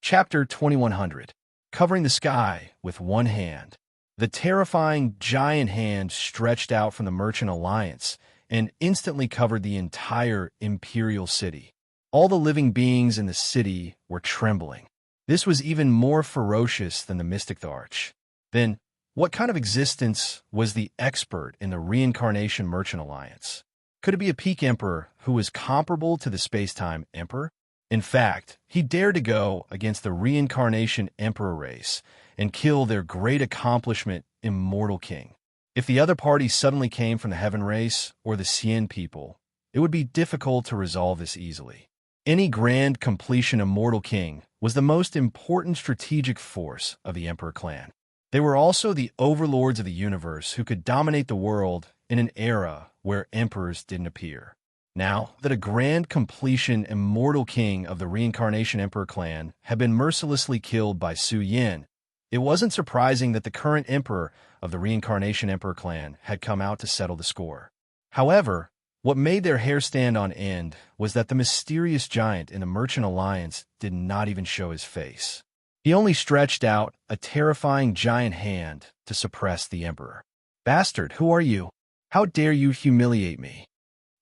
Chapter 2100. Covering the sky with one hand. The terrifying giant hand stretched out from the Merchant Alliance and instantly covered the entire Imperial City. All the living beings in the city were trembling. This was even more ferocious than the Mystic Arch. Then, what kind of existence was the expert in the Reincarnation Merchant Alliance? Could it be a peak emperor who was comparable to the space-time emperor? In fact, he dared to go against the Reincarnation Emperor race and kill their great accomplishment, Immortal King. If the other party suddenly came from the Heaven race or the Cien people, it would be difficult to resolve this easily. Any grand completion Immortal King was the most important strategic force of the Emperor clan. They were also the overlords of the universe who could dominate the world in an era where emperors didn't appear. Now that a grand completion Immortal King of the Reincarnation Emperor clan had been mercilessly killed by Su Yin, it wasn't surprising that the current emperor of the Reincarnation Emperor clan had come out to settle the score. However, what made their hair stand on end was that the mysterious giant in the Merchant Alliance did not even show his face. He only stretched out a terrifying giant hand to suppress the emperor. "Bastard, who are you? How dare you humiliate me?"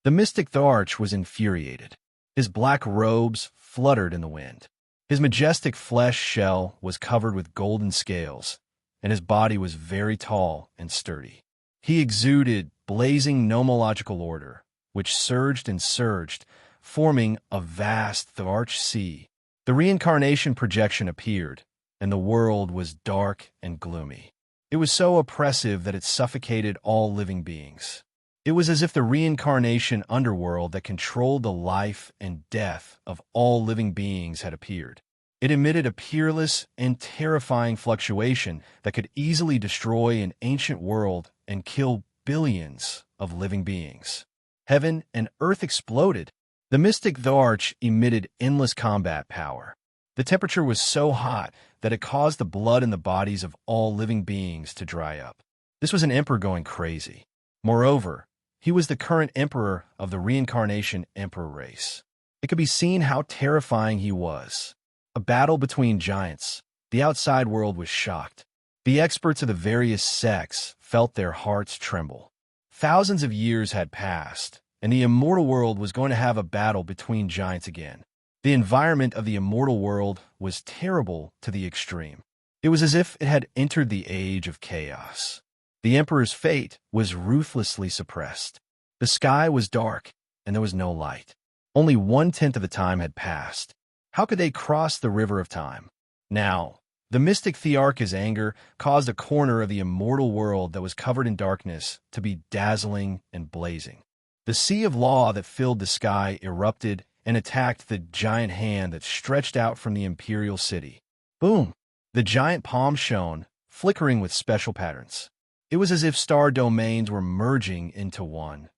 The Mystic Arch was infuriated. His black robes fluttered in the wind. His majestic flesh shell was covered with golden scales, and his body was very tall and sturdy. He exuded blazing nomological order, which surged and surged, forming a vast Arch sea. The reincarnation projection appeared, and the world was dark and gloomy. It was so oppressive that it suffocated all living beings. It was as if the reincarnation underworld that controlled the life and death of all living beings had appeared. It emitted a peerless and terrifying fluctuation that could easily destroy an ancient world and kill billions of living beings. Heaven and earth exploded. The Mystic Arch emitted endless combat power. The temperature was so hot that it caused the blood in the bodies of all living beings to dry up. This was an emperor going crazy. Moreover, he was the current emperor of the Reincarnation Emperor race. It could be seen how terrifying he was. A battle between giants. The outside world was shocked. The experts of the various sects felt their hearts tremble. Thousands of years had passed, and the immortal world was going to have a battle between giants again. The environment of the immortal world was terrible to the extreme. It was as if it had entered the age of chaos. The emperor's fate was ruthlessly suppressed. The sky was dark, and there was no light. Only 1/10 of the time had passed. How could they cross the river of time? Now, the mystic Thearch's anger caused a corner of the immortal world that was covered in darkness to be dazzling and blazing. The sea of law that filled the sky erupted and attacked the giant hand that stretched out from the Imperial City. Boom! The giant palm shone, flickering with special patterns. It was as if star domains were merging into one.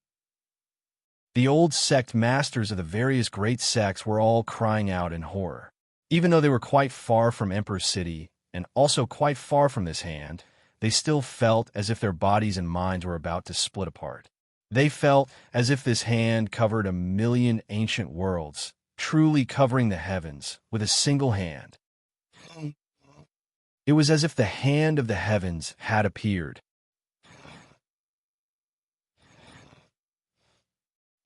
The old sect masters of the various great sects were all crying out in horror. Even though they were quite far from Emperor City and also quite far from this hand, they still felt as if their bodies and minds were about to split apart. They felt as if this hand covered 1,000,000 ancient worlds, truly covering the heavens with a single hand. It was as if the hand of the heavens had appeared.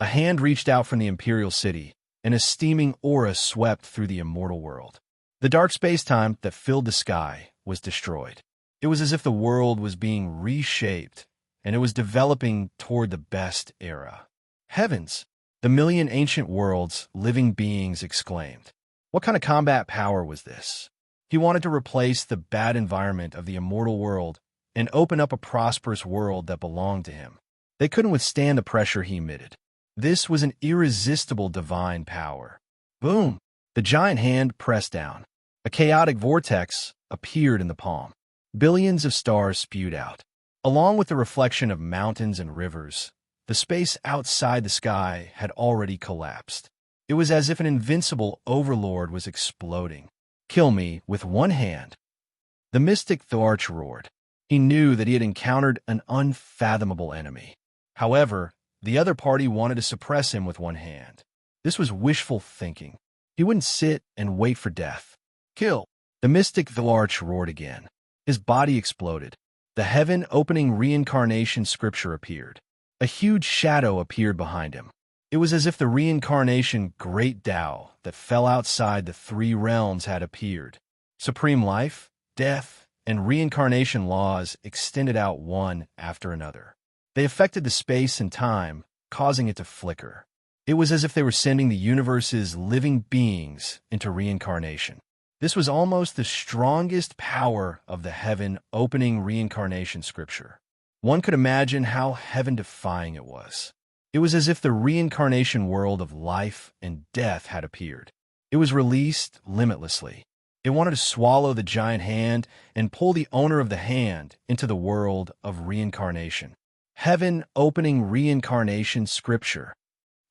A hand reached out from the Imperial City, and a steaming aura swept through the immortal world. The dark space-time that filled the sky was destroyed. It was as if the world was being reshaped, and it was developing toward the best era. Heavens! The 1,000,000 ancient worlds, living beings exclaimed. What kind of combat power was this? He wanted to replace the bad environment of the immortal world and open up a prosperous world that belonged to him. They couldn't withstand the pressure he emitted. This was an irresistible divine power. Boom! The giant hand pressed down. A chaotic vortex appeared in the palm. Billions of stars spewed out. Along with the reflection of mountains and rivers, the space outside the sky had already collapsed. It was as if an invincible overlord was exploding. "Kill me with one hand." The Mystic Arch roared. He knew that he had encountered an unfathomable enemy. However, the other party wanted to suppress him with one hand. This was wishful thinking. He wouldn't sit and wait for death. Kill! The mystic Thelarch roared again. His body exploded. The heaven-opening reincarnation scripture appeared. A huge shadow appeared behind him. It was as if the reincarnation great Tao that fell outside the three realms had appeared. Supreme life, death, and reincarnation laws extended out one after another. They affected the space and time, causing it to flicker. It was as if they were sending the universe's living beings into reincarnation. This was almost the strongest power of the heaven-opening reincarnation scripture. One could imagine how heaven-defying it was. It was as if the reincarnation world of life and death had appeared. It was released limitlessly. It wanted to swallow the giant hand and pull the owner of the hand into the world of reincarnation. Heaven-opening reincarnation scripture.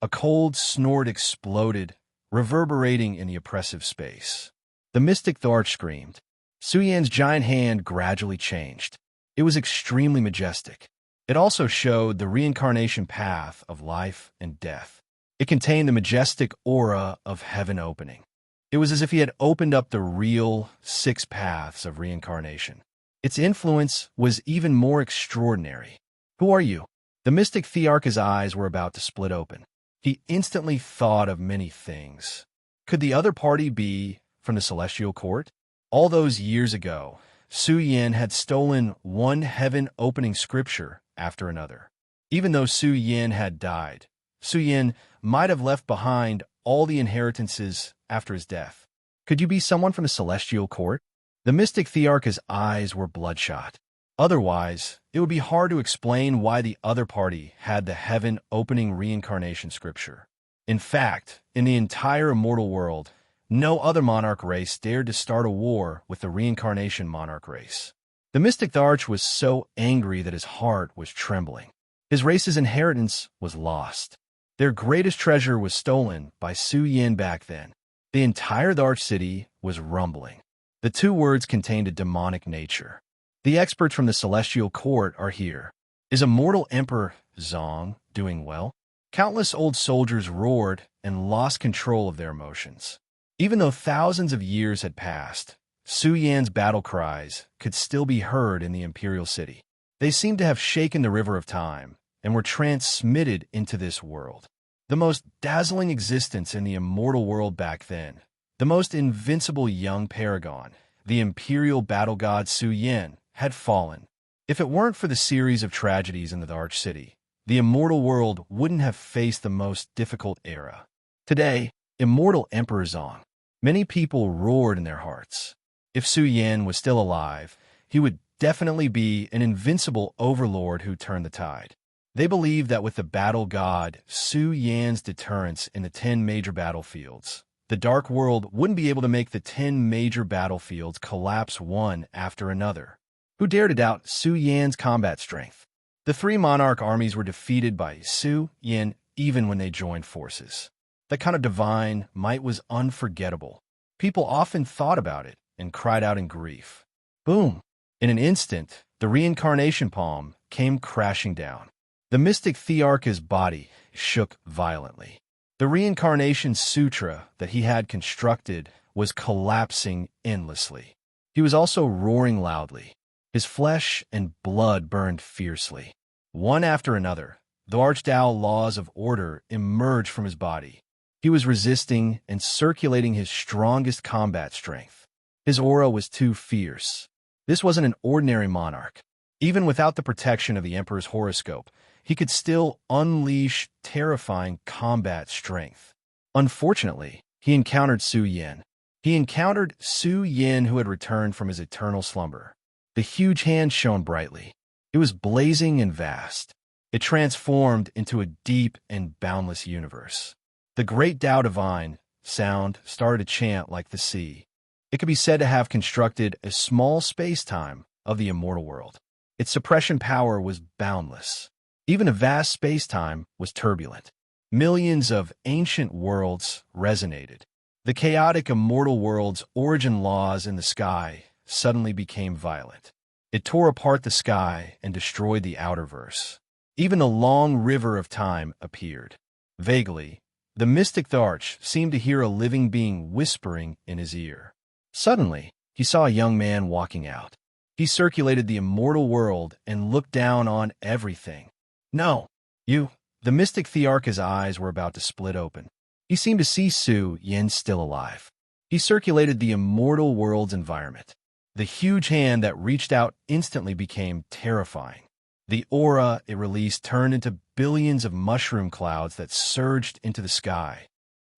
A cold snort exploded, reverberating in the oppressive space. The mystic Tharch screamed. Suyan's giant hand gradually changed. It was extremely majestic. It also showed the reincarnation path of life and death. It contained the majestic aura of heaven opening. It was as if he had opened up the real 6 paths of reincarnation. Its influence was even more extraordinary. Who are you? The mystic Thearch's eyes were about to split open. He instantly thought of many things. Could the other party be from the celestial court? All those years ago, Su Yin had stolen one heaven-opening scripture after another. Even though Su Yin had died, Su Yin might have left behind all the inheritances after his death. Could you be someone from the celestial court? The mystic Thearch's eyes were bloodshot. Otherwise, it would be hard to explain why the other party had the heaven-opening reincarnation scripture. In fact, in the entire immortal world, no other monarch race dared to start a war with the reincarnation monarch race. The mystic Tharch was so angry that his heart was trembling. His race's inheritance was lost. Their greatest treasure was stolen by Su Yin back then. The entire Tharch city was rumbling. The 2 words contained a demonic nature. The experts from the celestial court are here. Is immortal Emperor Zong doing well? Countless old soldiers roared and lost control of their emotions. Even though thousands of years had passed, Su Yan's battle cries could still be heard in the imperial city. They seemed to have shaken the river of time and were transmitted into this world. The most dazzling existence in the immortal world back then, the most invincible young paragon, the imperial battle god Su Yin, had fallen. If it weren't for the series of tragedies in the Arch City, the immortal world wouldn't have faced the most difficult era. Today, immortal Emperor Zong. Many people roared in their hearts. If Su Yin was still alive, he would definitely be an invincible overlord who turned the tide. They believed that with the battle god Su Yan's deterrence in the 10 major battlefields, the Dark World wouldn't be able to make the 10 major battlefields collapse one after another. Who dared to doubt Su Yan's combat strength? The 3 monarch armies were defeated by Su Yin even when they joined forces. That kind of divine might was unforgettable. People often thought about it and cried out in grief. Boom! In an instant, the reincarnation palm came crashing down. The mystic Thearch's body shook violently. The reincarnation sutra that he had constructed was collapsing endlessly. He was also roaring loudly. His flesh and blood burned fiercely. One after another, the Archdao laws of order emerged from his body. He was resisting and circulating his strongest combat strength. His aura was too fierce. This wasn't an ordinary monarch. Even without the protection of the Emperor's horoscope, he could still unleash terrifying combat strength. Unfortunately, he encountered Su Yin. He encountered Su Yin, who had returned from his eternal slumber. The huge hand shone brightly. It was blazing and vast. It transformed into a deep and boundless universe. The great Tao Divine sound started to chant like the sea. It could be said to have constructed a small space-time of the immortal world. Its suppression power was boundless. Even a vast space-time was turbulent. Millions of ancient worlds resonated. The chaotic immortal world's origin laws in the sky suddenly became violent. It tore apart the sky and destroyed the outer verse. Even the long river of time appeared. Vaguely, the mystic Tharch seemed to hear a living being whispering in his ear. Suddenly, he saw a young man walking out. He circulated the immortal world and looked down on everything. No, you. The mystic Thearch's eyes were about to split open. He seemed to see Su Yin still alive. He circulated the immortal world's environment. The huge hand that reached out instantly became terrifying. The aura it released turned into billions of mushroom clouds that surged into the sky.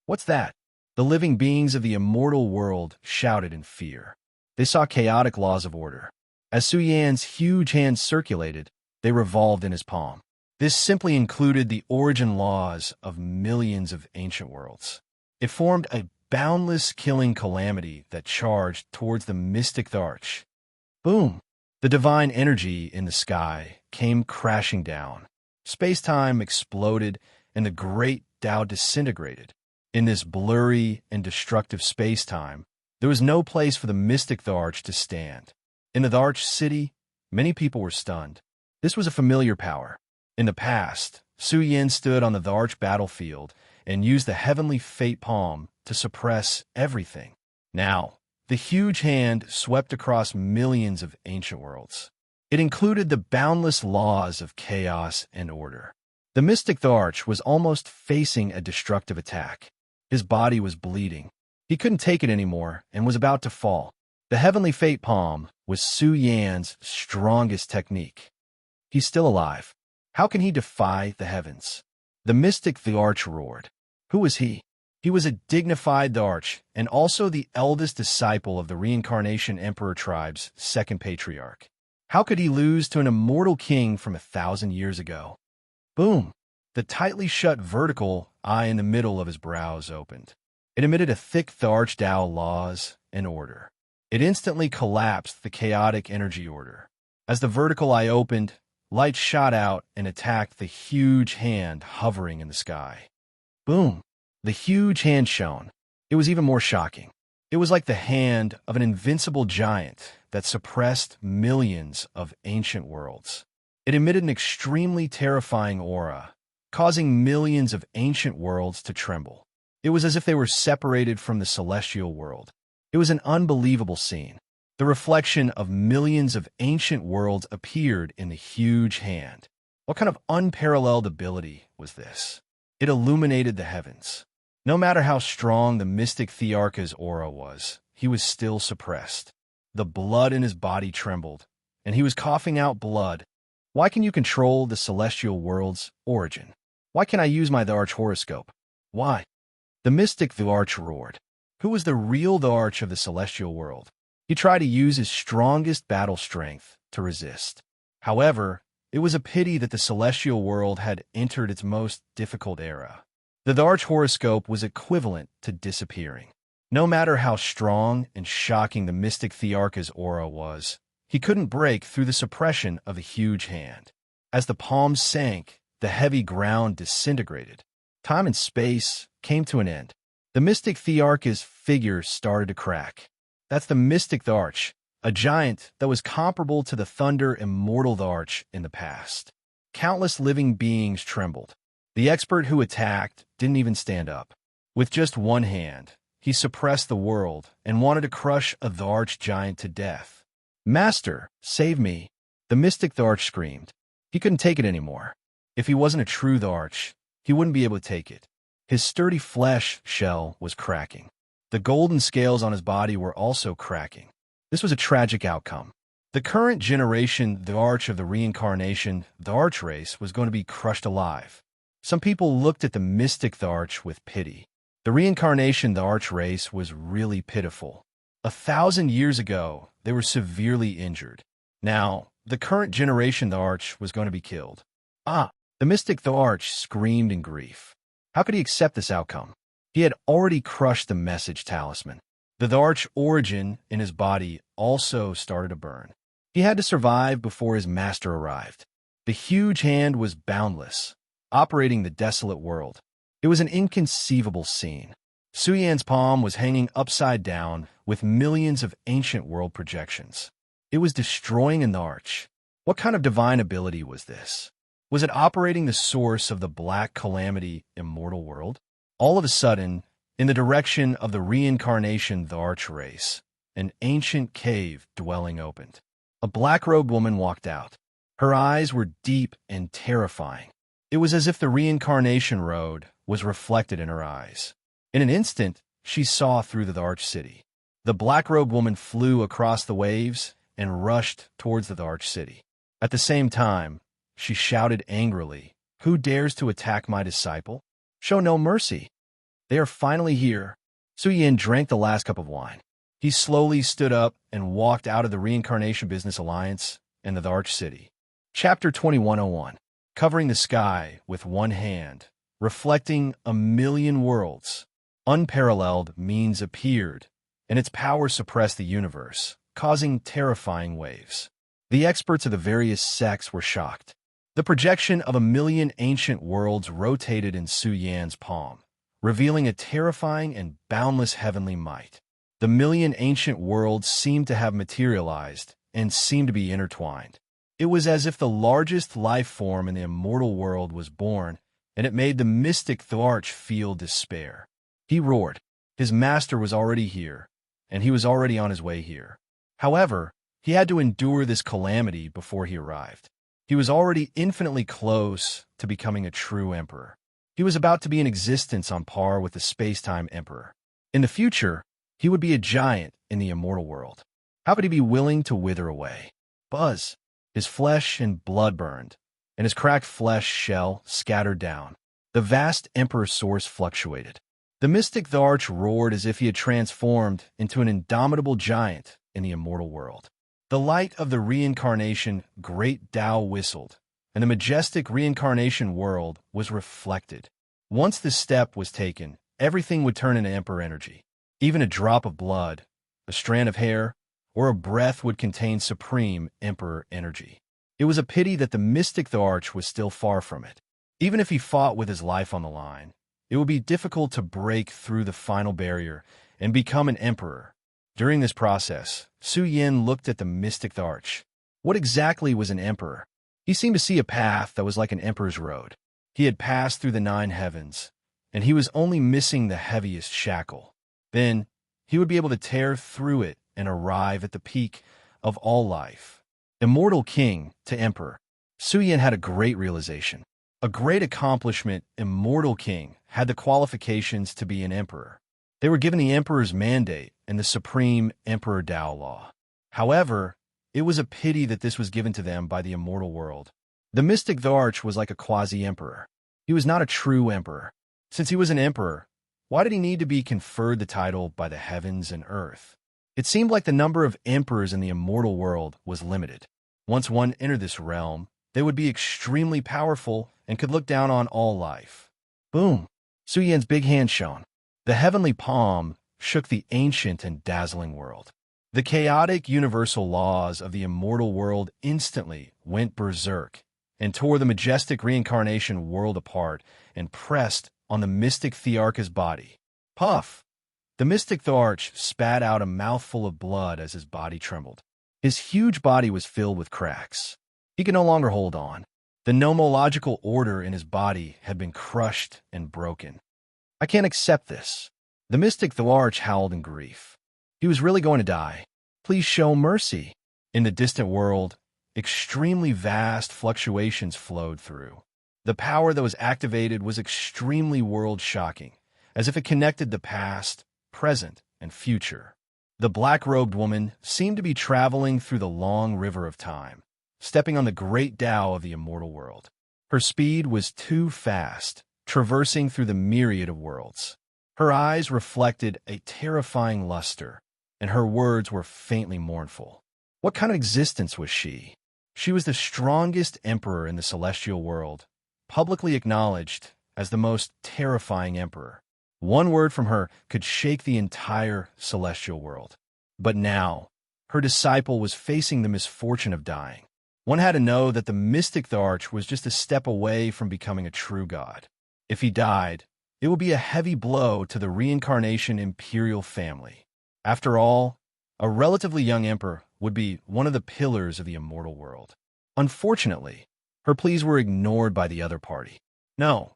What's that? The living beings of the immortal world shouted in fear. They saw chaotic laws of order. As Su Yan's huge hand circulated, they revolved in his palm. This simply included the origin laws of millions of ancient worlds. It formed a boundless killing calamity that charged towards the mystic Tharch. Boom! The divine energy in the sky came crashing down. Space-time exploded, and the great Tao disintegrated. In this blurry and destructive space-time, there was no place for the mystic Tharch to stand. In the Tharch city, many people were stunned. This was a familiar power. In the past, Su Yin stood on the Tharch battlefield and used the heavenly fate palm to suppress everything. Now, the huge hand swept across millions of ancient worlds. It included the boundless laws of chaos and order. The mystic Tharch was almost facing a destructive attack. His body was bleeding. He couldn't take it anymore and was about to fall. The heavenly fate palm was Su Yan's strongest technique. He's still alive. How can he defy the heavens? The mystic Tharch roared. Who was he? He was a dignified Tharch and also the eldest disciple of the Reincarnation Emperor tribe's second patriarch. How could he lose to an immortal king from 1,000 years ago? Boom! The tightly shut vertical eye in the middle of his brows opened. It emitted a thick Tharch Tao laws and order. It instantly collapsed the chaotic energy order. As the vertical eye opened, light shot out and attacked the huge hand hovering in the sky. Boom! The huge hand shone. It was even more shocking. It was like the hand of an invincible giant that suppressed millions of ancient worlds. It emitted an extremely terrifying aura, causing millions of ancient worlds to tremble. It was as if they were separated from the celestial world. It was an unbelievable scene. The reflection of millions of ancient worlds appeared in the huge hand. What kind of unparalleled ability was this? It illuminated the heavens. No matter how strong the mystic Thearch's aura was, he was still suppressed. The blood in his body trembled, and he was coughing out blood. Why can you control the celestial world's origin? Why can I use my Tharch horoscope? Why? The mystic Tharch roared. Who was the real Tharch of the celestial world? He tried to use his strongest battle strength to resist. However, it was a pity that the celestial world had entered its most difficult era. The Tharch horoscope was equivalent to disappearing. No matter how strong and shocking the mystic Thearch's aura was, he couldn't break through the suppression of a huge hand. As the palms sank, the heavy ground disintegrated. Time and space came to an end. The mystic Thearch's figure started to crack. That's the mystic Tharch, a giant that was comparable to the thunder immortal Tharch in the past. Countless living beings trembled. The expert who attacked didn't even stand up. With just one hand, he suppressed the world and wanted to crush a Tharch giant to death. "Master, save me!" The mystic Tharch screamed. He couldn't take it anymore. If he wasn't a true Tharch, he wouldn't be able to take it. His sturdy flesh shell was cracking. The golden scales on his body were also cracking. This was a tragic outcome. The current generation Tharch of the Reincarnation Tharch race was going to be crushed alive. Some people looked at the mystic Tharch with pity. The Reincarnation Tharch race was really pitiful. 1,000 years ago, they were severely injured. Now, the current generation Tharch was going to be killed. The mystic Tharch screamed in grief. How could he accept this outcome? He had already crushed the message talisman. The Tharch origin in his body also started to burn. He had to survive before his master arrived. The huge hand was boundless, operating the desolate world. It was an inconceivable scene. Su Yan's palm was hanging upside down with millions of ancient world projections. It was destroying an arch. What kind of divine ability was this? Was it operating the source of the black calamity immortal world? All of a sudden, in the direction of the Reincarnation Tharch race, an ancient cave dwelling opened. A black-robed woman walked out. Her eyes were deep and terrifying. It was as if the reincarnation road was reflected in her eyes. In an instant, she saw through the arch city. The black-robed woman flew across the waves and rushed towards the arch city. At the same time, she shouted angrily, "Who dares to attack my disciple? Show no mercy." They are finally here. Su Yin drank the last cup of wine. He slowly stood up and walked out of the Reincarnation Business Alliance and the Arch City. Chapter 2101. Covering the sky with one hand, reflecting a million worlds. Unparalleled means appeared, and its power suppressed the universe, causing terrifying waves. The experts of the various sects were shocked. The projection of a million ancient worlds rotated in Su Yan's palm, revealing a terrifying and boundless heavenly might. The million ancient worlds seemed to have materialized and seemed to be intertwined. It was as if the largest life form in the immortal world was born, and it made the mystic Tharch feel despair. He roared. His master was already here, and he was already on his way here. However, he had to endure this calamity before he arrived. He was already infinitely close to becoming a true emperor. He was about to be in existence on par with the space-time emperor. In the future, he would be a giant in the immortal world. How could he be willing to wither away? Buzz. His flesh and blood burned, and his cracked flesh shell scattered down. The vast emperor's source fluctuated. The mystic Tharch roared as if he had transformed into an indomitable giant in the immortal world. The light of the reincarnation great Tao whistled, and the majestic reincarnation world was reflected. Once the step was taken, everything would turn into emperor energy. Even a drop of blood, a strand of hair, or a breath would contain supreme emperor energy. It was a pity that the mystic Tharch was still far from it. Even if he fought with his life on the line, it would be difficult to break through the final barrier and become an emperor. During this process, Su Yin looked at the mystic Tharch. What exactly was an emperor? He seemed to see a path that was like an emperor's road. He had passed through the 9 heavens, and he was only missing the heaviest shackle. Then, he would be able to tear through it and arrive at the peak of all life. Immortal king to emperor. Su Yin had a great realization. A great accomplishment. Immortal king had the qualifications to be an emperor. They were given the emperor's mandate and the supreme emperor Tao law. However, it was a pity that this was given to them by the immortal world. The mystic Tharch was like a quasi-emperor. He was not a true emperor. Since he was an emperor, why did he need to be conferred the title by the heavens and earth? It seemed like the number of emperors in the immortal world was limited. Once one entered this realm, they would be extremely powerful and could look down on all life. Boom! Su Yan's big hand shone. The heavenly palm shook the ancient and dazzling world. The chaotic universal laws of the immortal world instantly went berserk and tore the majestic reincarnation world apart and pressed on the mystic Thearcha's body. Puff! The mystic Tharch spat out a mouthful of blood as his body trembled. His huge body was filled with cracks. He could no longer hold on. The nomological order in his body had been crushed and broken. I can't accept this. The mystic Tharch howled in grief. He was really going to die. Please show mercy. In the distant world, extremely vast fluctuations flowed through. The power that was activated was extremely world-shocking, as if it connected the past, present, and future. The black-robed woman seemed to be traveling through the long river of time, stepping on the great Tao of the immortal world. Her speed was too fast, traversing through the myriad of worlds. Her eyes reflected a terrifying luster, and her words were faintly mournful. What kind of existence was she? She was the strongest emperor in the celestial world, publicly acknowledged as the most terrifying emperor. One word from her could shake the entire celestial world. But now, her disciple was facing the misfortune of dying. One had to know that the mystic Tharch was just a step away from becoming a true god. If he died, it would be a heavy blow to the reincarnation imperial family. After all, a relatively young emperor would be one of the pillars of the immortal world. Unfortunately, her pleas were ignored by the other party. No.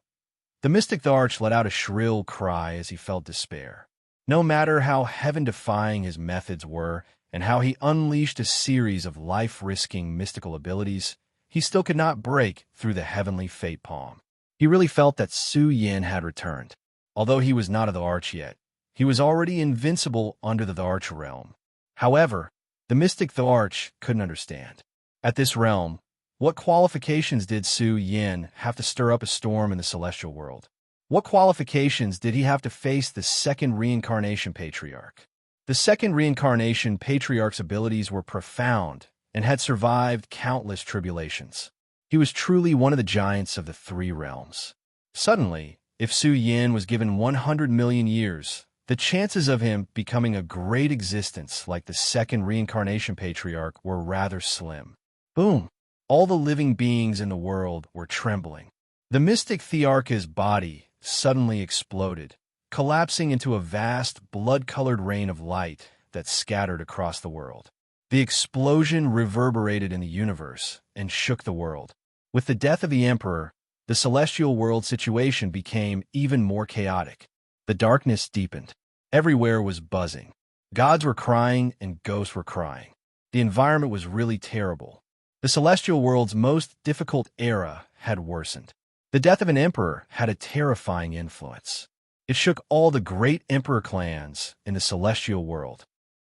The mystic Tharch let out a shrill cry as he felt despair. No matter how heaven-defying his methods were and how he unleashed a series of life-risking mystical abilities, he still could not break through the heavenly fate palm. He really felt that Su Yin had returned. Although he was not of the Arch yet, he was already invincible under the Arch realm. However, the mystic the Arch couldn't understand. At this realm, what qualifications did Su Yin have to stir up a storm in the celestial world? What qualifications did he have to face the second reincarnation patriarch? The second reincarnation patriarch's abilities were profound and had survived countless tribulations. He was truly one of the giants of the three realms. Suddenly, if Su Yin was given 100 million years, the chances of him becoming a great existence like the second reincarnation patriarch were rather slim. Boom! All the living beings in the world were trembling. The mystic Thearcha's body suddenly exploded, collapsing into a vast, blood-colored rain of light that scattered across the world. The explosion reverberated in the universe and shook the world. With the death of the Emperor, the celestial world situation became even more chaotic. The darkness deepened. Everywhere was buzzing. Gods were crying and ghosts were crying. The environment was really terrible. The celestial world's most difficult era had worsened. The death of an emperor had a terrifying influence. It shook all the great emperor clans in the celestial world.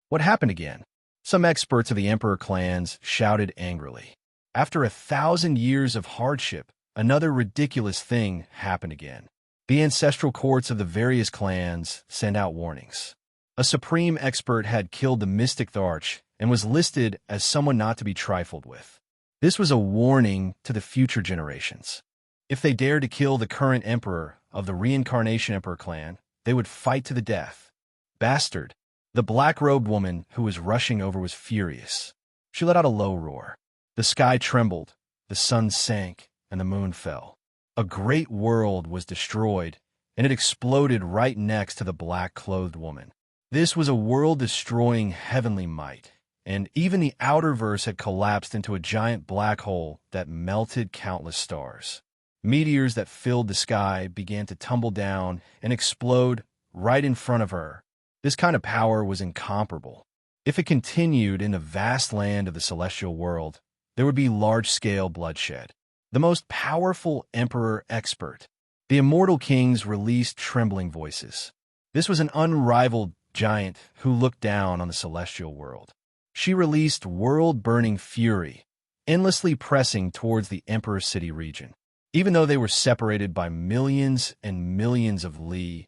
What happened again? Some experts of the emperor clans shouted angrily. After 1,000 years of hardship, another ridiculous thing happened again. The ancestral courts of the various clans sent out warnings. A supreme expert had killed the mystic Tharch and was listed as someone not to be trifled with. This was a warning to the future generations. If they dared to kill the current emperor of the Reincarnation Emperor clan, they would fight to the death. Bastard! The black-robed woman who was rushing over was furious. She let out a low roar. The sky trembled, the sun sank, and the moon fell. A great world was destroyed, and it exploded right next to the black-clothed woman. This was a world-destroying heavenly might, and even the outer verse had collapsed into a giant black hole that melted countless stars. Meteors that filled the sky began to tumble down and explode right in front of her. This kind of power was incomparable. If it continued in the vast land of the celestial world, there would be large-scale bloodshed. The most powerful emperor expert. The immortal kings released trembling voices. This was an unrivaled giant who looked down on the celestial world. She released world-burning fury, endlessly pressing towards the Emperor City region. Even though they were separated by millions and millions of li,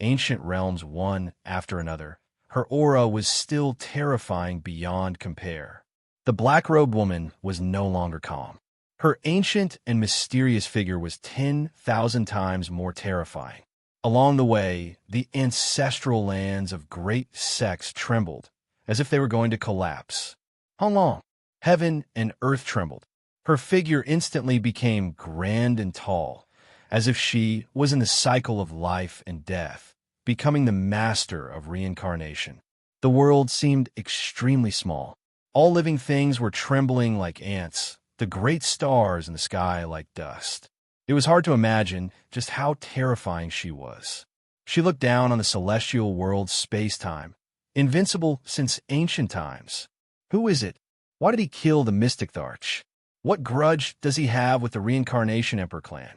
ancient realms one after another, her aura was still terrifying beyond compare. The black-robed woman was no longer calm. Her ancient and mysterious figure was 10,000 times more terrifying. Along the way, the ancestral lands of great sects trembled, as if they were going to collapse. How long? Heaven and earth trembled. Her figure instantly became grand and tall, as if she was in the cycle of life and death, becoming the master of reincarnation. The world seemed extremely small. All living things were trembling like ants, the great stars in the sky like dust. It was hard to imagine just how terrifying she was. She looked down on the celestial world's space-time, invincible since ancient times. Who is it? Why did he kill the mystic Tharch? What grudge does he have with the Reincarnation Emperor clan?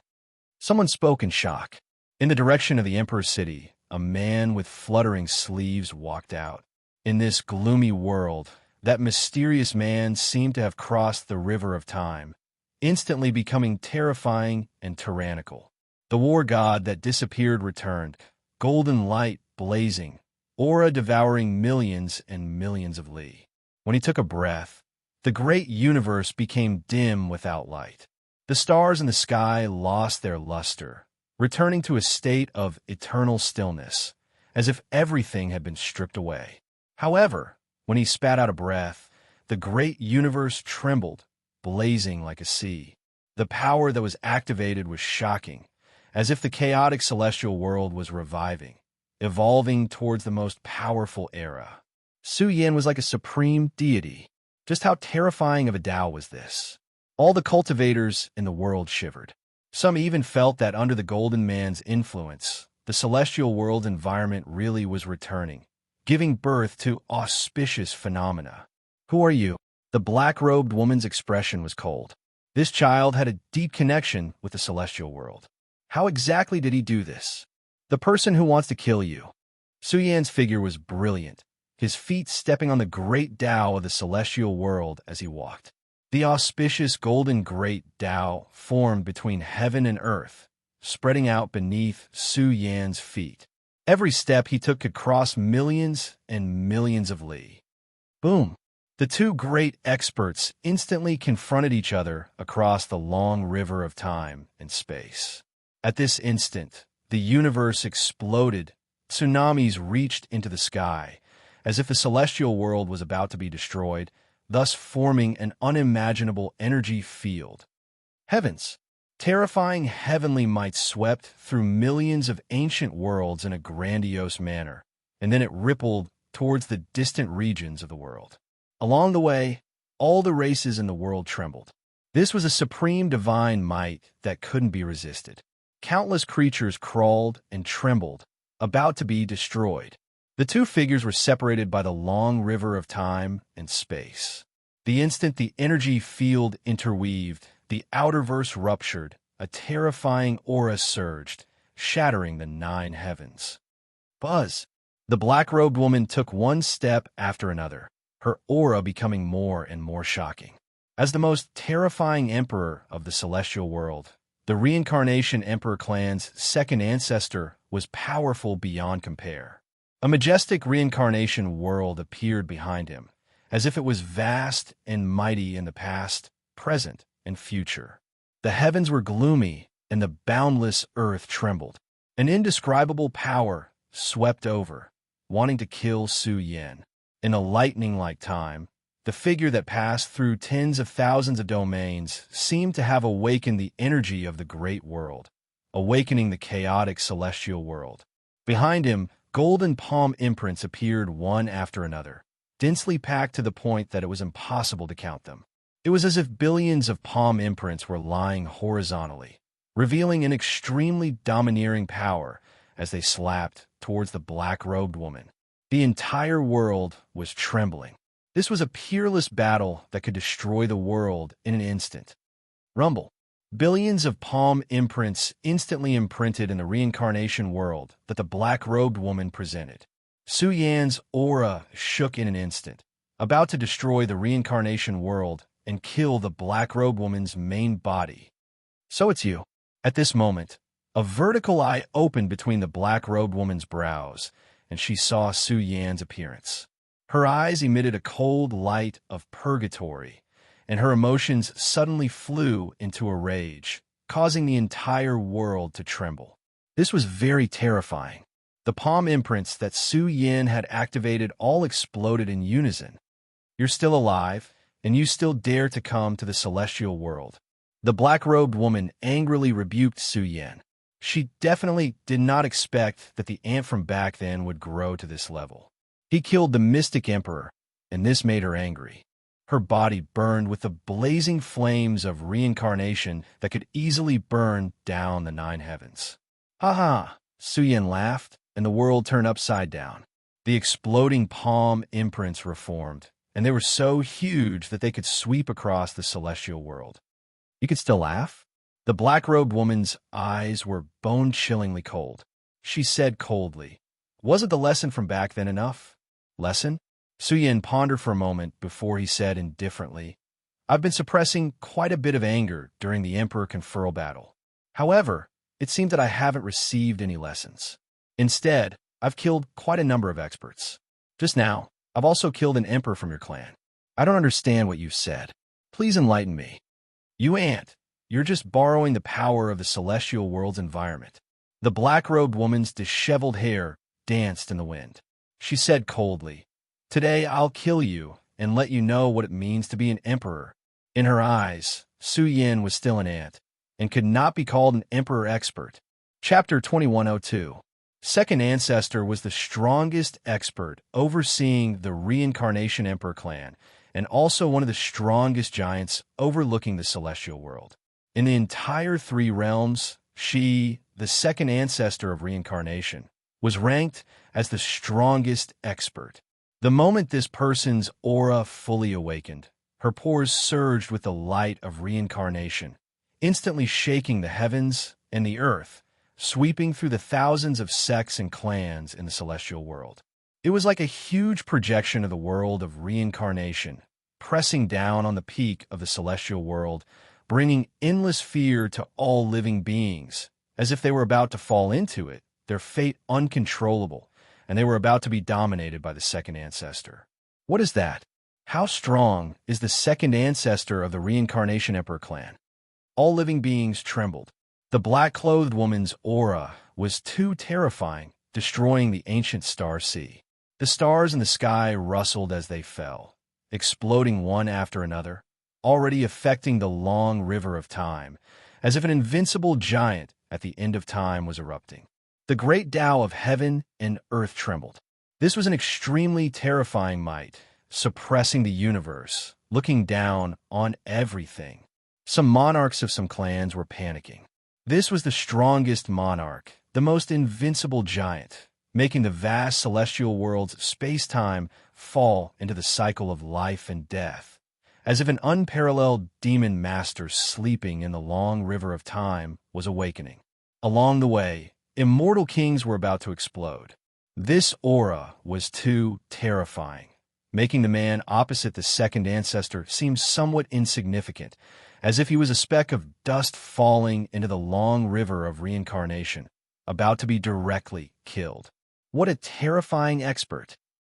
Someone spoke in shock. In the direction of the Emperor's city, a man with fluttering sleeves walked out. In this gloomy world, that mysterious man seemed to have crossed the river of time, instantly becoming terrifying and tyrannical. The war god that disappeared returned, golden light blazing, aura devouring millions and millions of li. When he took a breath, the great universe became dim without light. The stars in the sky lost their luster, returning to a state of eternal stillness, as if everything had been stripped away. However, when he spat out a breath, the great universe trembled, blazing like a sea. The power that was activated was shocking, as if the chaotic celestial world was reviving, evolving towards the most powerful era. Su Yin was like a supreme deity. Just how terrifying of a Tao was this? All the cultivators in the world shivered. Some even felt that under the Golden Man's influence, the celestial world environment really was returning, giving birth to auspicious phenomena. Who are you? The black-robed woman's expression was cold. This child had a deep connection with the celestial world. How exactly did he do this? The person who wants to kill you. Su Yan's figure was brilliant, his feet stepping on the great Tao of the celestial world as he walked. The auspicious golden great Tao formed between heaven and earth, spreading out beneath Su Yan's feet. Every step he took could cross millions and millions of li. Boom! The two great experts instantly confronted each other across the long river of time and space. At this instant, the universe exploded. Tsunamis reached into the sky, as if the celestial world was about to be destroyed, thus forming an unimaginable energy field. Heavens! Terrifying heavenly might swept through millions of ancient worlds in a grandiose manner, and then it rippled towards the distant regions of the world. Along the way, all the races in the world trembled. This was a supreme divine might that couldn't be resisted. Countless creatures crawled and trembled, about to be destroyed. The two figures were separated by the long river of time and space. The instant the energy field interweaved, the outerverse ruptured, a terrifying aura surged, shattering the 9 heavens. Buzz! The black-robed woman took one step after another, her aura becoming more and more shocking. As the most terrifying emperor of the celestial world, the Reincarnation Emperor clan's second ancestor was powerful beyond compare. A majestic reincarnation world appeared behind him, as if it was vast and mighty in the past, present, and future. The heavens were gloomy, and the boundless earth trembled. An indescribable power swept over, wanting to kill Su Yan. In a lightning-like time, the figure that passed through tens of thousands of domains seemed to have awakened the energy of the great world, awakening the chaotic celestial world. Behind him, golden palm imprints appeared one after another, densely packed to the point that it was impossible to count them. It was as if billions of palm imprints were lying horizontally, revealing an extremely domineering power as they slapped towards the black-robed woman. The entire world was trembling. This was a peerless battle that could destroy the world in an instant. Rumble. Billions of palm imprints instantly imprinted in the reincarnation world that the black-robed woman presented. Su Yan's aura shook in an instant, about to destroy the reincarnation world and kill the black-robed woman's main body. So it's you. At this moment, a vertical eye opened between the black-robed woman's brows, and she saw Su Yan's appearance. Her eyes emitted a cold light of purgatory, and her emotions suddenly flew into a rage, causing the entire world to tremble. This was very terrifying. The palm imprints that Su Yan had activated all exploded in unison. You're still alive, and you still dare to come to the celestial world. The black-robed woman angrily rebuked Su Yan. She definitely did not expect that the ant from back then would grow to this level. He killed the mystic emperor, and this made her angry. Her body burned with the blazing flames of reincarnation that could easily burn down the 9 heavens. Ha ha! Su Yan laughed, and the world turned upside down. The exploding palm imprints reformed, and they were so huge that they could sweep across the celestial world. You could still laugh? The black-robed woman's eyes were bone-chillingly cold. She said coldly, "Wasn't the lesson from back then enough?" Lesson? Su Yan pondered for a moment before he said indifferently, "I've been suppressing quite a bit of anger during the Emperor-Conferral battle. However, it seems that I haven't received any lessons. Instead, I've killed quite a number of experts. Just now, I've also killed an emperor from your clan. I don't understand what you've said. Please enlighten me." "You ant. You're just borrowing the power of the celestial world's environment." The black-robed woman's disheveled hair danced in the wind. She said coldly, "Today I'll kill you and let you know what it means to be an emperor." In her eyes, Su Yan was still an ant, and could not be called an emperor expert. Chapter 2102. Second Ancestor was the strongest expert overseeing the Reincarnation Emperor clan, and also one of the strongest giants overlooking the celestial world. In the entire 3 realms, she, the second ancestor of reincarnation, was ranked as the strongest expert. The moment this person's aura fully awakened, her pores surged with the light of reincarnation, instantly shaking the heavens and the earth, sweeping through the thousands of sects and clans in the celestial world. It was like a huge projection of the world of reincarnation, pressing down on the peak of the celestial world, bringing endless fear to all living beings, as if they were about to fall into it, their fate uncontrollable, and they were about to be dominated by the second ancestor. What is that? How strong is the second ancestor of the Reincarnation Emperor clan? All living beings trembled. The black-clothed woman's aura was too terrifying, destroying the ancient star sea. The stars in the sky rustled as they fell, exploding one after another, already affecting the long river of time, as if an invincible giant at the end of time was erupting. The great Tao of heaven and earth trembled. This was an extremely terrifying might, suppressing the universe, looking down on everything. Some monarchs of some clans were panicking. This was the strongest monarch, the most invincible giant, making the vast celestial world's space-time fall into the cycle of life and death, as if an unparalleled demon master sleeping in the long river of time was awakening. Along the way, immortal kings were about to explode. This aura was too terrifying, making the man opposite the second ancestor seem somewhat insignificant, as if he was a speck of dust falling into the long river of reincarnation, about to be directly killed. What a terrifying expert!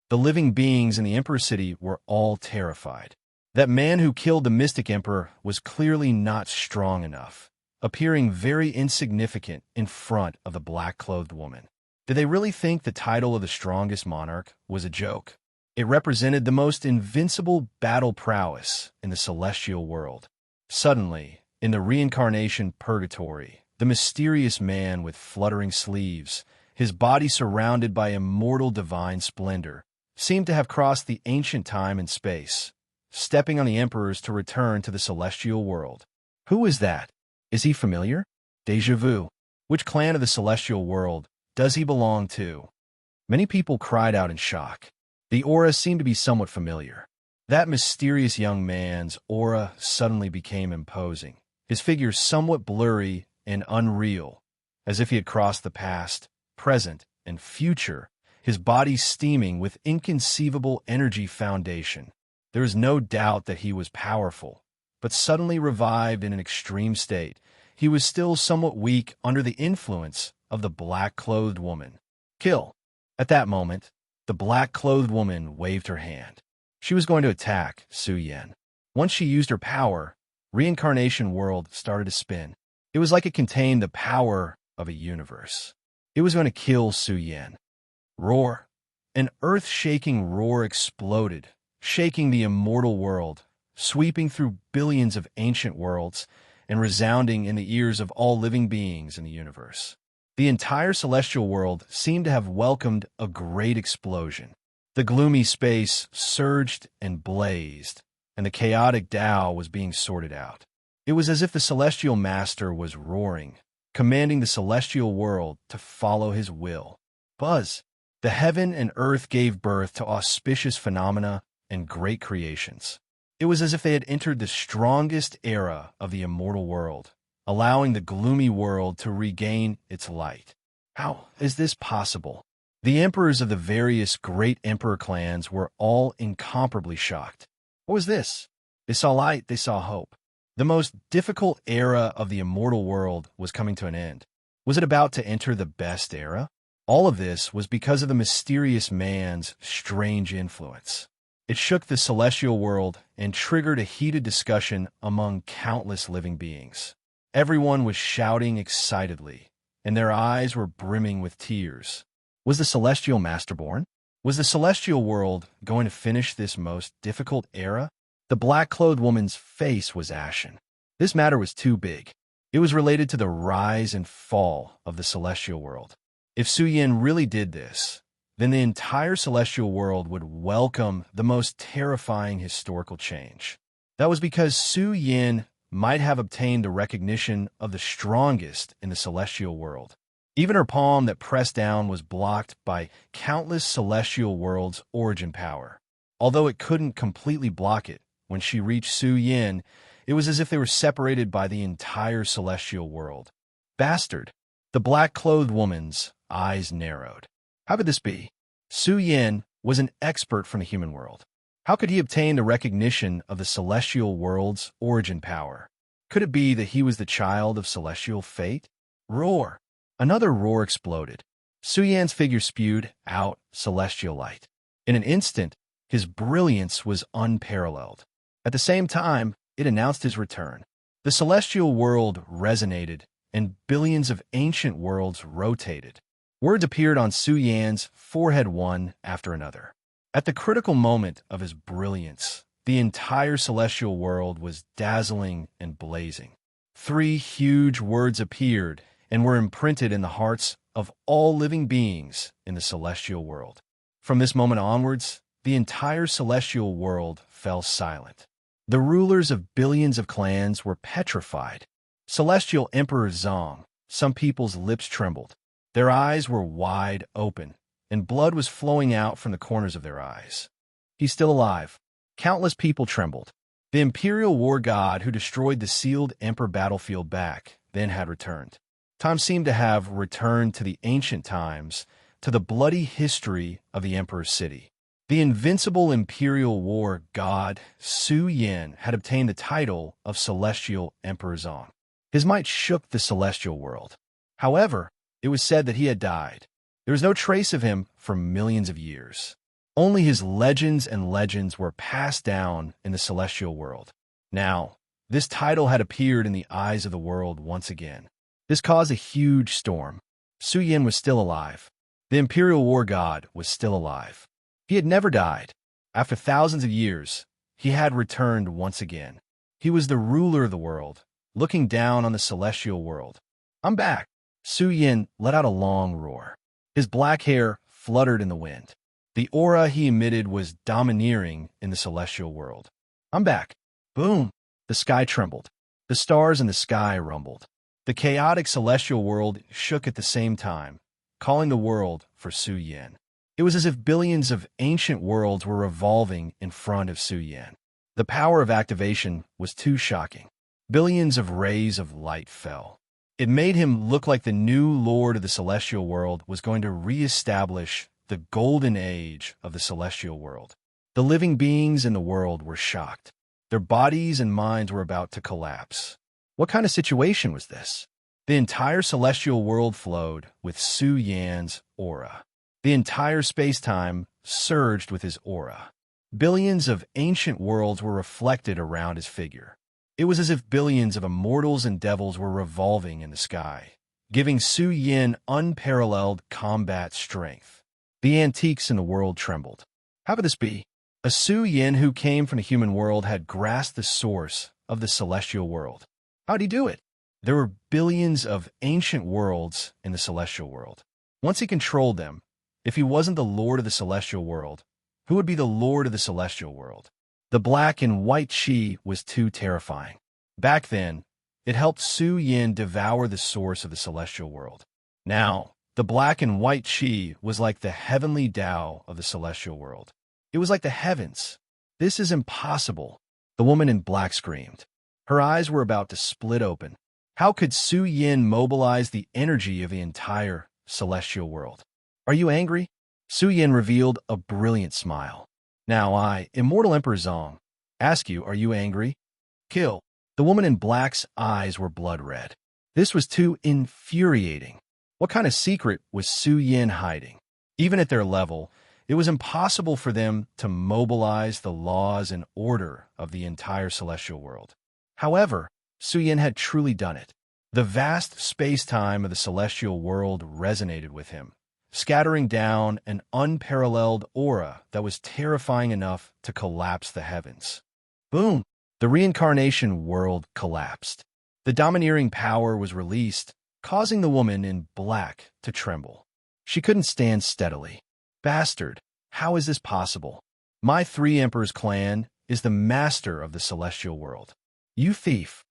The living beings in the Emperor City were all terrified. That man who killed the mystic emperor was clearly not strong enough, appearing very insignificant in front of the black-clothed woman. Did they really think the title of the strongest monarch was a joke? It represented the most invincible battle prowess in the celestial world. Suddenly, in the reincarnation purgatory, the mysterious man with fluttering sleeves, his body surrounded by immortal divine splendor, seemed to have crossed the ancient time and space, stepping on the emperors to return to the celestial world. Who is that? Is he familiar? Déjà vu. Which clan of the celestial world does he belong to? Many people cried out in shock. The aura seemed to be somewhat familiar. That mysterious young man's aura suddenly became imposing, his figure somewhat blurry and unreal, as if he had crossed the past, present, and future, his body steaming with inconceivable energy foundation. There is no doubt that he was powerful, but suddenly revived in an extreme state. He was still somewhat weak under the influence of the black-clothed woman. Kill! At that moment, the black-clothed woman waved her hand. She was going to attack Su Yan. Once she used her power, Reincarnation World started to spin. It was like it contained the power of a universe. It was going to kill Su Yan. Roar! An earth-shaking roar exploded, shaking the immortal world, sweeping through billions of ancient worlds, and resounding in the ears of all living beings in the universe. The entire celestial world seemed to have welcomed a great explosion. The gloomy space surged and blazed, and the chaotic Tao was being sorted out. It was as if the celestial master was roaring, commanding the celestial world to follow his will. Buzz! The heaven and earth gave birth to auspicious phenomena and great creations. It was as if they had entered the strongest era of the immortal world, allowing the gloomy world to regain its light. How is this possible? The emperors of the various great emperor clans were all incomparably shocked. What was this? They saw light, they saw hope. The most difficult era of the immortal world was coming to an end. Was it about to enter the best era? All of this was because of the mysterious man's strange influence. It shook the celestial world and triggered a heated discussion among countless living beings. Everyone was shouting excitedly, and their eyes were brimming with tears. Was the celestial master born? Was the celestial world going to finish this most difficult era? The black-clothed woman's face was ashen. This matter was too big. It was related to the rise and fall of the celestial world. If Su Yan really did this, then the entire celestial world would welcome the most terrifying historical change. That was because Su Yan might have obtained the recognition of the strongest in the celestial world. Even her palm that pressed down was blocked by countless celestial worlds' origin power. Although it couldn't completely block it, when she reached Su Yin, it was as if they were separated by the entire celestial world. Bastard! The black-clothed woman's eyes narrowed. How could this be? Su Yin was an expert from the human world. How could he obtain the recognition of the celestial world's origin power? Could it be that he was the child of celestial fate? Roar! Another roar exploded. Su Yan's figure spewed out celestial light. In an instant, his brilliance was unparalleled. At the same time, it announced his return. The celestial world resonated, and billions of ancient worlds rotated. Words appeared on Su Yan's forehead one after another. At the critical moment of his brilliance, the entire celestial world was dazzling and blazing. 3 huge words appeared and were imprinted in the hearts of all living beings in the celestial world. From this moment onwards, the entire celestial world fell silent. The rulers of billions of clans were petrified. Celestial Emperor Zong, some people's lips trembled. Their eyes were wide open, and blood was flowing out from the corners of their eyes. He's still alive. Countless people trembled. The imperial war god who destroyed the sealed emperor battlefield back then had returned. Time seemed to have returned to the ancient times, to the bloody history of the emperor's city. The invincible imperial war god Su Yin had obtained the title of Celestial Emperor Zong. His might shook the celestial world. However, it was said that he had died. There was no trace of him for millions of years. Only his legends and legends were passed down in the celestial world. Now, this title had appeared in the eyes of the world once again. This caused a huge storm. Su Yin was still alive. The imperial war god was still alive. He had never died. After thousands of years, he had returned once again. He was the ruler of the world, looking down on the celestial world. I'm back. Su Yin let out a long roar. His black hair fluttered in the wind. The aura he emitted was domineering in the celestial world. I'm back. Boom! The sky trembled. The stars in the sky rumbled. The chaotic celestial world shook at the same time, calling the world for Su Yin. It was as if billions of ancient worlds were revolving in front of Su Yin. The power of activation was too shocking. Billions of rays of light fell. It made him look like the new lord of the celestial world was going to re-establish the golden age of the celestial world. The living beings in the world were shocked. Their bodies and minds were about to collapse. What kind of situation was this? The entire celestial world flowed with Su Yan's aura. The entire space-time surged with his aura. Billions of ancient worlds were reflected around his figure. It was as if billions of immortals and devils were revolving in the sky, giving Su Yin unparalleled combat strength. The antiques in the world trembled. How could this be? A Su Yin who came from the human world had grasped the source of the celestial world. How'd he do it? There were billions of ancient worlds in the celestial world. Once he controlled them, if he wasn't the lord of the celestial world, who would be the lord of the celestial world? The black and white chi was too terrifying. Back then, it helped Su Yin devour the source of the celestial world. Now, the black and white chi was like the heavenly Tao of the celestial world. It was like the heavens. This is impossible, the woman in black screamed. Her eyes were about to split open. How could Su Yin mobilize the energy of the entire celestial world? Are you angry? Su Yin revealed a brilliant smile. Now I, Immortal Emperor Zong, ask you, are you angry? Kill. The woman in black's eyes were blood red. This was too infuriating. What kind of secret was Su Yin hiding? Even at their level, it was impossible for them to mobilize the laws and order of the entire celestial world. However, Su Yin had truly done it. The vast space-time of the celestial world resonated with him, scattering down an unparalleled aura that was terrifying enough to collapse the heavens. Boom! The reincarnation world collapsed. The domineering power was released, causing the woman in black to tremble. She couldn't stand steadily. Bastard, how is this possible? My 3 Emperors clan is the master of the celestial world. You thief!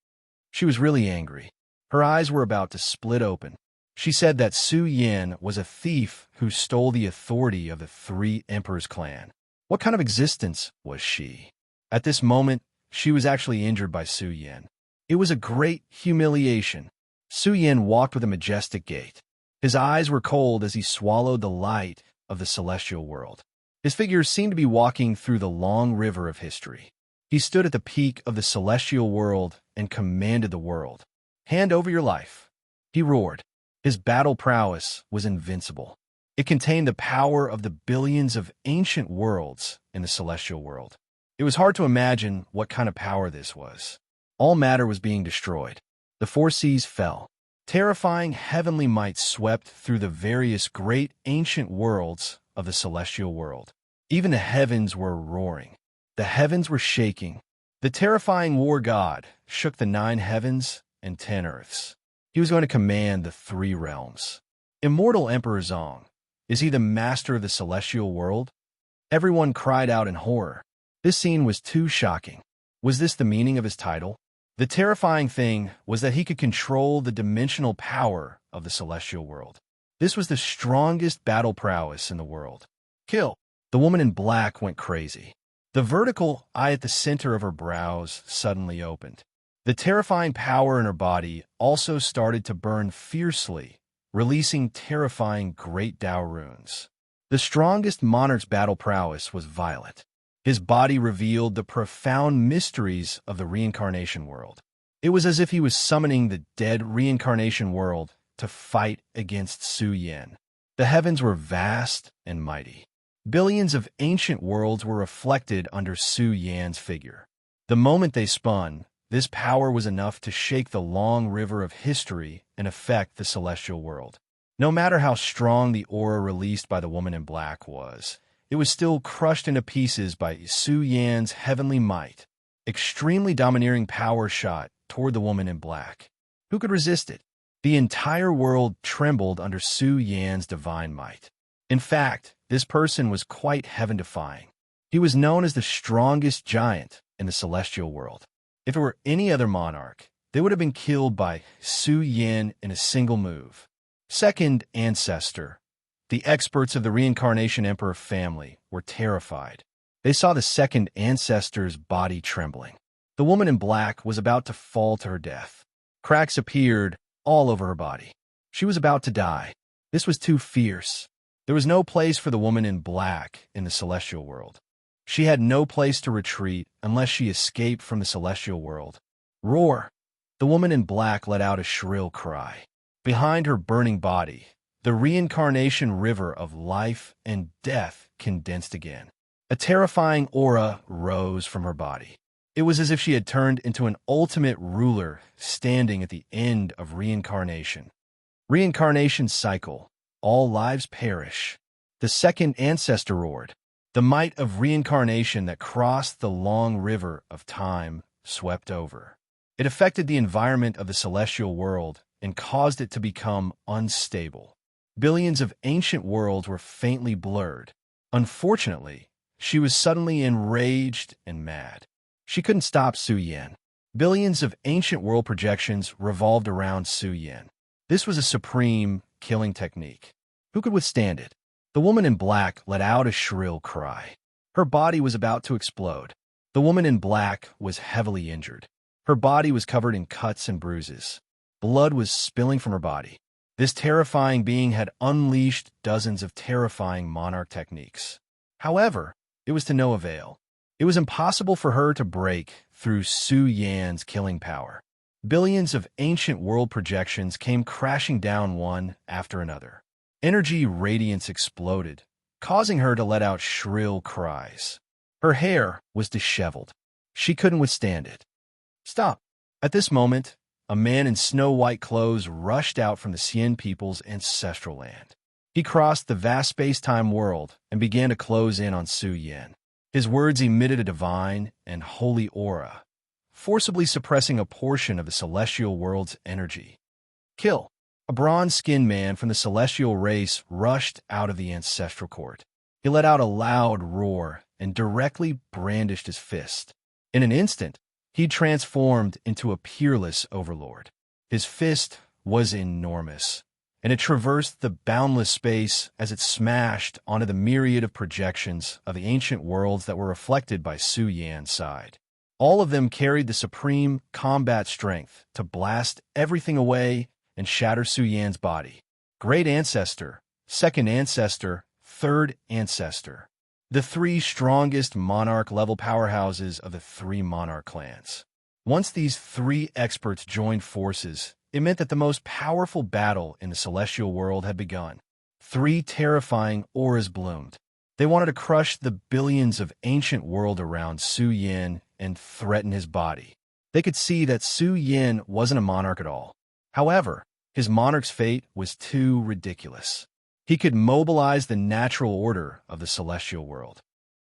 She was really angry. Her eyes were about to split open. She said that Su Yan was a thief who stole the authority of the three emperors' clan. What kind of existence was she? At this moment, she was actually injured by Su Yan. It was a great humiliation. Su Yan walked with a majestic gait. His eyes were cold as he swallowed the light of the celestial world. His figure seemed to be walking through the long river of history. He stood at the peak of the celestial world and commanded the world. "Hand over your life," he roared. His battle prowess was invincible. It contained the power of the billions of ancient worlds in the celestial world. It was hard to imagine what kind of power this was. All matter was being destroyed. The four seas fell. Terrifying heavenly might swept through the various great ancient worlds of the celestial world. Even the heavens were roaring. The heavens were shaking. The terrifying war god shook the 9 heavens and 10 earths. He was going to command the 3 realms. Immortal Emperor Zong, is he the master of the celestial world? Everyone cried out in horror. This scene was too shocking. Was this the meaning of his title? The terrifying thing was that he could control the dimensional power of the celestial world. This was the strongest battle prowess in the world. Kill. The woman in black went crazy. The vertical eye at the center of her brows suddenly opened. The terrifying power in her body also started to burn fiercely, releasing terrifying great Tao runes. The strongest monarch's battle prowess was violet. His body revealed the profound mysteries of the reincarnation world. It was as if he was summoning the dead reincarnation world to fight against Su Yan. The heavens were vast and mighty. Billions of ancient worlds were reflected under Su Yan's figure. The moment they spun, this power was enough to shake the long river of history and affect the celestial world. No matter how strong the aura released by the woman in black was, it was still crushed into pieces by Su Yan's heavenly might. Extremely domineering power shot toward the woman in black. Who could resist it? The entire world trembled under Su Yan's divine might. In fact, this person was quite heaven-defying. He was known as the strongest giant in the celestial world. If it were any other monarch, they would have been killed by Su Yan in a single move. Second ancestor. The experts of the Reincarnation Emperor family were terrified. They saw the second ancestor's body trembling. The woman in black was about to fall to her death. Cracks appeared all over her body. She was about to die. This was too fierce. There was no place for the woman in black in the celestial world. She had no place to retreat unless she escaped from the celestial world. Roar! The woman in black let out a shrill cry. Behind her burning body, the reincarnation river of life and death condensed again. A terrifying aura rose from her body. It was as if she had turned into an ultimate ruler standing at the end of reincarnation. Reincarnation cycle. All lives perish. The second ancestor roared. The might of reincarnation that crossed the long river of time swept over. It affected the environment of the celestial world and caused it to become unstable. Billions of ancient worlds were faintly blurred. Unfortunately, she was suddenly enraged and mad. She couldn't stop Su Yan. Billions of ancient world projections revolved around Su Yan. This was a supreme killing technique. Who could withstand it? The woman in black let out a shrill cry. Her body was about to explode. The woman in black was heavily injured. Her body was covered in cuts and bruises. Blood was spilling from her body. This terrifying being had unleashed dozens of terrifying monarch techniques. However, it was to no avail. It was impossible for her to break through Su Yan's killing power. Billions of ancient world projections came crashing down one after another. Energy radiance exploded, causing her to let out shrill cries. Her hair was disheveled. She couldn't withstand it. Stop! At this moment, a man in snow-white clothes rushed out from the Xian people's ancestral land. He crossed the vast space-time world and began to close in on Su Yan. His words emitted a divine and holy aura, forcibly suppressing a portion of the celestial world's energy. Kill! A bronze-skinned man from the celestial race rushed out of the ancestral court. He let out a loud roar and directly brandished his fist. In an instant, He transformed into a peerless overlord. His fist was enormous, and it traversed the boundless space as it smashed onto the myriad of projections of the ancient worlds that were reflected by Su Yan's side. All of them carried the supreme combat strength to blast everything away and shatter Su Yan's body. Great Ancestor, Second Ancestor, Third Ancestor. The three strongest monarch-level powerhouses of the three monarch clans. Once these three experts joined forces, it meant that the most powerful battle in the celestial world had begun. Three terrifying auras bloomed. They wanted to crush the billions of ancient world around Su Yan and threaten his body. They could see that Su Yan wasn't a monarch at all. However, his monarch's fate was too ridiculous. He could mobilize the natural order of the celestial world.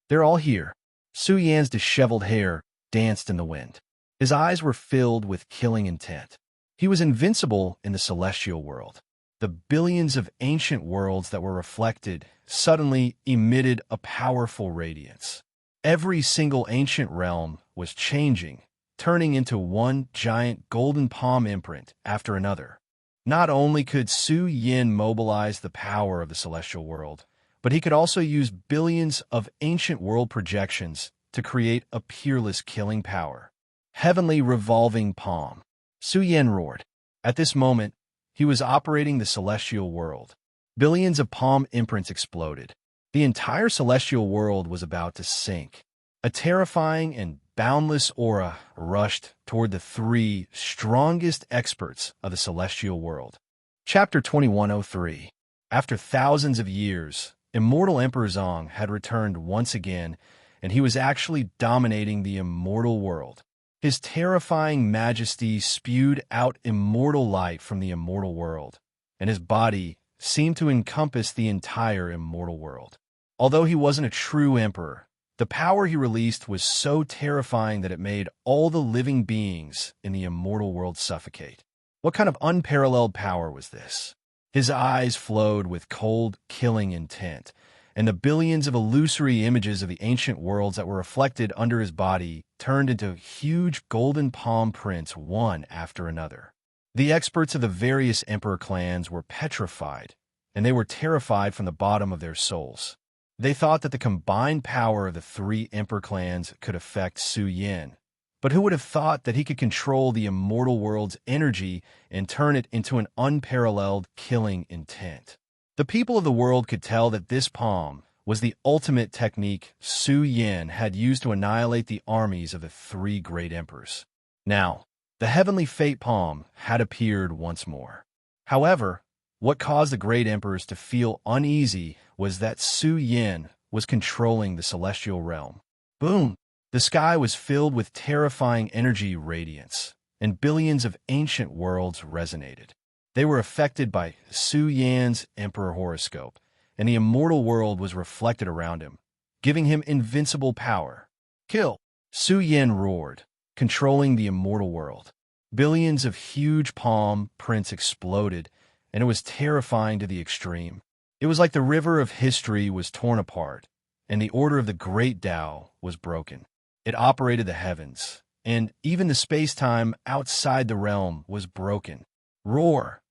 They're all here. Su Yan's disheveled hair danced in the wind. His eyes were filled with killing intent. He was invincible in the celestial world. The billions of ancient worlds that were reflected suddenly emitted a powerful radiance. Every single ancient realm was changing, turning into one giant golden palm imprint after another. Not only could Su Yan mobilize the power of the celestial world, but he could also use billions of ancient world projections to create a peerless killing power. Heavenly revolving palm. Su Yan roared. At this moment, he was operating the celestial world. Billions of palm imprints exploded. The entire celestial world was about to sink. A terrifying and boundless aura rushed toward the three strongest experts of the celestial world. Chapter 2103. After thousands of years, Immortal Emperor Zong had returned once again, and he was actually dominating the immortal world. His terrifying majesty spewed out immortal light from the immortal world, and his body seemed to encompass the entire immortal world. Although he wasn't a true emperor, the power he released was so terrifying that it made all the living beings in the immortal world suffocate. What kind of unparalleled power was this? His eyes flowed with cold, killing intent, and the billions of illusory images of the ancient worlds that were reflected under his body turned into huge golden palm prints one after another. The experts of the various emperor clans were petrified, and they were terrified from the bottom of their souls. They thought that the combined power of the three emperor clans could affect Su Yan, but who would have thought that he could control the immortal world's energy and turn it into an unparalleled killing intent? The people of the world could tell that this palm was the ultimate technique Su Yan had used to annihilate the armies of the three great emperors. Now, the heavenly fate palm had appeared once more. However, what caused the great emperors to feel uneasy was that Su Yan was controlling the celestial realm. Boom! The sky was filled with terrifying energy radiance, and billions of ancient worlds resonated. They were affected by Su Yan's emperor horoscope, and the immortal world was reflected around him, giving him invincible power. Kill! Su Yan roared, controlling the immortal world. Billions of huge palm prints exploded, and it was terrifying to the extreme. It was like the river of history was torn apart, and the order of the great Tao was broken. It operated the heavens, and even the space-time outside the realm was broken. Roar!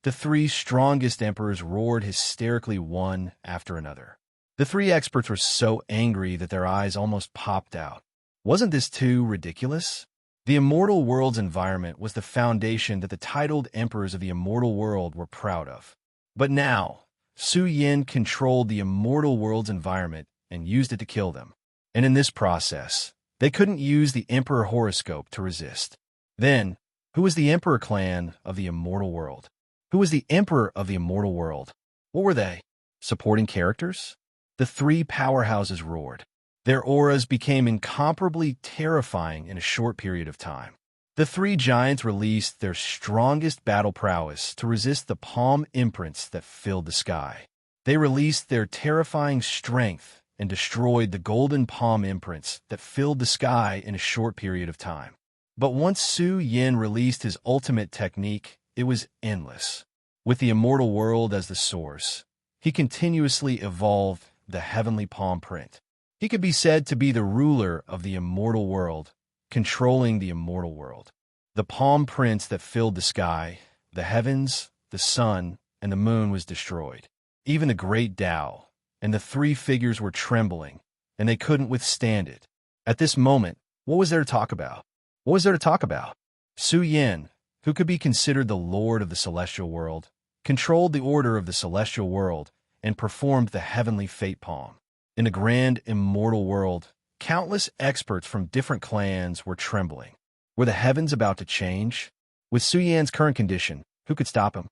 The three strongest emperors roared hysterically one after another. The three experts were so angry that their eyes almost popped out. Wasn't this too ridiculous? The immortal world's environment was the foundation that the titled emperors of the immortal world were proud of. But now, Su Yan controlled the immortal world's environment and used it to kill them. And in this process, they couldn't use the emperor horoscope to resist. Then, who was the emperor clan of the immortal world? Who was the emperor of the immortal world? What were they? Supporting characters? The three powerhouses roared. Their auras became incomparably terrifying in a short period of time. The three giants released their strongest battle prowess to resist the palm imprints that filled the sky. They released their terrifying strength and destroyed the golden palm imprints that filled the sky in a short period of time. But once Su Yan released his ultimate technique, it was endless. With the immortal world as the source, he continuously evolved the heavenly palm print. He could be said to be the ruler of the immortal world, controlling the immortal world. The palm prince that filled the sky, the heavens, the sun, and the moon was destroyed. Even the great Tao and the three figures were trembling, and they couldn't withstand it. At this moment, what was there to talk about? What was there to talk about? Su Yin, who could be considered the lord of the celestial world, controlled the order of the celestial world and performed the heavenly fate palm. In the grand immortal world, countless experts from different clans were trembling. Were the heavens about to change? With Su Yan's current condition, who could stop him?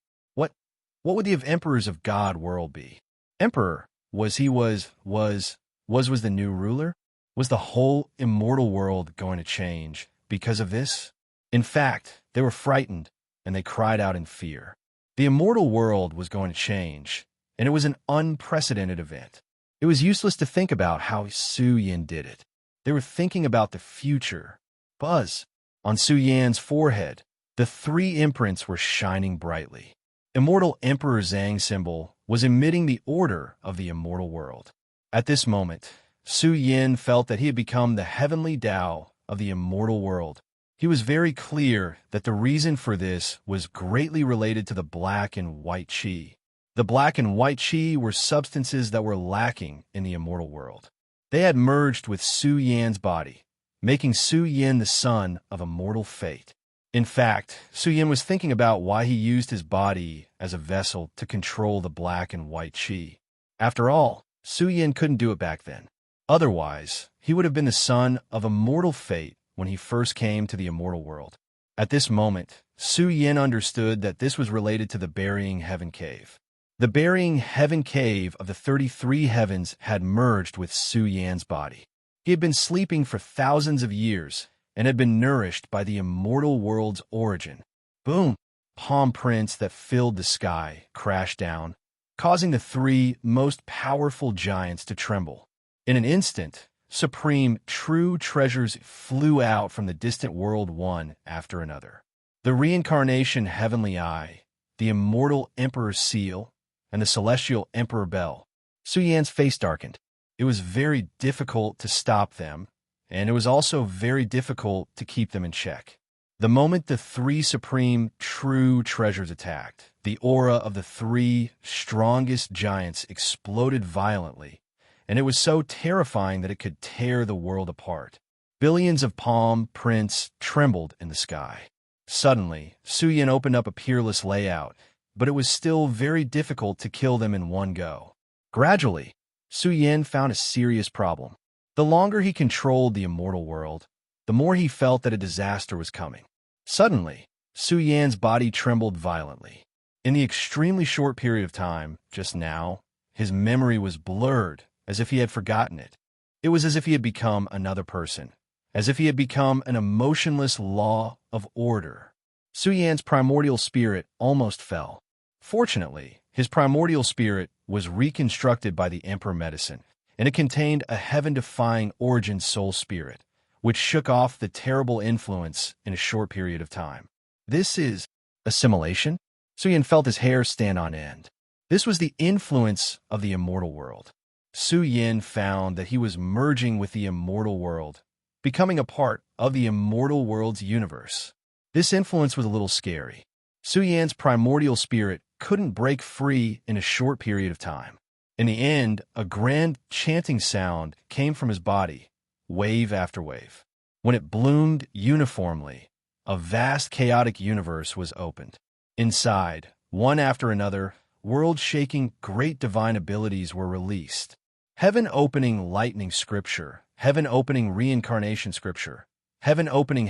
What would the emperors of God world be? Emperor, was the new ruler? Was the whole immortal world going to change because of this? In fact, they were frightened, and they cried out in fear. The immortal world was going to change, and it was an unprecedented event. It was useless to think about how Su Yan did it. They were thinking about the future. Buzz. On Su Yan's forehead, the three imprints were shining brightly. Immortal Emperor Zhang's symbol was emitting the order of the immortal world. At this moment, Su Yan felt that he had become the heavenly Tao of the immortal world. He was very clear that the reason for this was greatly related to the black and white qi. The black and white qi were substances that were lacking in the immortal world. They had merged with Su Yan's body, making Su Yan the son of immortal fate. In fact, Su Yan was thinking about why he used his body as a vessel to control the black and white qi. After all, Su Yan couldn't do it back then. Otherwise, he would have been the son of immortal fate when he first came to the immortal world. At this moment, Su Yan understood that this was related to the burying heaven cave. The burying heaven cave of the 33 heavens had merged with Su Yan's body. He had been sleeping for thousands of years and had been nourished by the immortal world's origin. Boom! Palm prints that filled the sky crashed down, causing the three most powerful giants to tremble. In an instant, supreme, true treasures flew out from the distant world one after another. The reincarnation heavenly eye, the immortal emperor's seal, and the celestial emperor bell. Su Yan's face darkened. It was very difficult to stop them, and it was also very difficult to keep them in check. The moment the three supreme true treasures attacked, the aura of the three strongest giants exploded violently, and it was so terrifying that it could tear the world apart. Billions of palm prints trembled in the sky. Suddenly, Su Yan opened up a peerless layout, but it was still very difficult to kill them in one go. Gradually, Su Yan found a serious problem. The longer he controlled the immortal world, the more he felt that a disaster was coming. Suddenly, Su Yan's body trembled violently. In the extremely short period of time, just now, his memory was blurred, as if he had forgotten it. It was as if he had become another person, as if he had become an emotionless law of order. Su Yan's primordial spirit almost fell. Fortunately, his primordial spirit was reconstructed by the Emperor Medicine, and it contained a heaven-defying origin soul spirit, which shook off the terrible influence in a short period of time. This is assimilation? Su Yan felt his hair stand on end. This was the influence of the immortal world. Su Yan found that he was merging with the immortal world, becoming a part of the immortal world's universe. This influence was a little scary. Su Yan's primordial spirit couldn't break free in a short period of time. In the end, a grand chanting sound came from his body, wave after wave. When it bloomed uniformly, a vast chaotic universe was opened. Inside, one after another, world-shaking great divine abilities were released. Heaven-opening lightning scripture, heaven-opening reincarnation scripture, heaven-opening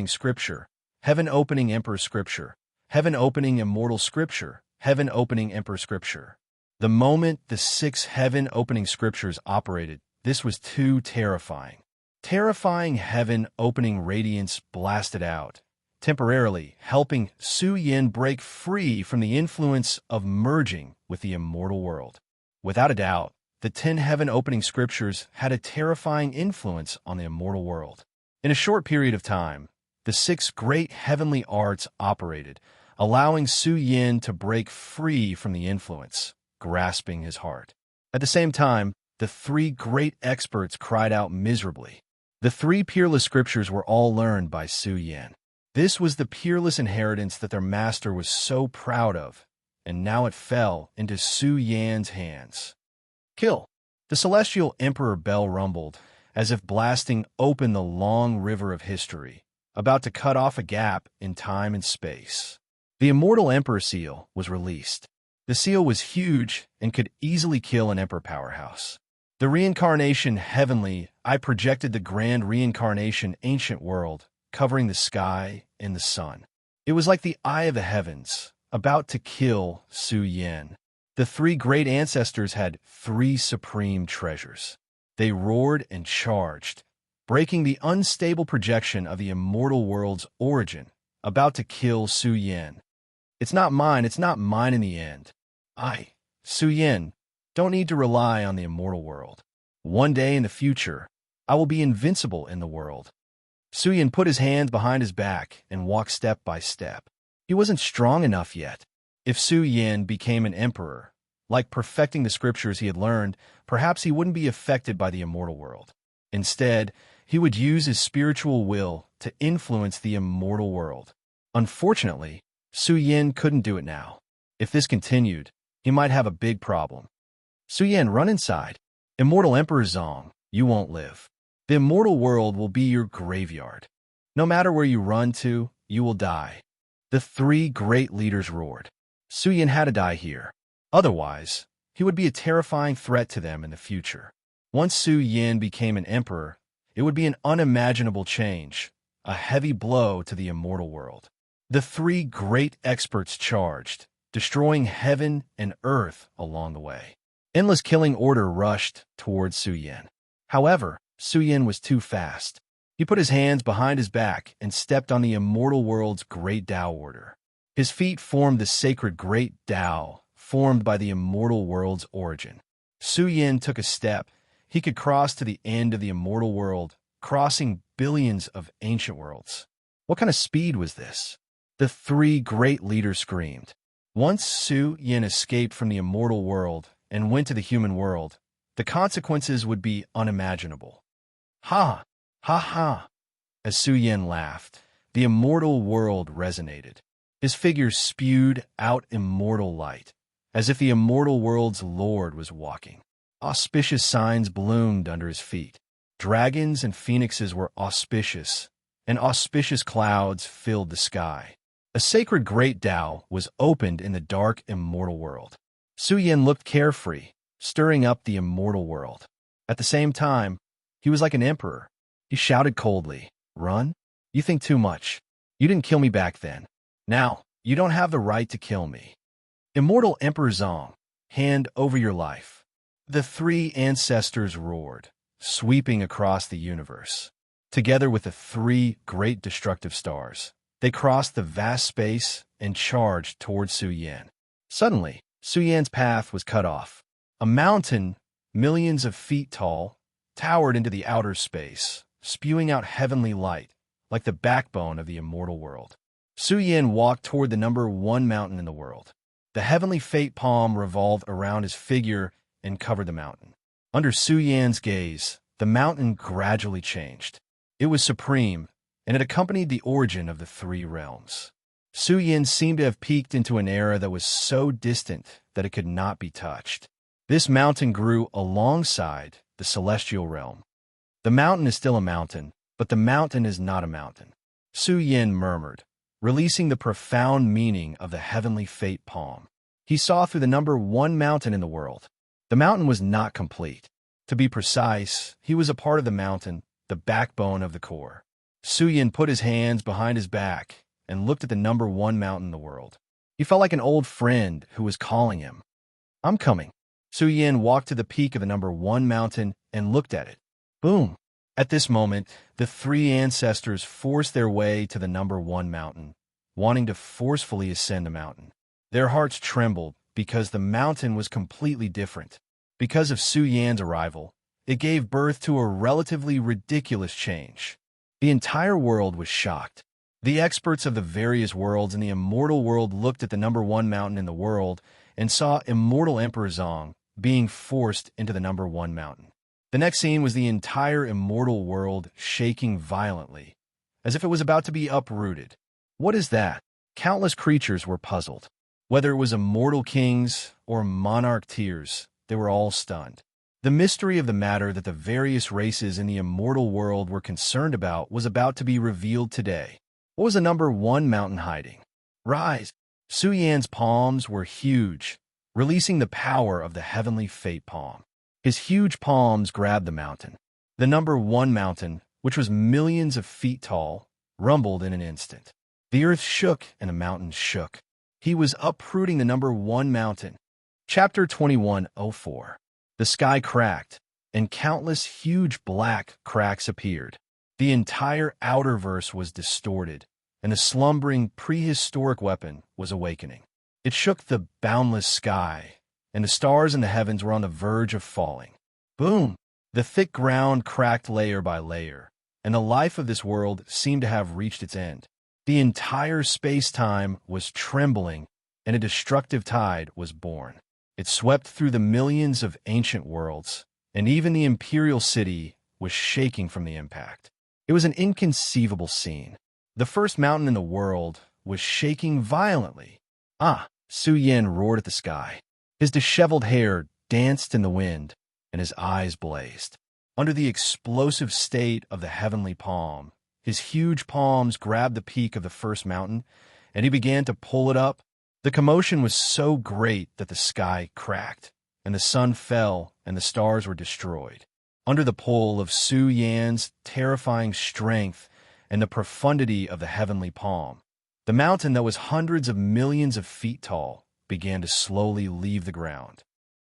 scripture, heaven-opening emperor scripture, heaven-opening immortal scripture, heaven-opening emperor scripture. The moment the 6 heaven-opening scriptures operated, this was too terrifying. Terrifying heaven-opening radiance blasted out, temporarily helping Su Yan break free from the influence of merging with the immortal world. Without a doubt, the 10 heaven-opening scriptures had a terrifying influence on the immortal world. In a short period of time, the 6 great heavenly arts operated, allowing Su Yan to break free from the influence, grasping his heart. At the same time, the 3 great experts cried out miserably. The three peerless scriptures were all learned by Su Yan. This was the peerless inheritance that their master was so proud of, and now it fell into Su Yan's hands. Kill! The celestial emperor bell rumbled, as if blasting open the long river of history, about to cut off a gap in time and space. The immortal emperor seal was released. The seal was huge and could easily kill an emperor powerhouse. The reincarnation heavenly, I projected the grand reincarnation ancient world, covering the sky and the sun. It was like the eye of the heavens, about to kill Su Yan. The three great ancestors had three supreme treasures. They roared and charged, breaking the unstable projection of the immortal world's origin, about to kill Su Yan. It's not mine in the end. I, Su Yan, don't need to rely on the immortal world. One day in the future, I will be invincible in the world. Su Yan put his hands behind his back and walked step by step. He wasn't strong enough yet. If Su Yan became an emperor, like perfecting the scriptures he had learned, perhaps he wouldn't be affected by the immortal world. Instead, he would use his spiritual will to influence the immortal world. Unfortunately, Su Yan couldn't do it now. If this continued, he might have a big problem. Su Yan, run inside. Immortal Emperor Zong, you won't live. The immortal world will be your graveyard. No matter where you run to, you will die. The three great leaders roared. Su Yan had to die here. Otherwise, he would be a terrifying threat to them in the future. Once Su Yan became an emperor, it would be an unimaginable change, a heavy blow to the immortal world. The three great experts charged, destroying heaven and earth along the way. Endless killing order rushed towards Su Yan. However, Su Yan was too fast. He put his hands behind his back and stepped on the immortal world's great Tao order. His feet formed the sacred great Tao, formed by the immortal world's origin. Su Yan took a step. He could cross to the end of the immortal world, crossing billions of ancient worlds. What kind of speed was this? The three great leaders screamed. Once Su Yan escaped from the immortal world and went to the human world, the consequences would be unimaginable. Ha! Ha ha! As Su Yan laughed, the immortal world resonated. His figure spewed out immortal light, as if the immortal world's lord was walking. Auspicious signs bloomed under his feet. Dragons and phoenixes were auspicious, and auspicious clouds filled the sky. A sacred great Tao was opened in the dark immortal world. Su Yan looked carefree, stirring up the immortal world. At the same time, he was like an emperor. He shouted coldly, "Run? You think too much. You didn't kill me back then. Now, you don't have the right to kill me. Immortal Emperor Zong, hand over your life." The three ancestors roared, sweeping across the universe. Together with the three great destructive stars, they crossed the vast space and charged towards Su Yan. Suddenly, Su Yan's path was cut off. A mountain, millions of feet tall, towered into the outer space, spewing out heavenly light, like the backbone of the immortal world. Su Yan walked toward the number one mountain in the world. The heavenly fate palm revolved around his figure and covered the mountain. Under Su Yan's gaze, the mountain gradually changed. It was supreme, and it accompanied the origin of the three realms. Su Yan seemed to have peeked into an era that was so distant that it could not be touched. This mountain grew alongside the celestial realm. The mountain is still a mountain, but the mountain is not a mountain. Su Yan murmured, releasing the profound meaning of the heavenly fate palm. He saw through the number one mountain in the world. The mountain was not complete. To be precise, he was a part of the mountain, the backbone of the core. Su Yan put his hands behind his back and looked at the number one mountain in the world. He felt like an old friend who was calling him. "I'm coming." Su Yan walked to the peak of the number one mountain and looked at it. Boom! At this moment, the three ancestors forced their way to the number one mountain, wanting to forcefully ascend the mountain. Their hearts trembled because the mountain was completely different. Because of Su Yan's arrival, it gave birth to a relatively ridiculous change. The entire world was shocked. The experts of the various worlds in the immortal world looked at the number one mountain in the world and saw immortal Emperor Zong being forced into the number one mountain. The next scene was the entire immortal world shaking violently, as if it was about to be uprooted. What is that? Countless creatures were puzzled. Whether it was immortal kings or monarch tears, they were all stunned. The mystery of the matter that the various races in the immortal world were concerned about was about to be revealed today. What was the number one mountain hiding? Rise! Su Yan's palms were huge, releasing the power of the heavenly fate palm. His huge palms grabbed the mountain. The number one mountain, which was millions of feet tall, rumbled in an instant. The earth shook and the mountains shook. He was uprooting the number one mountain. Chapter 21:04. The sky cracked, and countless huge black cracks appeared. The entire outerverse was distorted, and the slumbering prehistoric weapon was awakening. It shook the boundless sky, and the stars in the heavens were on the verge of falling. Boom! The thick ground cracked layer by layer, and the life of this world seemed to have reached its end. The entire space-time was trembling, and a destructive tide was born. It swept through the millions of ancient worlds, and even the imperial city was shaking from the impact. It was an inconceivable scene. The first mountain in the world was shaking violently. Ah! Su Yan roared at the sky. His disheveled hair danced in the wind, and his eyes blazed. Under the explosive state of the heavenly palm, his huge palms grabbed the peak of the first mountain, and he began to pull it up. The commotion was so great that the sky cracked, and the sun fell, and the stars were destroyed. Under the pull of Su Yan's terrifying strength and the profundity of the heavenly palm, the mountain that was hundreds of millions of feet tall began to slowly leave the ground.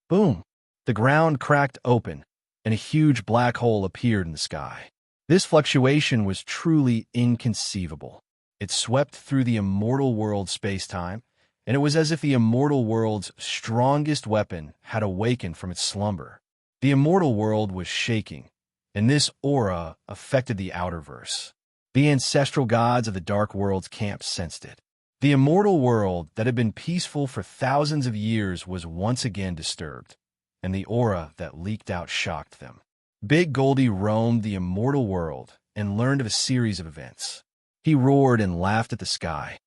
Boom! The ground cracked open, and a huge black hole appeared in the sky. This fluctuation was truly inconceivable. It swept through the immortal world space-time, and it was as if the immortal world's strongest weapon had awakened from its slumber. The immortal world was shaking, and this aura affected the outerverse. The ancestral gods of the Dark World's camp sensed it. The immortal world that had been peaceful for thousands of years was once again disturbed, and the aura that leaked out shocked them. Big Goldie roamed the immortal world and learned of a series of events. He roared and laughed at the sky.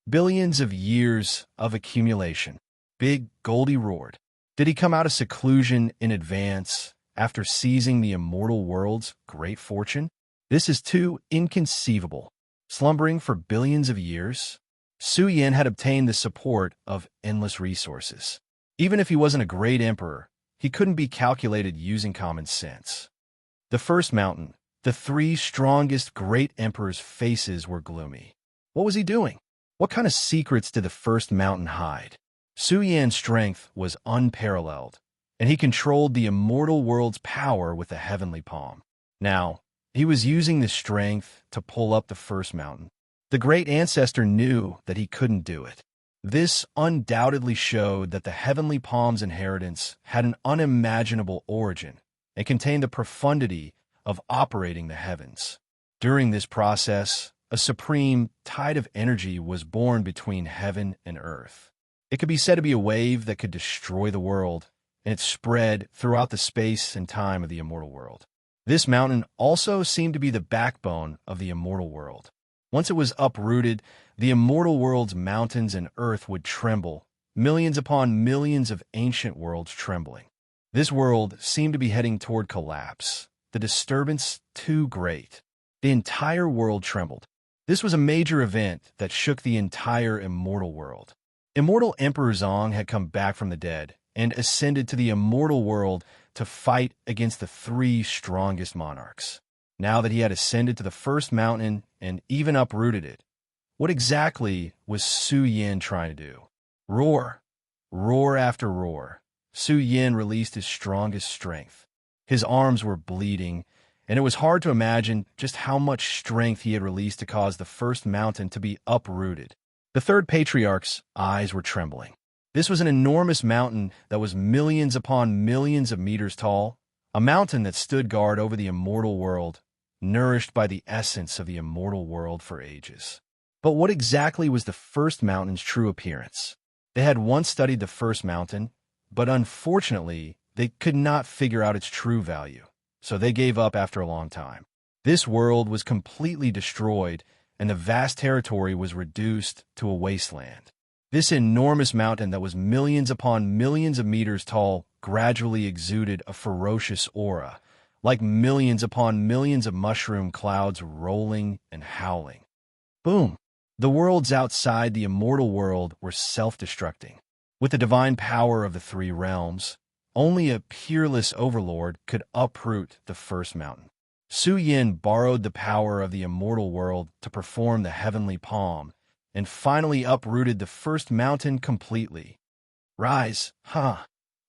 Billions of years of accumulation. Big Goldie roared. Did he come out of seclusion in advance after seizing the immortal world's great fortune? This is too inconceivable. Slumbering for billions of years? Su Yan had obtained the support of endless resources. Even if he wasn't a great emperor, he couldn't be calculated using common sense. The first mountain, the three strongest great emperors' faces were gloomy. What was he doing? What kind of secrets did the first mountain hide? Su Yan's strength was unparalleled, and he controlled the immortal world's power with the heavenly palm. Now, he was using this strength to pull up the first mountain. The great ancestor knew that he couldn't do it. This undoubtedly showed that the heavenly palm's inheritance had an unimaginable origin and contained the profundity of operating the heavens. During this process, a supreme tide of energy was born between heaven and earth. It could be said to be a wave that could destroy the world, and it spread throughout the space and time of the immortal world. This mountain also seemed to be the backbone of the immortal world. Once it was uprooted, the immortal world's mountains and earth would tremble, millions upon millions of ancient worlds trembling. This world seemed to be heading toward collapse, the disturbance too great. The entire world trembled. This was a major event that shook the entire immortal world. Immortal Emperor Zong had come back from the dead and ascended to the immortal world to fight against the three strongest monarchs. Now that he had ascended to the first mountain and even uprooted it, what exactly was Su Yan trying to do? Roar. Roar after roar. Su Yan released his strongest strength. His arms were bleeding, and it was hard to imagine just how much strength he had released to cause the first mountain to be uprooted. The third patriarch's eyes were trembling. This was an enormous mountain that was millions upon millions of meters tall, a mountain that stood guard over the immortal world, nourished by the essence of the immortal world for ages. But what exactly was the first mountain's true appearance? They had once studied the first mountain, but unfortunately, they could not figure out its true value. so they gave up after a long time. This world was completely destroyed, and the vast territory was reduced to a wasteland. This enormous mountain that was millions upon millions of meters tall gradually exuded a ferocious aura, like millions upon millions of mushroom clouds rolling and howling. Boom! The worlds outside the immortal world were self-destructing. With the divine power of the three realms, only a peerless overlord could uproot the first mountain. Su Yin borrowed the power of the immortal world to perform the heavenly palm, and finally uprooted the first mountain completely. Rise,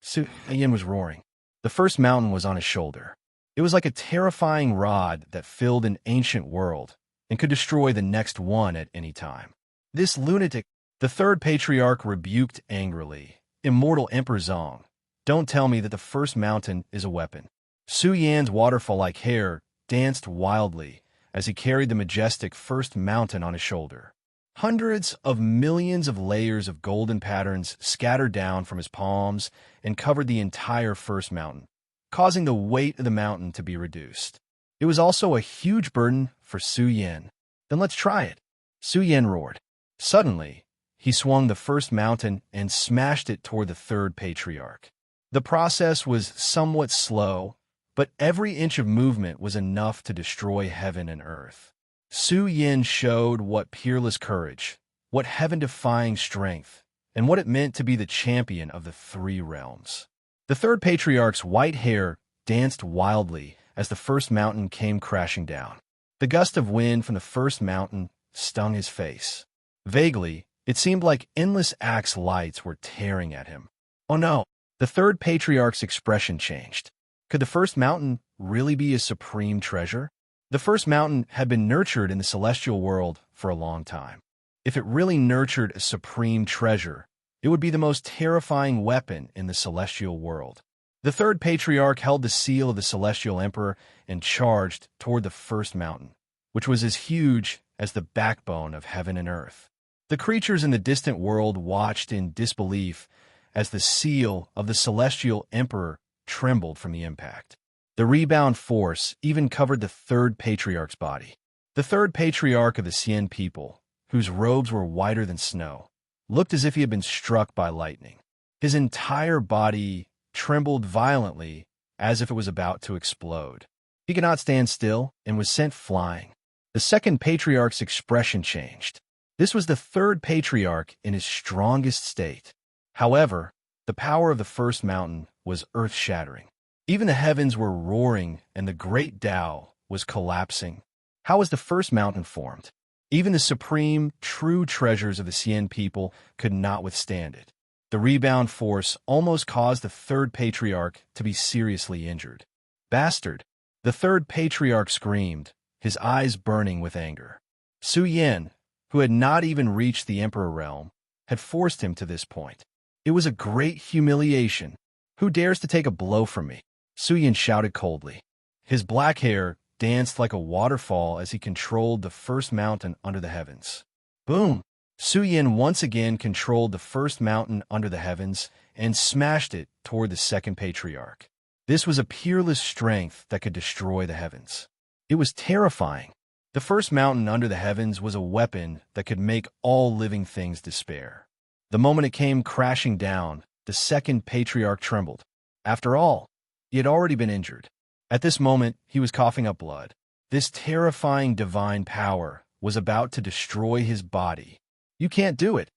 Su Yin was roaring. The first mountain was on his shoulder. It was like a terrifying rod that filled an ancient world and could destroy the next one at any time. This lunatic, the third patriarch, rebuked angrily. Immortal Emperor Zong, don't tell me that the first mountain is a weapon. Su Yan's waterfall-like hair danced wildly as he carried the majestic first mountain on his shoulder. Hundreds of millions of layers of golden patterns scattered down from his palms and covered the entire first mountain, causing the weight of the mountain to be reduced. It was also a huge burden for Su Yin. Then let's try it, Su Yin roared. Suddenly, he swung the first mountain and smashed it toward the third patriarch. The process was somewhat slow, but every inch of movement was enough to destroy heaven and earth. Su Yin showed what peerless courage, what heaven-defying strength, and what it meant to be the champion of the three realms. The third patriarch's white hair danced wildly as the first mountain came crashing down. The gust of wind from the first mountain stung his face. Vaguely, it seemed like endless axe lights were tearing at him. Oh no! The third patriarch's expression changed. Could the first mountain really be his supreme treasure? The first mountain had been nurtured in the celestial world for a long time. If it really nurtured a supreme treasure, it would be the most terrifying weapon in the celestial world. The third patriarch held the seal of the celestial emperor and charged toward the first mountain, which was as huge as the backbone of heaven and earth. The creatures in the distant world watched in disbelief as the seal of the celestial emperor trembled from the impact. The rebound force even covered the third patriarch's body. The third patriarch of the Xian people, whose robes were whiter than snow, looked as if he had been struck by lightning. His entire body trembled violently as if it was about to explode. He could not stand still and was sent flying. The second patriarch's expression changed. This was the third patriarch in his strongest state. However, the power of the first mountain was earth-shattering. Even the heavens were roaring and the great Tao was collapsing. How was the first mountain formed? Even the supreme, true treasures of the Xian people could not withstand it. The rebound force almost caused the third patriarch to be seriously injured. Bastard! The third patriarch screamed, his eyes burning with anger. Su Yin, who had not even reached the emperor realm, had forced him to this point. It was a great humiliation. Who dares to take a blow from me? Su Yin shouted coldly. His black hair danced like a waterfall as he controlled the first mountain under the heavens. Boom! Su Yin once again controlled the first mountain under the heavens and smashed it toward the second patriarch. This was a peerless strength that could destroy the heavens. It was terrifying. The first mountain under the heavens was a weapon that could make all living things despair. The moment it came crashing down, the second patriarch trembled. After all, he had already been injured. At this moment, he was coughing up blood. This terrifying divine power was about to destroy his body. You can't do it.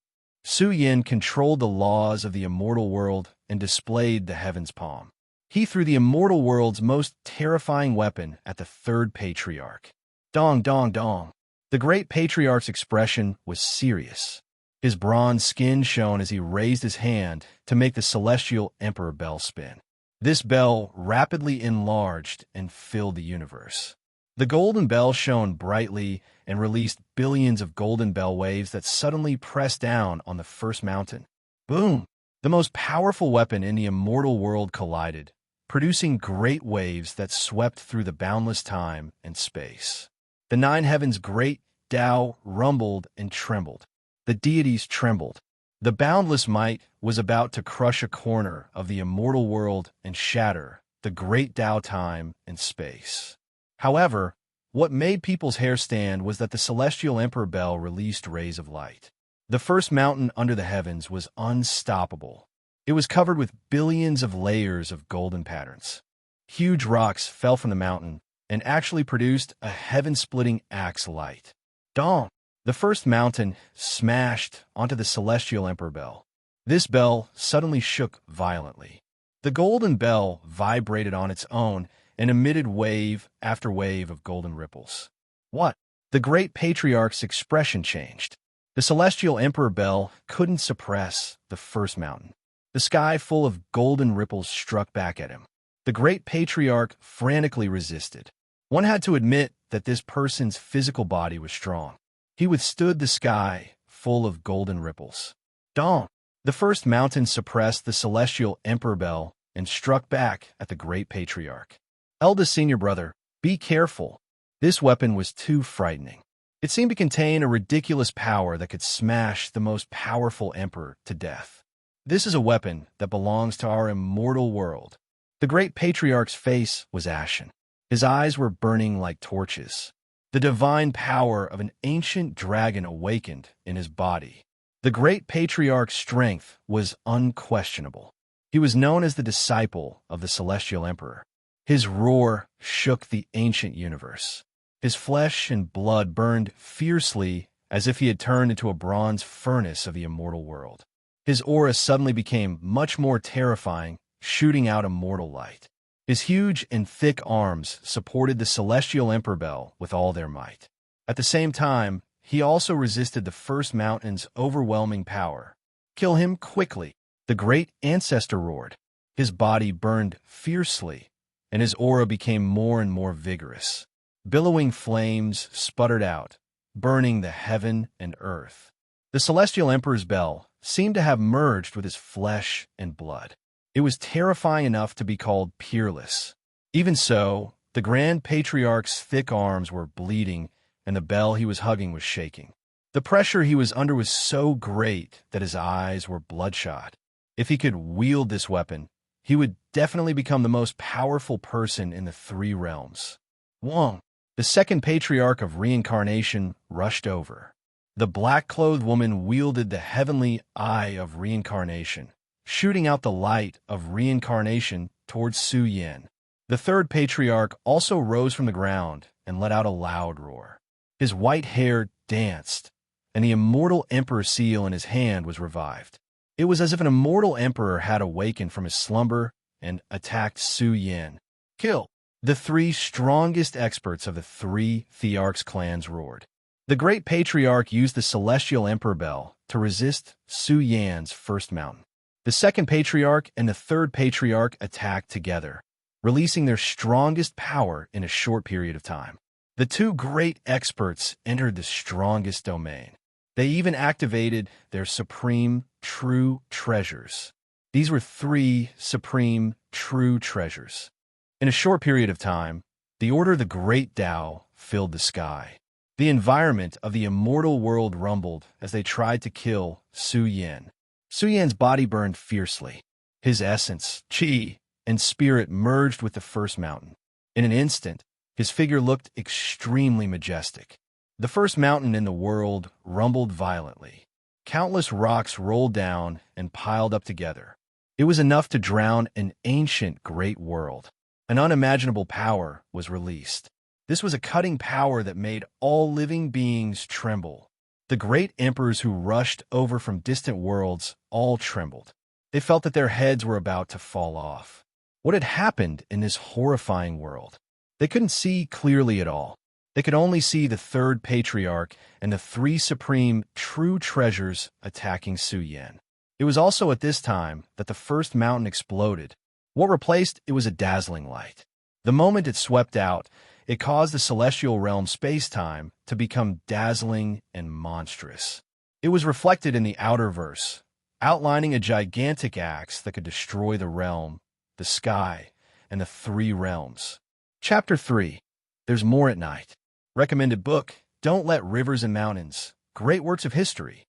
Su Yin controlled the laws of the immortal world and displayed the heaven's palm. He threw the immortal world's most terrifying weapon at the third patriarch. Dong, dong, dong. The great patriarch's expression was serious. His bronze skin shone as he raised his hand to make the celestial emperor bell spin. This bell rapidly enlarged and filled the universe. The golden bell shone brightly and released billions of golden bell waves that suddenly pressed down on the first mountain. Boom! The most powerful weapon in the immortal world collided, producing great waves that swept through the boundless time and space. The nine heavens' great Tao rumbled and trembled. The deities trembled. The boundless might was about to crush a corner of the immortal world and shatter the great Tao time and space. However, what made people's hair stand was that the celestial emperor bell released rays of light. The first mountain under the heavens was unstoppable. It was covered with billions of layers of golden patterns. Huge rocks fell from the mountain and actually produced a heaven-splitting axe light. Dawn! The first mountain smashed onto the celestial emperor bell. This bell suddenly shook violently. The golden bell vibrated on its own and emitted wave after wave of golden ripples. What? The great patriarch's expression changed. The celestial emperor bell couldn't suppress the first mountain. The sky full of golden ripples struck back at him. The great patriarch frantically resisted. One had to admit that this person's physical body was strong. He withstood the sky full of golden ripples. Dawn! The first mountain suppressed the celestial emperor bell and struck back at the great patriarch. Eldest senior brother, be careful. This weapon was too frightening. It seemed to contain a ridiculous power that could smash the most powerful emperor to death. This is a weapon that belongs to our immortal world. The great patriarch's face was ashen. His eyes were burning like torches. The divine power of an ancient dragon awakened in his body. The great patriarch's strength was unquestionable. He was known as the disciple of the celestial emperor. His roar shook the ancient universe. His flesh and blood burned fiercely as if he had turned into a bronze furnace of the immortal world. His aura suddenly became much more terrifying, shooting out immortal light. His huge and thick arms supported the celestial emperor bell with all their might. At the same time, he also resisted the first mountain's overwhelming power. Kill him quickly, the great ancestor roared. His body burned fiercely, and his aura became more and more vigorous. Billowing flames sputtered out, burning the heaven and earth. The celestial emperor's bell seemed to have merged with his flesh and blood. It was terrifying enough to be called peerless. Even so, the grand patriarch's thick arms were bleeding, and the bell he was hugging was shaking. The pressure he was under was so great that his eyes were bloodshot. If he could wield this weapon, he would definitely become the most powerful person in the three realms. Wong, the second patriarch of reincarnation, rushed over. The black-clothed woman wielded the heavenly eye of reincarnation, shooting out the light of reincarnation towards Su Yan. The third patriarch also rose from the ground and let out a loud roar. His white hair danced, and the immortal emperor seal in his hand was revived. It was as if an immortal emperor had awakened from his slumber and attacked Su Yan. Kill! The three strongest experts of the three Thearchs clans roared. The great patriarch used the celestial emperor bell to resist Su Yan's first mountain. The second patriarch and the third patriarch attacked together, releasing their strongest power in a short period of time. The two great experts entered the strongest domain. They even activated their supreme true treasures. These were three supreme true treasures. In a short period of time, the order of the great Tao filled the sky. The environment of the immortal world rumbled as they tried to kill Su Yan. Su Yan's body burned fiercely. His essence, qi, and spirit merged with the first mountain. In an instant, his figure looked extremely majestic. The first mountain in the world rumbled violently. Countless rocks rolled down and piled up together. It was enough to drown an ancient great world. An unimaginable power was released. This was a cutting power that made all living beings tremble. The great emperors who rushed over from distant worlds all trembled. They felt that their heads were about to fall off. What had happened in this horrifying world? They couldn't see clearly at all. They could only see the third patriarch and the three supreme true treasures attacking Su Yan. It was also at this time that the first mountain exploded. What replaced it was a dazzling light. The moment it swept out, it caused the celestial realm space-time to become dazzling and monstrous. It was reflected in the outer verse, outlining a gigantic axe that could destroy the realm, the sky, and the three realms. Chapter 3. There's More at Night. Recommended book, Don't Let Rivers and Mountains. Great Works of History.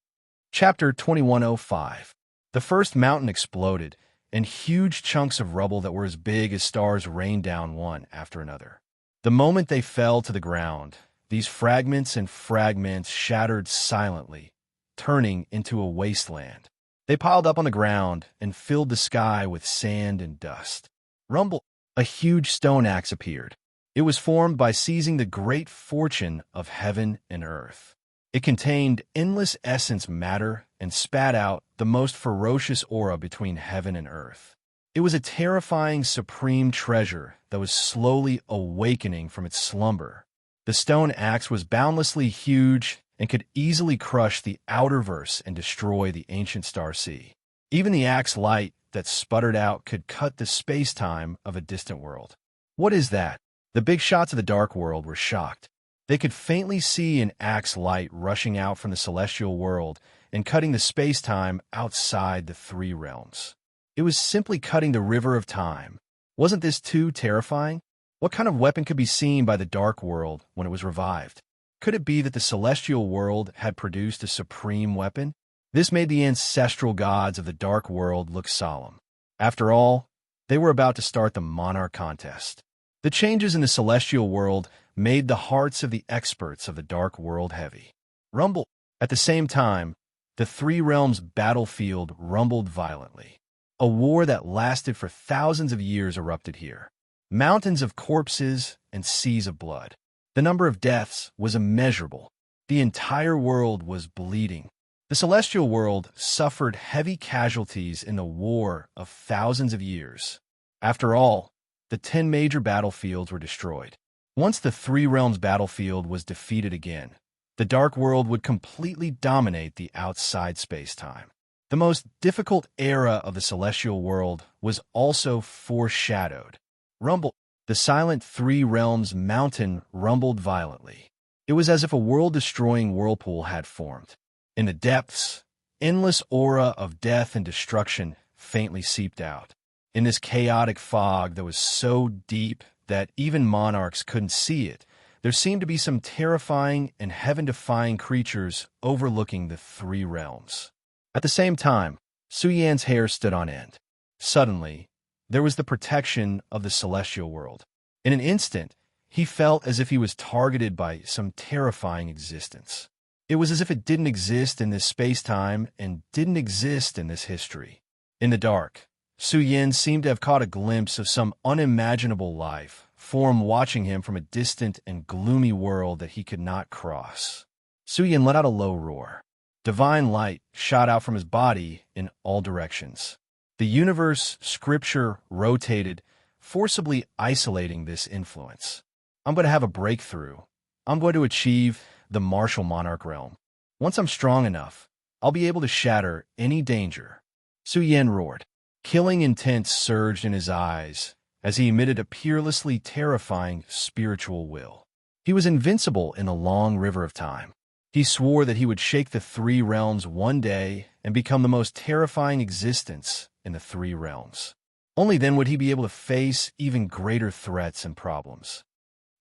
Chapter 2105. The first mountain exploded, and huge chunks of rubble that were as big as stars rained down one after another. The moment they fell to the ground, these fragments and fragments shattered silently, turning into a wasteland. They piled up on the ground and filled the sky with sand and dust. Rumble! A huge stone axe appeared. It was formed by seizing the great fortune of heaven and earth. It contained endless essence matter and spat out the most ferocious aura between heaven and earth. It was a terrifying supreme treasure that was slowly awakening from its slumber. The stone axe was boundlessly huge and could easily crush the outerverse and destroy the ancient star sea. Even the axe light that sputtered out could cut the space-time of a distant world. What is that? The big shots of the dark world were shocked. They could faintly see an axe light rushing out from the celestial world and cutting the space-time outside the three realms. It was simply cutting the river of time. Wasn't this too terrifying? What kind of weapon could be seen by the dark world when it was revived? Could it be that the celestial world had produced a supreme weapon? This made the ancestral gods of the dark world look solemn. After all, they were about to start the monarch contest. The changes in the celestial world made the hearts of the experts of the dark world heavy. Rumble! At the same time, the three realms' battlefield rumbled violently. A war that lasted for thousands of years erupted here. Mountains of corpses and seas of blood. The number of deaths was immeasurable. The entire world was bleeding. The celestial world suffered heavy casualties in the war of thousands of years. After all, the 10 major battlefields were destroyed. Once the three realms battlefield was defeated again, the dark world would completely dominate the outside space-time. The most difficult era of the celestial world was also foreshadowed. Rumble! The silent three realms mountain rumbled violently. It was as if a world-destroying whirlpool had formed. In the depths, endless aura of death and destruction faintly seeped out. In this chaotic fog that was so deep that even monarchs couldn't see it, there seemed to be some terrifying and heaven-defying creatures overlooking the three realms. At the same time, Su Yan's hair stood on end. Suddenly, there was the protection of the celestial world. In an instant, he felt as if he was targeted by some terrifying existence. It was as if it didn't exist in this space-time and didn't exist in this history. In the dark, Su Yan seemed to have caught a glimpse of some unimaginable life form watching him from a distant and gloomy world that he could not cross. Su Yan let out a low roar. Divine light shot out from his body in all directions. The universe scripture rotated, forcibly isolating this influence. I'm going to have a breakthrough. I'm going to achieve the martial monarch realm. Once I'm strong enough, I'll be able to shatter any danger. Su Yan roared. Killing intent surged in his eyes as he emitted a peerlessly terrifying spiritual will. He was invincible in the long river of time. He swore that he would shake the three realms one day and become the most terrifying existence in the three realms. Only then would he be able to face even greater threats and problems.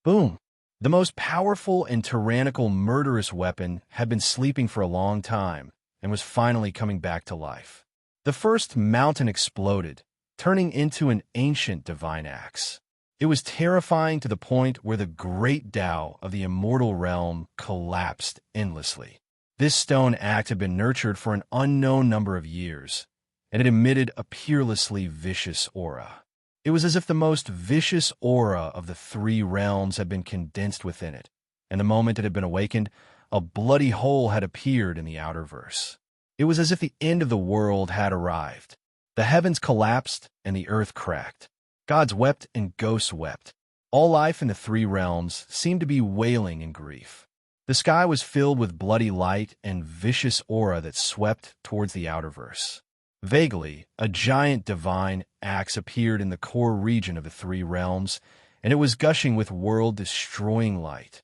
Boom! The most powerful and tyrannical murderous weapon had been sleeping for a long time and was finally coming back to life. The first mountain exploded, turning into an ancient divine axe. It was terrifying to the point where the great Tao of the immortal realm collapsed endlessly. This stone axe had been nurtured for an unknown number of years, and it emitted a peerlessly vicious aura. It was as if the most vicious aura of the three realms had been condensed within it, and the moment it had been awakened, a bloody hole had appeared in the outer verse. It was as if the end of the world had arrived. The heavens collapsed and the earth cracked. Gods wept and ghosts wept. All life in the three realms seemed to be wailing in grief. The sky was filled with bloody light and vicious aura that swept towards the outer verse. Vaguely, a giant divine axe appeared in the core region of the three realms, and it was gushing with world-destroying light.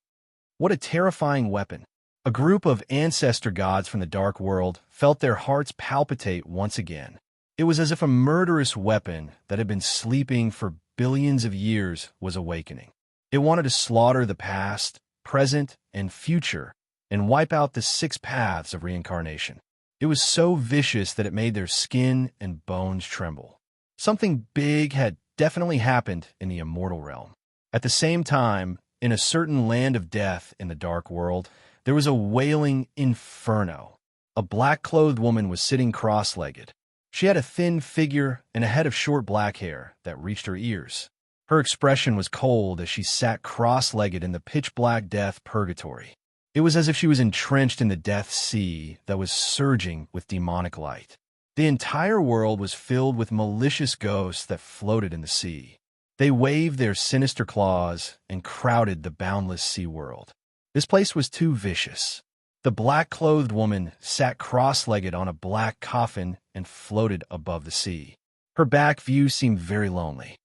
What a terrifying weapon! A group of ancestor gods from the dark world felt their hearts palpitate once again. It was as if a murderous weapon that had been sleeping for billions of years was awakening. It wanted to slaughter the past, present, and future, and wipe out the 6 paths of reincarnation. It was so vicious that it made their skin and bones tremble. Something big had definitely happened in the immortal realm. At the same time, in a certain land of death in the dark world, there was a wailing inferno. A black-clothed woman was sitting cross-legged. She had a thin figure and a head of short black hair that reached her ears. Her expression was cold as she sat cross-legged in the pitch-black death purgatory. It was as if she was entrenched in the death sea that was surging with demonic light. The entire world was filled with malicious ghosts that floated in the sea. They waved their sinister claws and crowded the boundless sea world. This place was too vicious. The black-clothed woman sat cross-legged on a black coffin and floated above the sea. Her back view seemed very lonely.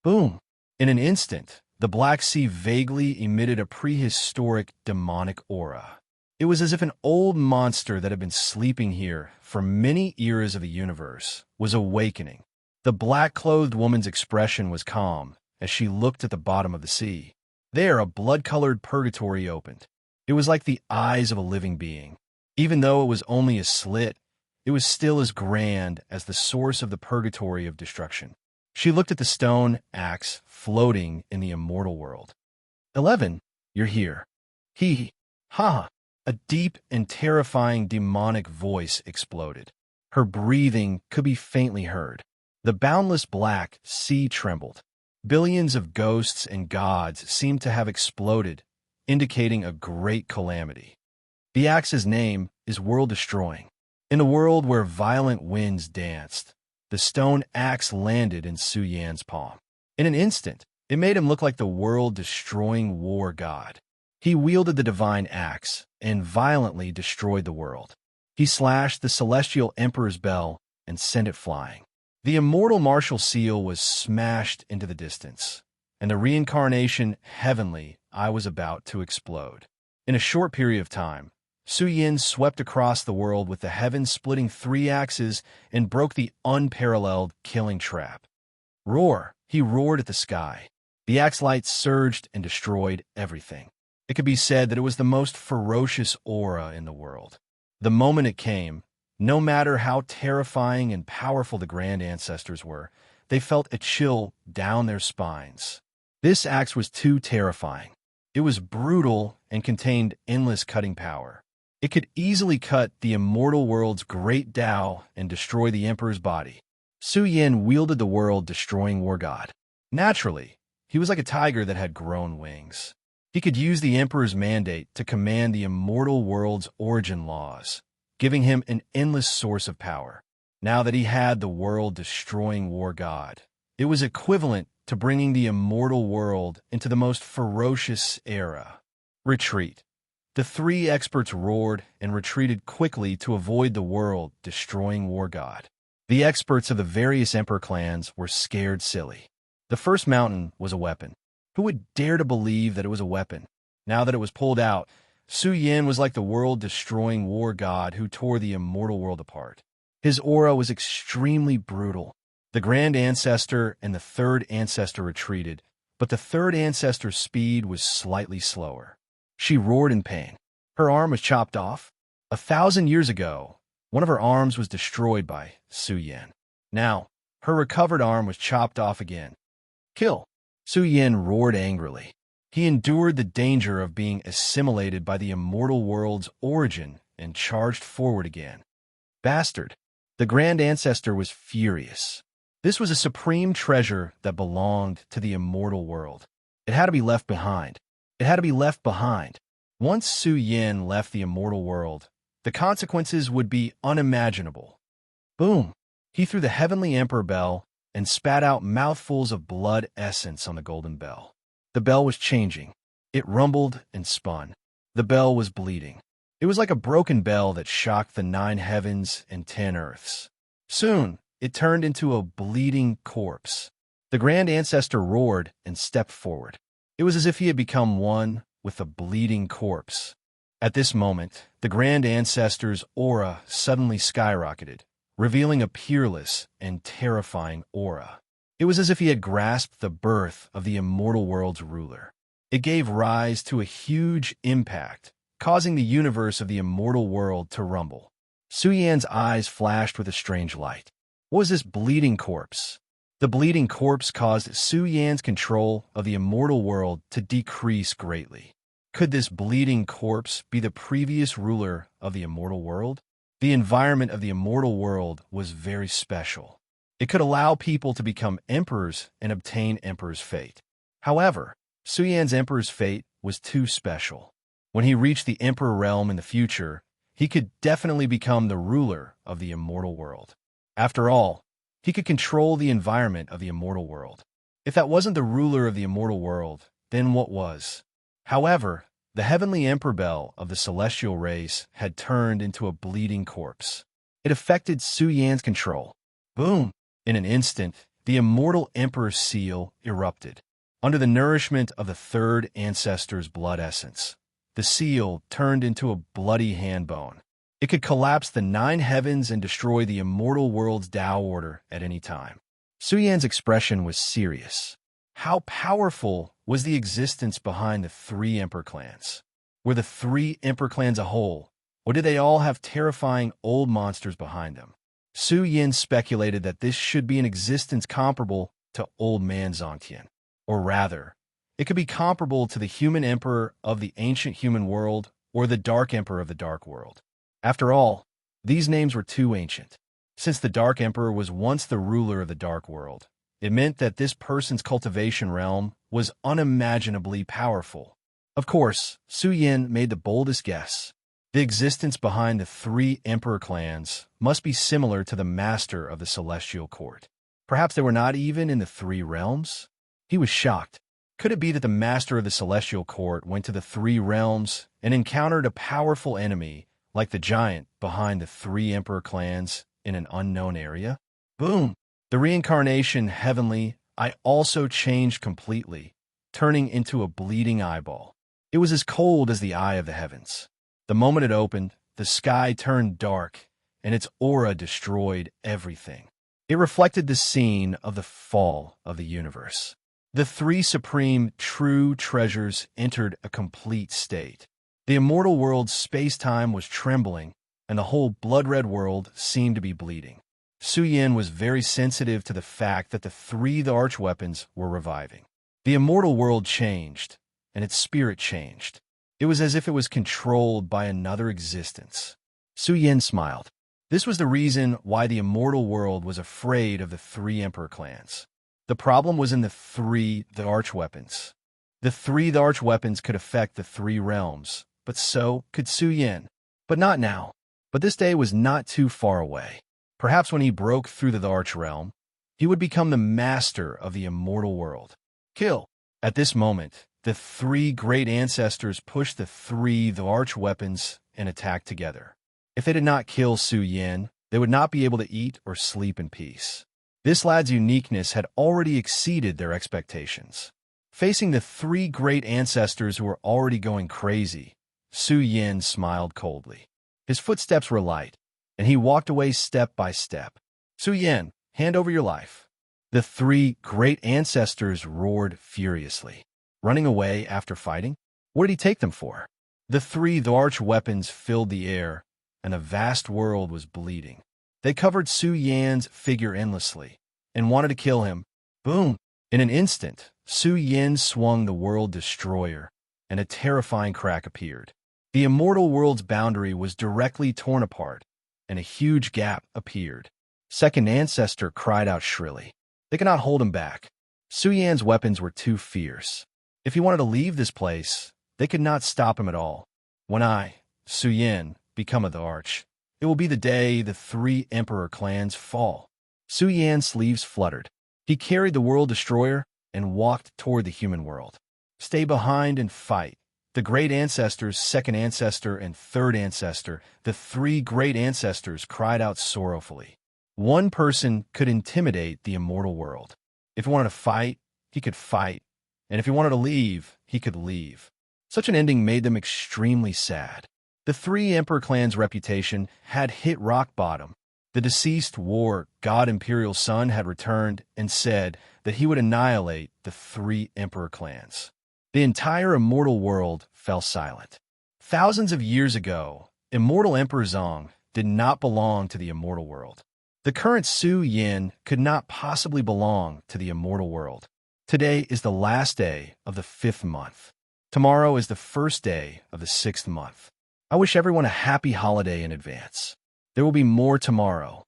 Boom! In an instant, the black sea vaguely emitted a prehistoric demonic aura. It was as if an old monster that had been sleeping here for many eras of the universe was awakening. The black-clothed woman's expression was calm as she looked at the bottom of the sea. There, a blood-colored purgatory opened. It was like the eyes of a living being. Even though it was only a slit, it was still as grand as the source of the purgatory of destruction. She looked at the stone axe floating in the immortal world. 11, you're here. Ha! A deep and terrifying demonic voice exploded. Her breathing could be faintly heard. The boundless black sea trembled. Billions of ghosts and gods seemed to have exploded, indicating a great calamity. The axe's name is world-destroying. In a world where violent winds danced, the stone axe landed in Su Yan's palm. In an instant, it made him look like the world-destroying war god. He wielded the divine axe and violently destroyed the world. He slashed the celestial emperor's bell and sent it flying. The immortal martial seal was smashed into the distance, and the reincarnation heavenly eye was about to explode. In a short period of time, Su Yan swept across the world with the heavens splitting 3 axes and broke the unparalleled killing trap. Roar! He roared at the sky. The axe light surged and destroyed everything. It could be said that it was the most ferocious aura in the world. The moment it came, no matter how terrifying and powerful the grand ancestors were, they felt a chill down their spines. This axe was too terrifying. It was brutal and contained endless cutting power. It could easily cut the immortal world's great Tao and destroy the emperor's body. Su Yan wielded the world-destroying war god. Naturally, he was like a tiger that had grown wings. He could use the emperor's mandate to command the immortal world's origin laws, giving him an endless source of power. Now that he had the world-destroying war god, it was equivalent to bringing the immortal world into the most ferocious era. Retreat. The 3 experts roared and retreated quickly to avoid the world-destroying war god. The experts of the various emperor clans were scared silly. The first mountain was a weapon. Who would dare to believe that it was a weapon? Now that it was pulled out, Su Yan was like the world-destroying war god who tore the immortal world apart. His aura was extremely brutal. The Grand Ancestor and the Third Ancestor retreated, but the Third Ancestor's speed was slightly slower. She roared in pain. Her arm was chopped off. 1,000 years ago, one of her arms was destroyed by Su Yan. Now, her recovered arm was chopped off again. Kill! Su Yan roared angrily. He endured the danger of being assimilated by the immortal world's origin and charged forward again. Bastard! The Grand Ancestor was furious. This was a supreme treasure that belonged to the immortal world. It had to be left behind. It had to be left behind. Once Su Yan left the immortal world, the consequences would be unimaginable. Boom! He threw the heavenly emperor bell and spat out mouthfuls of blood essence on the golden bell. The bell was changing. It rumbled and spun. The bell was bleeding. It was like a broken bell that shocked the 9 heavens and 10 earths. Soon, it turned into a bleeding corpse. The Grand Ancestor roared and stepped forward. It was as if he had become one with the bleeding corpse. At this moment, the Grand Ancestor's aura suddenly skyrocketed, revealing a peerless and terrifying aura. It was as if he had grasped the birth of the immortal world's ruler. It gave rise to a huge impact, causing the universe of the immortal world to rumble. Su Yan's eyes flashed with a strange light. What was this bleeding corpse? The bleeding corpse caused Su Yan's control of the immortal world to decrease greatly. Could this bleeding corpse be the previous ruler of the immortal world? The environment of the immortal world was very special. It could allow people to become emperors and obtain emperor's fate. However, Su Yan's emperor's fate was too special. When he reached the emperor realm in the future, he could definitely become the ruler of the immortal world. After all, he could control the environment of the immortal world. If that wasn't the ruler of the immortal world, then what was? However, the heavenly emperor bell of the celestial race had turned into a bleeding corpse. It affected Su Yan's control. Boom! In an instant, the immortal emperor's seal erupted. Under the nourishment of the third ancestor's blood essence, the seal turned into a bloody hand bone. It could collapse the 9 heavens and destroy the immortal world's Tao order at any time. Su Yan's expression was serious. How powerful was the existence behind the 3 emperor clans? Were the 3 emperor clans a whole, or did they all have terrifying old monsters behind them? Su Yan speculated that this should be an existence comparable to Old Man Zongtian. Or rather, it could be comparable to the human emperor of the ancient human world or the dark emperor of the dark world. After all, these names were too ancient. Since the dark emperor was once the ruler of the dark world, it meant that this person's cultivation realm was unimaginably powerful. Of course, Su Yan made the boldest guess. The existence behind the 3 emperor clans must be similar to the master of the celestial court. Perhaps they were not even in the 3 realms? He was shocked. Could it be that the master of the celestial court went to the 3 realms and encountered a powerful enemy like the giant behind the 3 emperor clans in an unknown area? Boom! The reincarnation heavenly eye also changed completely, turning into a bleeding eyeball. It was as cold as the eye of the heavens. The moment it opened, the sky turned dark, and its aura destroyed everything. It reflected the scene of the fall of the universe. The 3 supreme true treasures entered a complete state. The immortal world's space-time was trembling, and the whole blood-red world seemed to be bleeding. Su Yan was very sensitive to the fact that the 3 archweapons were reviving. The immortal world changed, and its spirit changed. It was as if it was controlled by another existence. Su Yan smiled. This was the reason why the immortal world was afraid of the 3 emperor clans. The problem was in the 3 archweapons. The 3 archweapons could affect the 3 realms, but so could Su Yan. But not now. But this day was not too far away. Perhaps when he broke through the arch realm, he would become the master of the immortal world. Kill! At this moment, the 3 great ancestors pushed the 3 archweapons and attacked together. If they did not kill Su Yan, they would not be able to eat or sleep in peace. This lad's uniqueness had already exceeded their expectations. Facing the 3 great ancestors who were already going crazy, Su Yan smiled coldly. His footsteps were light, and he walked away step by step. Su Yan, hand over your life. The 3 great ancestors roared furiously. Running away after fighting? What did he take them for? The 3 arch weapons filled the air, and a vast world was bleeding. They covered Su Yan's figure endlessly, and wanted to kill him. Boom! In an instant, Su Yan swung the world destroyer, and a terrifying crack appeared. The immortal world's boundary was directly torn apart, and a huge gap appeared. Second ancestor cried out shrilly. They could not hold him back. Su Yan's weapons were too fierce. If he wanted to leave this place, they could not stop him at all. When I, Su Yan, become the arch, it will be the day the 3 emperor clans fall. Su Yan's sleeves fluttered. He carried the world destroyer and walked toward the human world. Stay behind and fight. The great ancestors, second ancestor, and third ancestor, the 3 great ancestors cried out sorrowfully. One person could intimidate the immortal world. If he wanted to fight, he could fight. And if he wanted to leave, he could leave. Such an ending made them extremely sad. The 3 emperor clans' reputation had hit rock bottom. The deceased war god imperial son had returned and said that he would annihilate the 3 emperor clans. The entire immortal world fell silent. Thousands of years ago, immortal Emperor Zong did not belong to the immortal world. The current Su Yin could not possibly belong to the immortal world. Today is the last day of the 5th month. Tomorrow is the first day of the 6th month. I wish everyone a happy holiday in advance. There will be more tomorrow.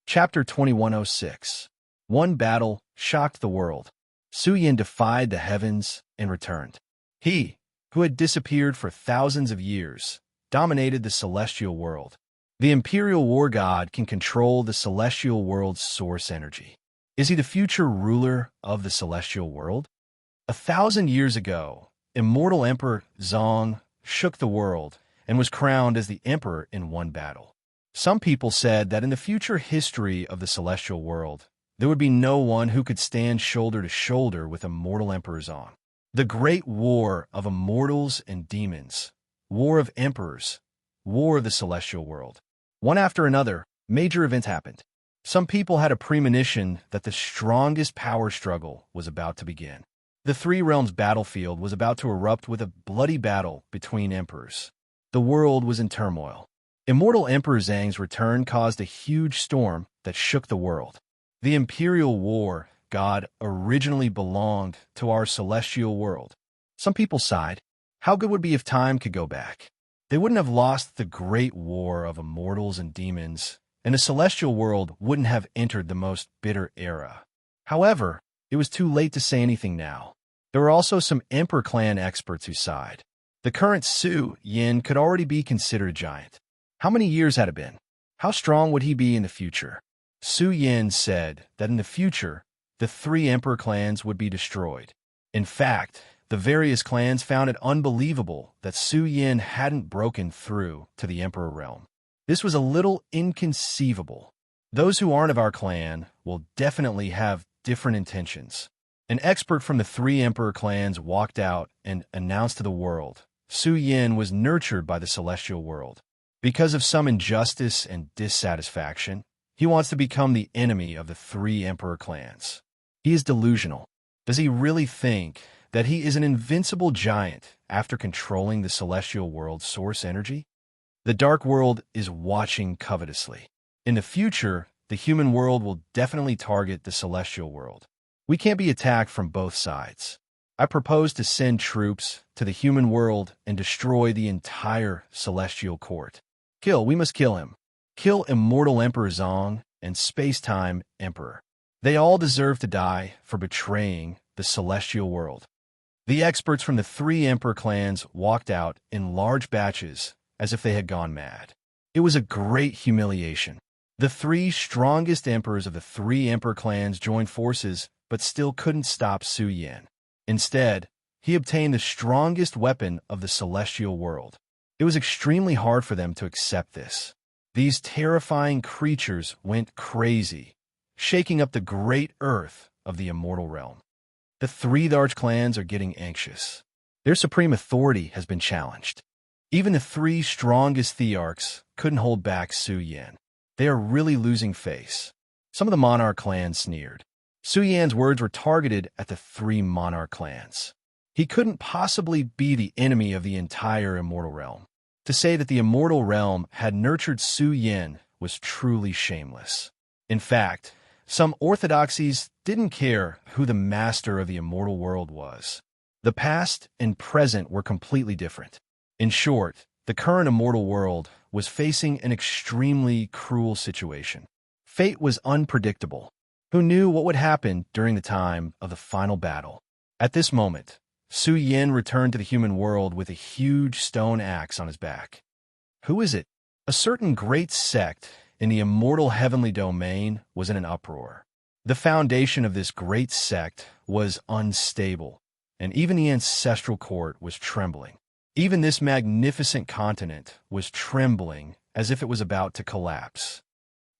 Chapter 2106. One battle shocked the world. Su Yin defied the heavens and returned. He, who had disappeared for thousands of years, dominated the celestial world. The imperial war god can control the celestial world's source energy. Is he the future ruler of the celestial world? 1,000 years ago, immortal Emperor Zong shook the world and was crowned as the emperor in one battle. Some people said that in the future history of the celestial world, there would be no one who could stand shoulder to shoulder with immortal Emperor Zong. The great war of immortals and demons, war of emperors, war of the celestial world. One after another, major events happened. Some people had a premonition that the strongest power struggle was about to begin. The Three Realms battlefield was about to erupt with a bloody battle between emperors. The world was in turmoil. Immortal Emperor Zhang's return caused a huge storm that shook the world. The imperial war god originally belonged to our celestial world. Some people sighed. How good would it be if time could go back? They wouldn't have lost the great war of immortals and demons, and the celestial world wouldn't have entered the most bitter era. However, it was too late to say anything now. There were also some Emperor clan experts who sighed. The current Su Yin could already be considered a giant. How many years had it been? How strong would he be in the future? Su Yin said that in the future, the 3 Emperor clans would be destroyed. In fact, the various clans found it unbelievable that Su Yin hadn't broken through to the Emperor realm. This was a little inconceivable. Those who aren't of our clan will definitely have different intentions. An expert from the 3 Emperor clans walked out and announced to the world, Su Yin was nurtured by the celestial world. Because of some injustice and dissatisfaction, he wants to become the enemy of the 3 Emperor clans. He is delusional. Does he really think that he is an invincible giant after controlling the celestial world's source energy? The dark world is watching covetously. In the future, the human world will definitely target the celestial world. We can't be attacked from both sides. I propose to send troops to the human world and destroy the entire celestial court. We must kill him. Kill immortal Emperor Zong and space-time Emperor. They all deserve to die for betraying the celestial world. The experts from the 3 Emperor clans walked out in large batches as if they had gone mad. It was a great humiliation. The 3 strongest emperors of the 3 Emperor clans joined forces but still couldn't stop Su Yin. Instead, he obtained the strongest weapon of the celestial world. It was extremely hard for them to accept this. These terrifying creatures went crazy, shaking up the great earth of the immortal realm. The 3 large clans are getting anxious. Their supreme authority has been challenged. Even the 3 strongest thearchs couldn't hold back Su Yin. They are really losing face. Some of the monarch clans sneered. Su Yin's words were targeted at the 3 monarch clans. He couldn't possibly be the enemy of the entire immortal realm. To say that the immortal realm had nurtured Su Yin was truly shameless. In fact, some orthodoxies didn't care who the master of the immortal world was. The past and present were completely different. In short, the current immortal world was facing an extremely cruel situation. Fate was unpredictable. Who knew what would happen during the time of the final battle? At this moment, Su Yin returned to the human world with a huge stone axe on his back. Who is it? A certain great sect in the immortal heavenly domain was in an uproar. The foundation of this great sect was unstable, and even the ancestral court was trembling. Even this magnificent continent was trembling as if it was about to collapse.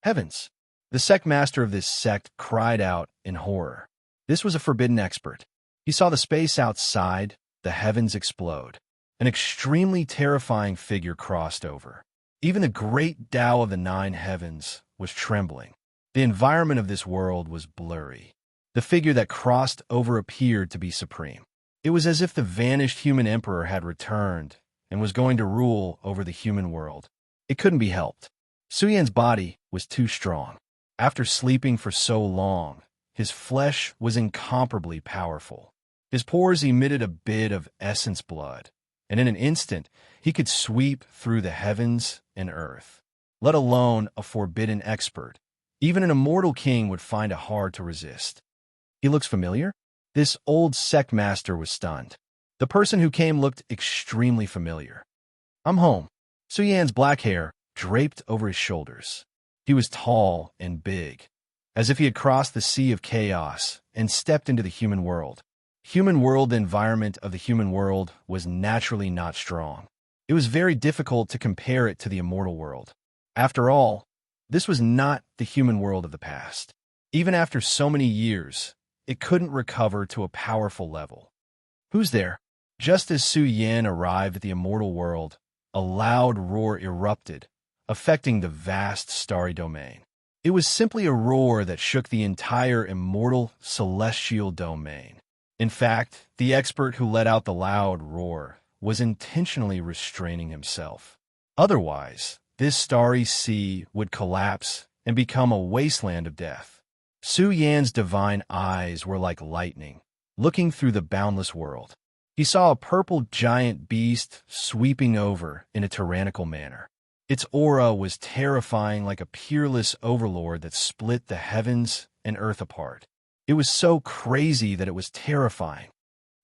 Heavens! The sect master of this sect cried out in horror. This was a forbidden expert. He saw the space outside, the heavens explode. An extremely terrifying figure crossed over. Even the great Tao of the 9 heavens was trembling. The environment of this world was blurry. The figure that crossed over appeared to be supreme. It was as if the vanished human emperor had returned and was going to rule over the human world. It couldn't be helped. Su Yan's body was too strong. After sleeping for so long, his flesh was incomparably powerful. His pores emitted a bit of essence blood, and in an instant he could sweep through the heavens and earth. Let alone a forbidden expert. Even an immortal king would find it hard to resist. He looks familiar? This old sect master was stunned. The person who came looked extremely familiar. I'm home. Su Yan's black hair draped over his shoulders. He was tall and big, as if he had crossed the sea of chaos and stepped into the human world. The environment of the human world was naturally not strong. It was very difficult to compare it to the immortal world. After all, this was not the human world of the past. Even after so many years, it couldn't recover to a powerful level. Who's there? Just as Su Yan arrived at the immortal world, a loud roar erupted, affecting the vast starry domain. It was simply a roar that shook the entire immortal celestial domain. In fact, the expert who let out the loud roar was intentionally restraining himself. Otherwise, this starry sea would collapse and become a wasteland of death. Su Yan's divine eyes were like lightning, looking through the boundless world. He saw a purple giant beast sweeping over in a tyrannical manner. Its aura was terrifying, like a peerless overlord that split the heavens and earth apart. It was so crazy that it was terrifying.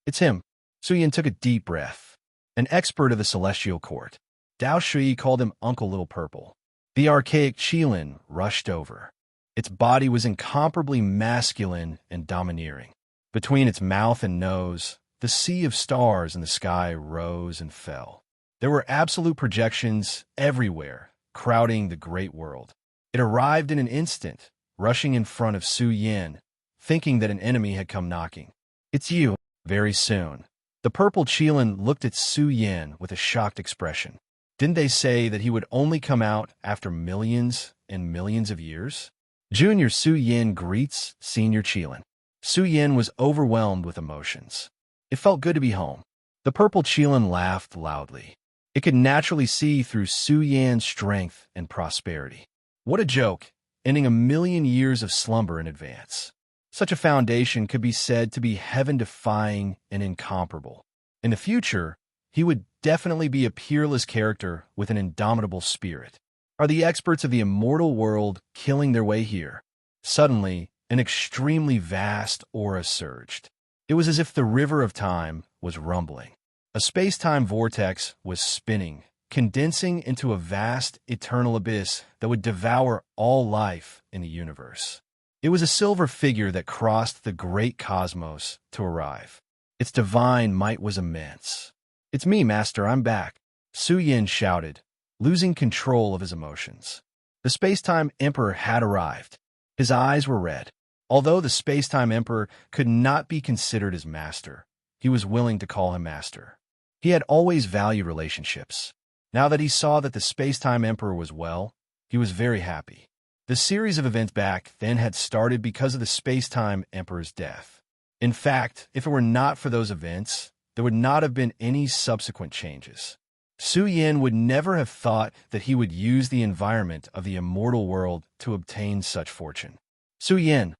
It's him. Su Yan took a deep breath. An expert of the celestial court. Dao Shui called him Uncle Little Purple. The archaic Qilin rushed over. Its body was incomparably masculine and domineering. Between its mouth and nose, the sea of stars in the sky rose and fell. There were absolute projections everywhere, crowding the great world. It arrived in an instant, rushing in front of Su Yan, thinking that an enemy had come knocking. It's you. Very soon. The purple Qilin looked at Su Yan with a shocked expression. Didn't they say that he would only come out after millions and millions of years? Junior Su Yan greets Senior Qilin. Su Yan was overwhelmed with emotions. It felt good to be home. The purple Qilin laughed loudly. It could naturally see through Su Yan's strength and prosperity. What a joke, ending a million years of slumber in advance. Such a foundation could be said to be heaven-defying and incomparable. In the future, he would definitely be a peerless character with an indomitable spirit. Are the experts of the immortal world killing their way here? Suddenly, an extremely vast aura surged. It was as if the river of time was rumbling. A space-time vortex was spinning, condensing into a vast, eternal abyss that would devour all life in the universe. It was a silver figure that crossed the great cosmos to arrive. Its divine might was immense. It's me, Master, I'm back, Su Yan shouted, losing control of his emotions. The space-time emperor had arrived. His eyes were red. Although the space-time emperor could not be considered his master, he was willing to call him master. He had always valued relationships. Now that he saw that the space-time emperor was well, he was very happy. The series of events back then had started because of the space-time emperor's death. In fact, if it were not for those events, there would not have been any subsequent changes. Su Yan would never have thought that he would use the environment of the immortal world to obtain such fortune. Su Yan,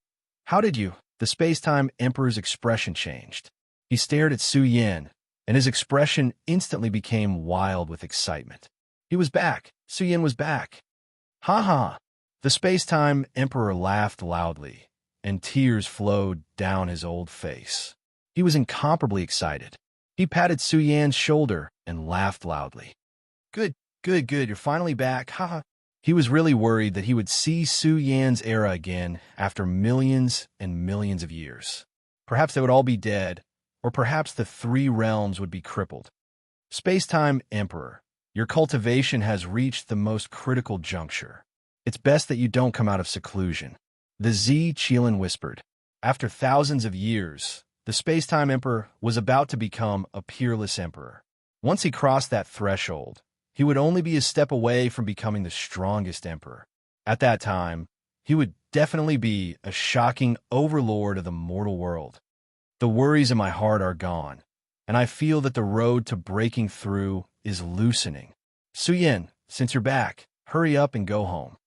how did you? The space-time emperor's expression changed. He stared at Su Yan, and his expression instantly became wild with excitement. He was back. Su Yan was back. Ha ha! The space-time emperor laughed loudly, and tears flowed down his old face. He was incomparably excited. He patted Su Yan's shoulder and laughed loudly. Good, you're finally back, haha. He was really worried that he would see Su Yan's era again after millions and millions of years. Perhaps they would all be dead, or perhaps the three realms would be crippled. Space-time Emperor, your cultivation has reached the most critical juncture. It's best that you don't come out of seclusion. The Z Qilin whispered. After thousands of years, the space-time emperor was about to become a peerless emperor. Once he crossed that threshold, he would only be a step away from becoming the strongest emperor. At that time, he would definitely be a shocking overlord of the mortal world. The worries in my heart are gone, and I feel that the road to breaking through is loosening. Su Yan, since you're back, hurry up and go home.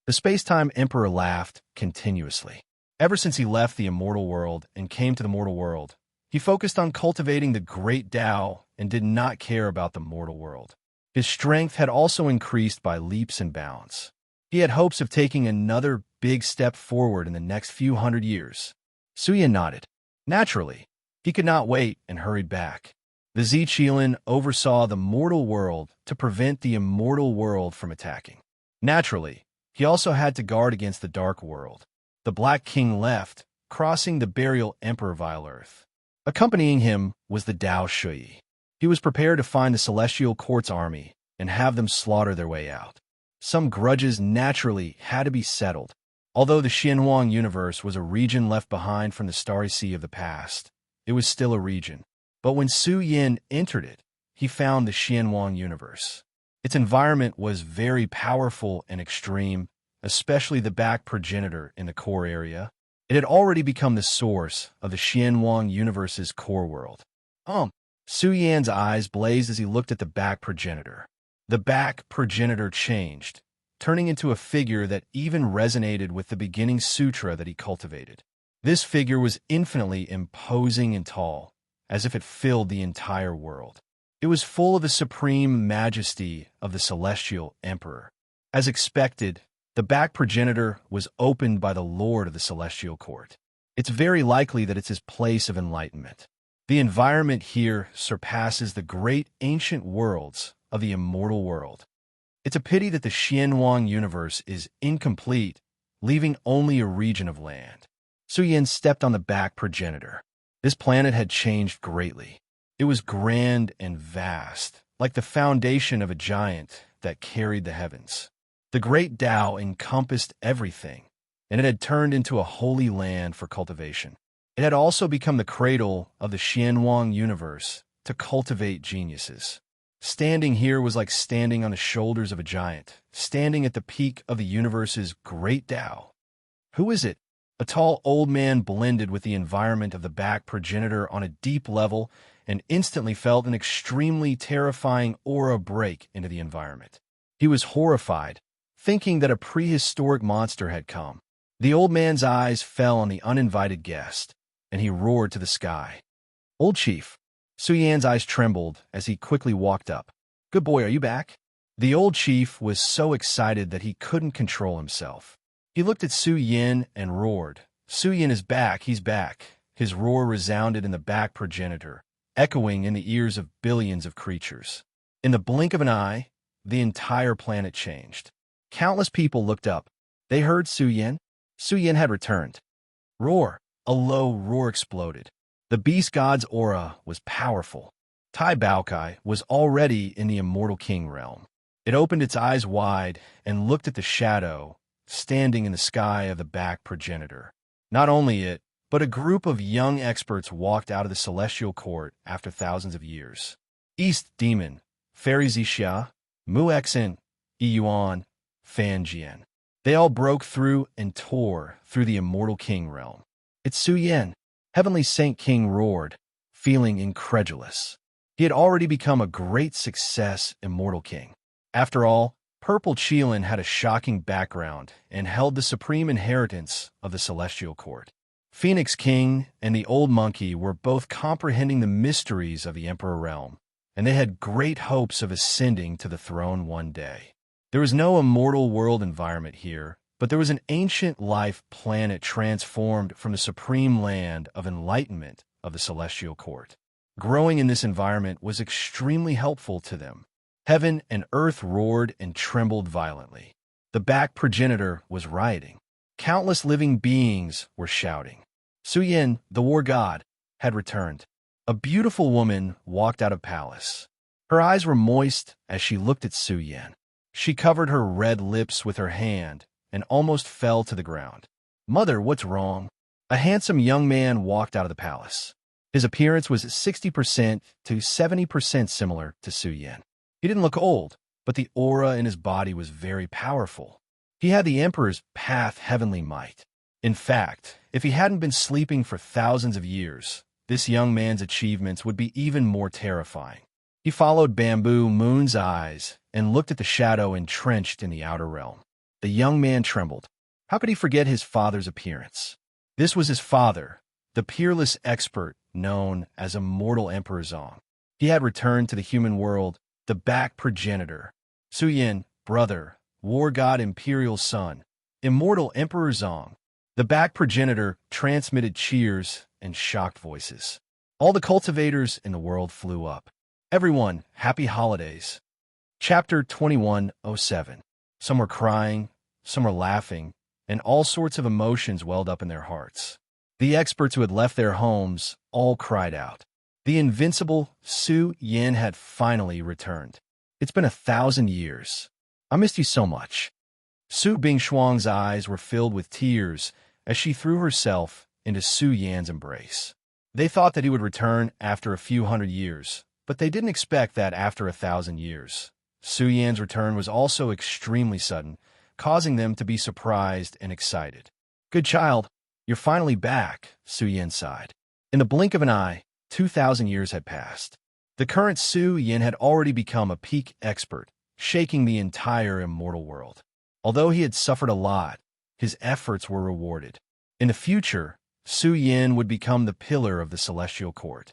The space-time emperor laughed continuously. Ever since he left the immortal world and came to the mortal world, he focused on cultivating the great Tao and did not care about the mortal world. His strength had also increased by leaps and bounds. He had hopes of taking another big step forward in the next few hundred years. Suyin nodded. Naturally, he could not wait and hurried back. The Ziqilan oversaw the mortal world to prevent the immortal world from attacking. Naturally, he also had to guard against the dark world. The Black King left, crossing the burial Emperor Vile Earth. Accompanying him was the Dao Shui. He was prepared to find the Celestial Court's army and have them slaughter their way out. Some grudges naturally had to be settled. Although the Xianhuang universe was a region left behind from the Starry Sea of the past, it was still a region. But when Su Yin entered it, he found the Xianhuang universe. Its environment was very powerful and extreme, especially the back progenitor in the core area. It had already become the source of the Xianhuang universe's core world. Su Yan's eyes blazed as he looked at the back progenitor. The back progenitor changed, turning into a figure that even resonated with the beginning sutra that he cultivated. This figure was infinitely imposing and tall, as if it filled the entire world. It was full of the supreme majesty of the celestial emperor. As expected, the back progenitor was opened by the Lord of the Celestial Court. It's very likely that it's his place of enlightenment. The environment here surpasses the great ancient worlds of the immortal world. It's a pity that the Xianhuang universe is incomplete, leaving only a region of land. Su Yin stepped on the back progenitor. This planet had changed greatly. It was grand and vast, like the foundation of a giant that carried the heavens. The great Tao encompassed everything, and it had turned into a holy land for cultivation. It had also become the cradle of the Xianhuang universe to cultivate geniuses. Standing here was like standing on the shoulders of a giant, standing at the peak of the universe's great Tao. Who is it? A tall old man blended with the environment of the back progenitor on a deep level and instantly felt an extremely terrifying aura break into the environment. He was horrified, thinking that a prehistoric monster had come. The old man's eyes fell on the uninvited guest, and he roared to the sky. "Old chief." Su Yan's eyes trembled as he quickly walked up. "Good boy, are you back?" The old chief was so excited that he couldn't control himself. He looked at Su Yin and roared. "Su Yin is back, he's back." His roar resounded in the back progenitor, echoing in the ears of billions of creatures. In the blink of an eye, the entire planet changed. Countless people looked up. They heard Su Yin. Su Yin had returned. Roar! A low roar exploded. The beast god's aura was powerful. Tai Baokai was already in the immortal king realm. It opened its eyes wide and looked at the shadow standing in the sky of the back progenitor. Not only it, but a group of young experts walked out of the celestial court after thousands of years. East Demon, Fairy Zixia, Mu Exen, Yuan, Fan Jian. They all broke through and tore through the immortal king realm. "It's Su Yin." Heavenly Saint King roared, feeling incredulous. He had already become a great success immortal king. After all, Purple Qilin had a shocking background and held the supreme inheritance of the celestial court. Phoenix King and the Old Monkey were both comprehending the mysteries of the Emperor realm, and they had great hopes of ascending to the throne one day. There was no immortal world environment here, but there was an ancient life planet transformed from the supreme land of enlightenment of the celestial court. Growing in this environment was extremely helpful to them. Heaven and earth roared and trembled violently. The back progenitor was rioting. Countless living beings were shouting. Su Yin, the war god, had returned. A beautiful woman walked out of palace. Her eyes were moist as she looked at Su Yin. She covered her red lips with her hand and almost fell to the ground. "Mother, what's wrong?" A handsome young man walked out of the palace. His appearance was 60% to 70% similar to Su Yin. He didn't look old, but the aura in his body was very powerful. He had the Emperor's path heavenly might. In fact, if he hadn't been sleeping for thousands of years, this young man's achievements would be even more terrifying. He followed Bamboo Moon's eyes and looked at the shadow entrenched in the outer realm. The young man trembled. How could he forget his father's appearance? This was his father, the peerless expert known as Immortal Emperor Zong. He had returned to the human world, the back progenitor. Su Yin, brother, war god imperial son, Immortal Emperor Zong. The back progenitor transmitted cheers and shocked voices. All the cultivators in the world flew up. Everyone, happy holidays. Chapter 2107. Some were crying, some were laughing, and all sorts of emotions welled up in their hearts. The experts who had left their homes all cried out. The invincible Su Yin had finally returned. It's been 1,000 years. I missed you so much. Su Bingshuang's eyes were filled with tears as she threw herself into Su Yan's embrace. They thought that he would return after a few hundred years, but they didn't expect that after 1,000 years. Su Yan's return was also extremely sudden, causing them to be surprised and excited. Good child, you're finally back, Su Yan sighed. In the blink of an eye, 2,000 years had passed. The current Su Yin had already become a peak expert, shaking the entire immortal world. Although he had suffered a lot, his efforts were rewarded. In the future, Su Yin would become the pillar of the celestial court.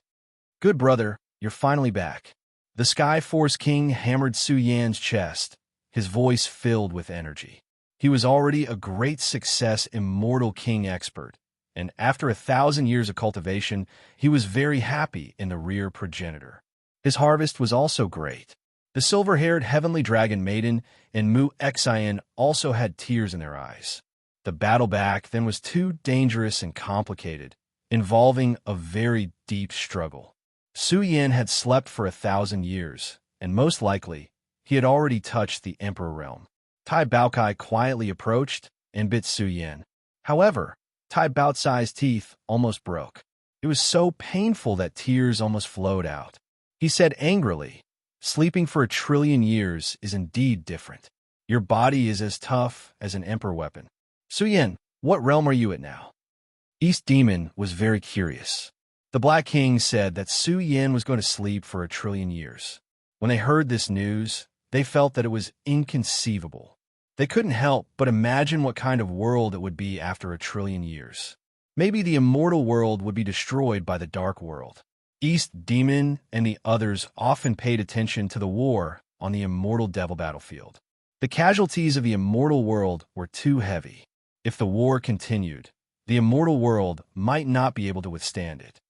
Good brother, you're finally back. The Sky Force King hammered Su Yan's chest, his voice filled with energy. He was already a great success immortal king expert, and after 1,000 years of cultivation, he was very happy in the rear progenitor. His harvest was also great. The silver-haired heavenly dragon maiden and Mu Xian also had tears in their eyes. The battle back then was too dangerous and complicated, involving a very deep struggle. Su Yin had slept for 1,000 years, and most likely, he had already touched the Emperor realm. Tai Baokai quietly approached and bit Su Yin. However, Tai Baocai's teeth almost broke. It was so painful that tears almost flowed out. He said angrily, "Sleeping for 1,000,000,000 years is indeed different. Your body is as tough as an emperor weapon." Su Yin, what realm are you at now? East Demon was very curious. The Black King said that Su Yin was going to sleep for 1,000,000,000 years. When they heard this news, they felt that it was inconceivable. They couldn't help but imagine what kind of world it would be after 1,000,000,000 years. Maybe the immortal world would be destroyed by the Dark World. East Demon and the others often paid attention to the war on the immortal devil battlefield. The casualties of the immortal world were too heavy. If the war continued, the immortal world might not be able to withstand it.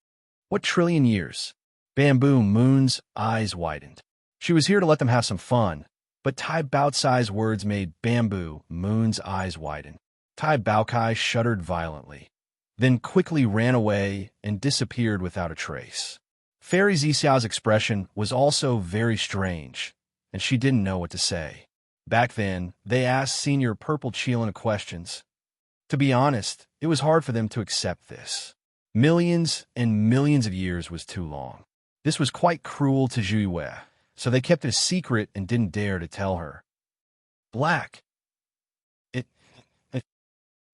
What 1,000,000,000 years? Bamboo Moon's eyes widened. She was here to let them have some fun, but Tai Baocai's words made Bamboo Moon's eyes widen. Tai Baokai shuddered violently, then quickly ran away and disappeared without a trace. Fairy Zixiao's expression was also very strange, and she didn't know what to say. Back then, they asked Senior Purple Qilin questions. To be honest, it was hard for them to accept this. Millions and millions of years was too long. This was quite cruel to Zhu Yue, so they kept it a secret and didn't dare to tell her. Black.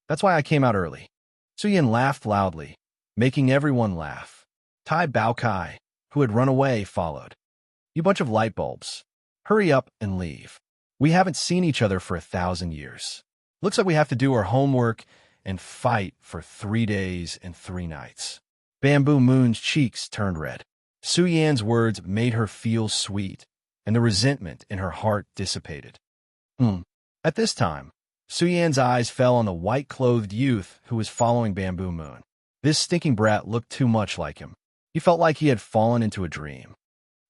That's why I came out early. Su Yin laughed loudly, making everyone laugh. Tai Baokai, who had run away, followed. You bunch of light bulbs. Hurry up and leave. We haven't seen each other for 1,000 years. Looks like we have to do our homework and fight for 3 days and 3 nights. Bamboo Moon's cheeks turned red. Su Yan's words made her feel sweet, and the resentment in her heart dissipated. At this time, Su Yan's eyes fell on the white-clothed youth who was following Bamboo Moon. This stinking brat looked too much like him. He felt like he had fallen into a dream.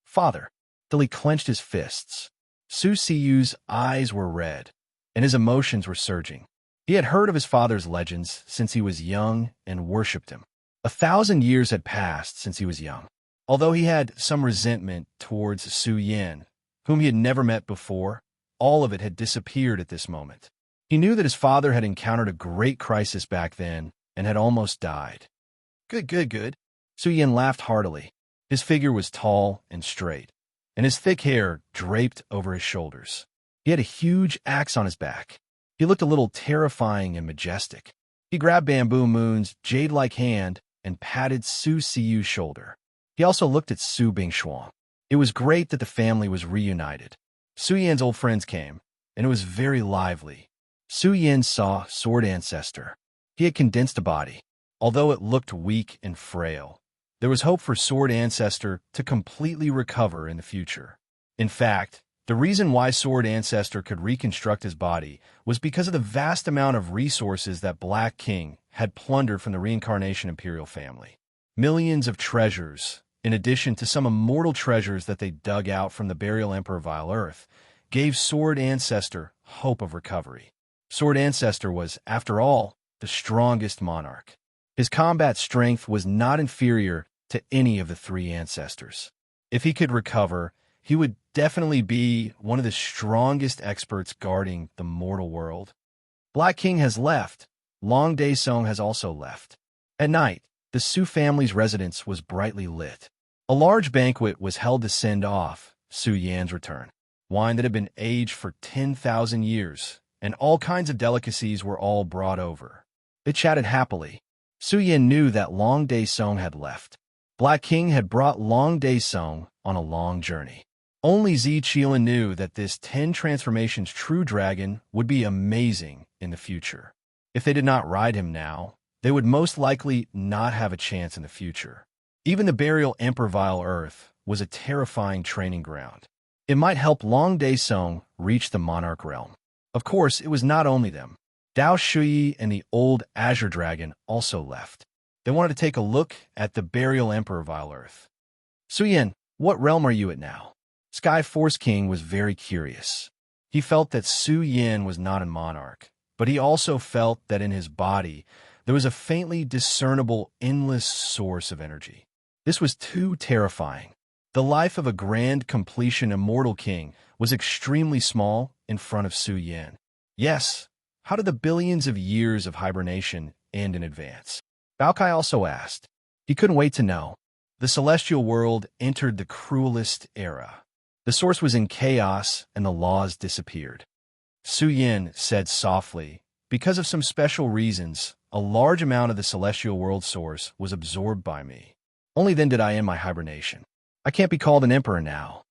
Father, till he clenched his fists. Su Siyu's eyes were red, and his emotions were surging. He had heard of his father's legends since he was young and worshipped him. 1,000 years had passed since he was young. Although he had some resentment towards Su Yin, whom he had never met before, all of it had disappeared at this moment. He knew that his father had encountered a great crisis back then and had almost died. Good. Su Yin laughed heartily. His figure was tall and straight, and his thick hair draped over his shoulders. He had a huge axe on his back. He looked a little terrifying and majestic. He grabbed Bamboo Moon's jade-like hand and patted Su Siyu's shoulder. He also looked at Su Bingshuang. It was great that the family was reunited. Su Yan's old friends came, and it was very lively. Su Yin saw Sword Ancestor. He had condensed a body. Although it looked weak and frail, there was hope for Sword Ancestor to completely recover in the future. In fact, the reason why Sword Ancestor could reconstruct his body was because of the vast amount of resources that Black King had plundered from the Reincarnation Imperial family. Millions of treasures, in addition to some immortal treasures that they dug out from the burial Emperor Vile Earth, gave Sword Ancestor hope of recovery. Sword Ancestor was, after all, the strongest monarch. His combat strength was not inferior to any of the three ancestors. If he could recover, he would definitely be one of the strongest experts guarding the mortal world. Black King has left. Long Day Song has also left. At night, the Su family's residence was brightly lit. A large banquet was held to send off Su Yan's return. Wine that had been aged for 10,000 years, and all kinds of delicacies were all brought over. They chatted happily. Su Yan knew that Long Day Song had left. Black King had brought Long Day Song on a long journey. Only Zi Qilin knew that this 10 transformations true dragon would be amazing in the future. If they did not ride him now, they would most likely not have a chance in the future. Even the burial Emperor Vile Earth was a terrifying training ground. It might help Long Day Song reach the monarch realm. Of course, it was not only them. Dao Shuyi and the old Azure Dragon also left. They wanted to take a look at the burial Emperor Vile Earth. Su Yan, what realm are you at now? Sky Force King was very curious. He felt that Su Yan was not a monarch, but he also felt that in his body there was a faintly discernible endless source of energy. This was too terrifying. The life of a grand completion immortal king was extremely small in front of Su Yan. Yes, how did the billions of years of hibernation end in advance? Baokai also asked. He couldn't wait to know. The celestial world entered the cruelest era. The source was in chaos and the laws disappeared. Su Yin said softly, because of some special reasons, a large amount of the celestial world source was absorbed by me. Only then did I end my hibernation. I can't be called an emperor now.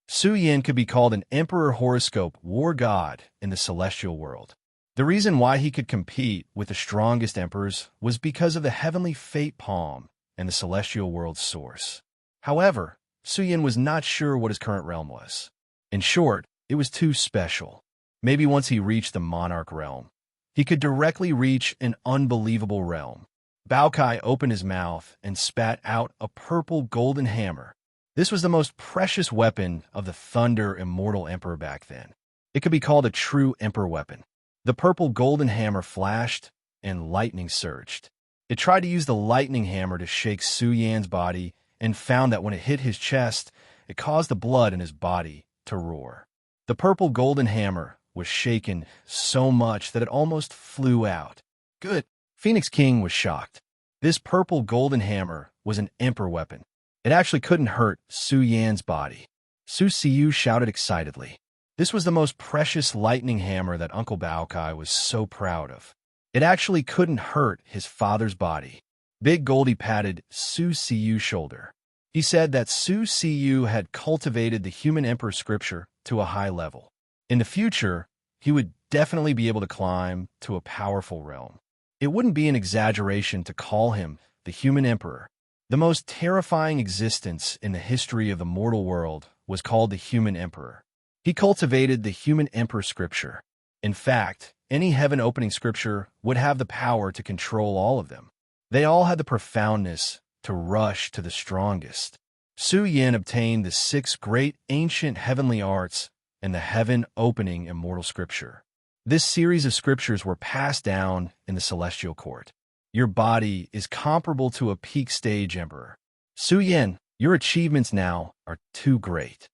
Su Yin could be called an emperor horoscope war god in the celestial world. The reason why he could compete with the strongest emperors was because of the heavenly fate palm and the celestial world's source. However, Su Yin was not sure what his current realm was. In short, it was too special. Maybe once he reached the monarch realm, he could directly reach an unbelievable realm. Baokai opened his mouth and spat out a purple golden hammer. This was the most precious weapon of the Thunder Immortal Emperor back then. It could be called a true emperor weapon. The purple golden hammer flashed, and lightning surged. It tried to use the lightning hammer to shake Su Yan's body, and found that when it hit his chest, it caused the blood in his body to roar. The purple golden hammer was shaken so much that it almost flew out. Good. Phoenix King was shocked. This purple golden hammer was an emperor weapon. It actually couldn't hurt Su Yan's body. Su Siyu shouted excitedly. This was the most precious lightning hammer that Uncle Baokai was so proud of. It actually couldn't hurt his father's body. Big Goldie patted Su Siyu's shoulder. He said that Su Siyu had cultivated the human emperor scripture to a high level. In the future, he would definitely be able to climb to a powerful realm. It wouldn't be an exaggeration to call him the human emperor. The most terrifying existence in the history of the mortal world was called the human emperor. He cultivated the human emperor scripture. In fact, any heaven-opening scripture would have the power to control all of them. They all had the profoundness to rush to the strongest. Su Yin obtained the 6 great ancient heavenly arts and the heaven-opening immortal scripture. This series of scriptures were passed down in the celestial court. Your body is comparable to a peak stage emperor. Su Yin, your achievements now are too great.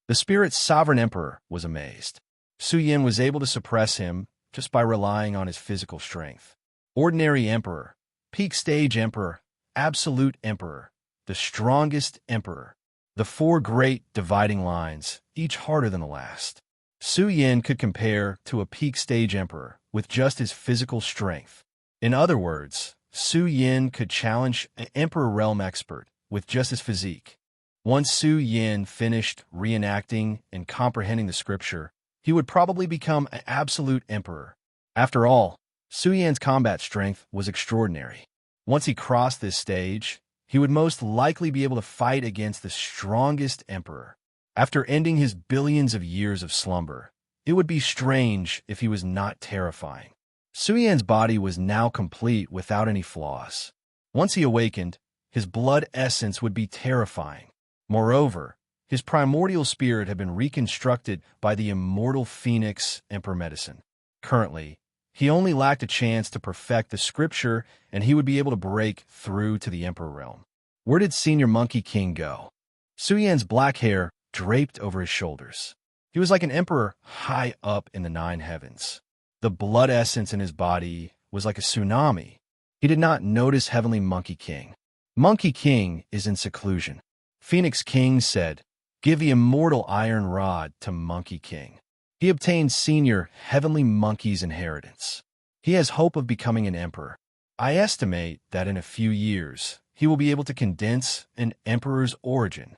The spirit's sovereign emperor was amazed. Su Yin was able to suppress him just by relying on his physical strength. Ordinary emperor, peak stage emperor, absolute emperor, the strongest emperor. The 4 great dividing lines, each harder than the last. Su Yin could compare to a peak stage emperor with just his physical strength. In other words, Su Yin could challenge an emperor realm expert with just his physique. Once Su Yin finished reenacting and comprehending the scripture, he would probably become an absolute emperor. After all, Su Yan's combat strength was extraordinary. Once he crossed this stage, he would most likely be able to fight against the strongest emperor. After ending his billions of years of slumber, it would be strange if he was not terrifying. Su Yan's body was now complete without any flaws. Once he awakened, his blood essence would be terrifying. Moreover, his primordial spirit had been reconstructed by the immortal phoenix Emperor Medicine. Currently, he only lacked a chance to perfect the scripture, and he would be able to break through to the Emperor realm. Where did Senior Monkey King go? Su Yan's black hair draped over his shoulders. He was like an emperor high up in the 9 heavens. The blood essence in his body was like a tsunami. He did not notice Heavenly Monkey King. Monkey King is in seclusion. Phoenix King said, "Give the immortal iron rod to Monkey King." He obtained Senior Heavenly Monkey's inheritance. He has hope of becoming an emperor. I estimate that in a few years, he will be able to condense an emperor's origin.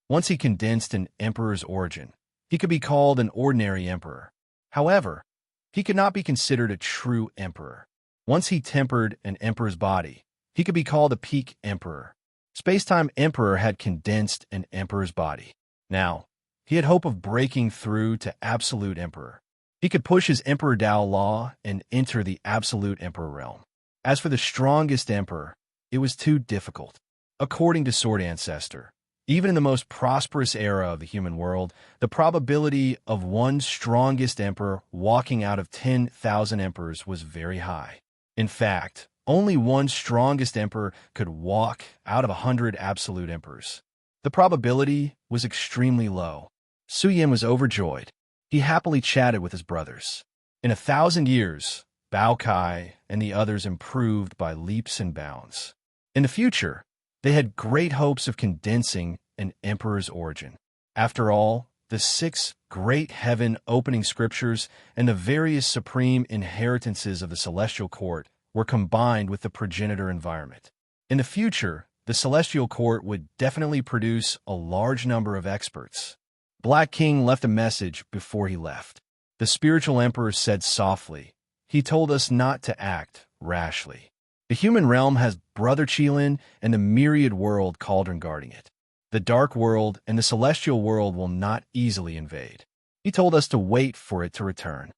Once he condensed an emperor's origin, he could be called an ordinary emperor. However, he could not be considered a true emperor. Once he tempered an emperor's body, he could be called a peak emperor. Space-Time Emperor had condensed an emperor's body. Now, he had hope of breaking through to Absolute Emperor. He could push his Emperor Dao Law and enter the Absolute Emperor realm. As for the strongest emperor, it was too difficult. According to Sword Ancestor, even in the most prosperous era of the human world, the probability of one strongest emperor walking out of 10,000 emperors was very high. In fact, only one strongest emperor could walk out of 100 absolute emperors. The probability was extremely low. Su Yan was overjoyed. He happily chatted with his brothers. In 1,000 years, Bao Kai and the others improved by leaps and bounds. In the future, they had great hopes of condensing an emperor's origin. After all, the 6 great heaven opening scriptures and the various supreme inheritances of the celestial court were combined with the progenitor environment. In the future, the celestial court would definitely produce a large number of experts. Black King left a message before he left. The spiritual emperor said softly, "He told us not to act rashly. The human realm has Brother Qilin and the myriad world cauldron guarding it. The dark world and the celestial world will not easily invade. He told us to wait for it to return."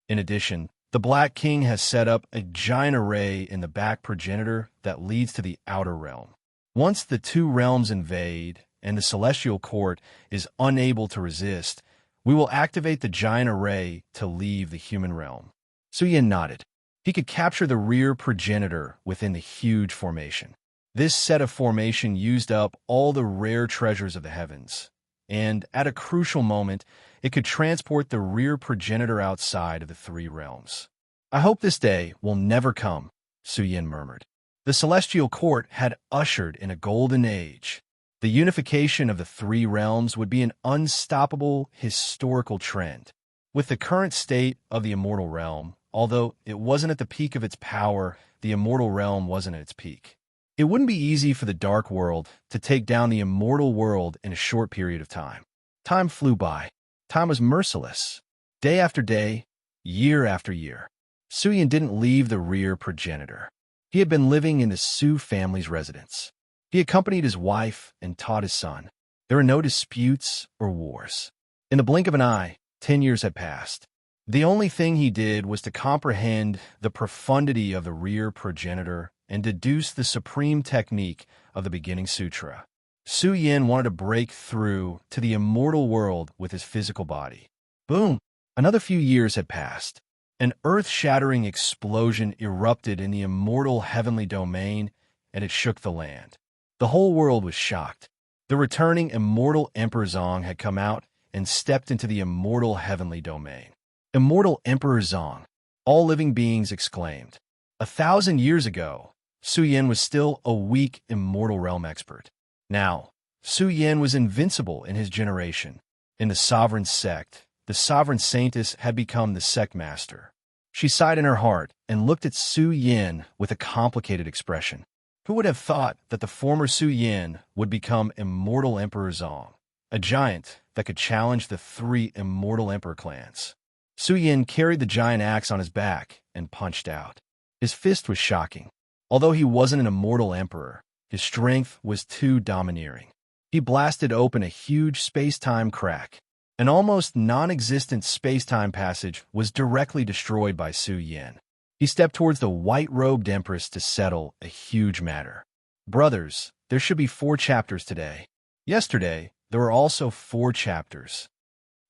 In addition, the Black King has set up a giant array in the back progenitor that leads to the outer realm. Once the 2 realms invade and the celestial court is unable to resist, we will activate the giant array to leave the human realm. Su Yan nodded. He could capture the rear progenitor within the huge formation. This set of formation used up all the rare treasures of the heavens, and at a crucial moment, it could transport the rear progenitor outside of the 3 realms. "I hope this day will never come," Su Yan murmured. The celestial court had ushered in a golden age. The unification of the 3 realms would be an unstoppable historical trend. With the current state of the immortal realm, although it wasn't at the peak of its power, the immortal realm wasn't at its peak. It wouldn't be easy for the dark world to take down the immortal world in a short period of time. Time flew by. Time was merciless. Day after day, year after year. Su Yan didn't leave the rear progenitor. He had been living in the Su family's residence. He accompanied his wife and taught his son. There were no disputes or wars. In the blink of an eye, 10 years had passed. The only thing he did was to comprehend the profundity of the rear progenitor and deduce the supreme technique of the beginning sutra. Su Yan wanted to break through to the immortal world with his physical body. Boom! Another few years had passed. An earth-shattering explosion erupted in the immortal heavenly domain, and it shook the land. The whole world was shocked. The returning immortal Emperor Zong had come out and stepped into the immortal heavenly domain. Immortal Emperor Zong, all living beings exclaimed. 1,000 years ago, Su Yan was still a weak immortal realm expert. Now, Su Yan was invincible in his generation. In the sovereign sect, the sovereign saintess had become the sect master. She sighed in her heart and looked at Su Yan with a complicated expression. Who would have thought that the former Su Yan would become immortal Emperor Zong, a giant that could challenge the 3 immortal emperor clans? Su Yin carried the giant axe on his back and punched out. His fist was shocking. Although he wasn't an immortal emperor, his strength was too domineering. He blasted open a huge space-time crack. An almost non-existent space-time passage was directly destroyed by Su Yin. He stepped towards the white-robed empress to settle a huge matter. Brothers, there should be 4 chapters today. Yesterday, there were also 4 chapters.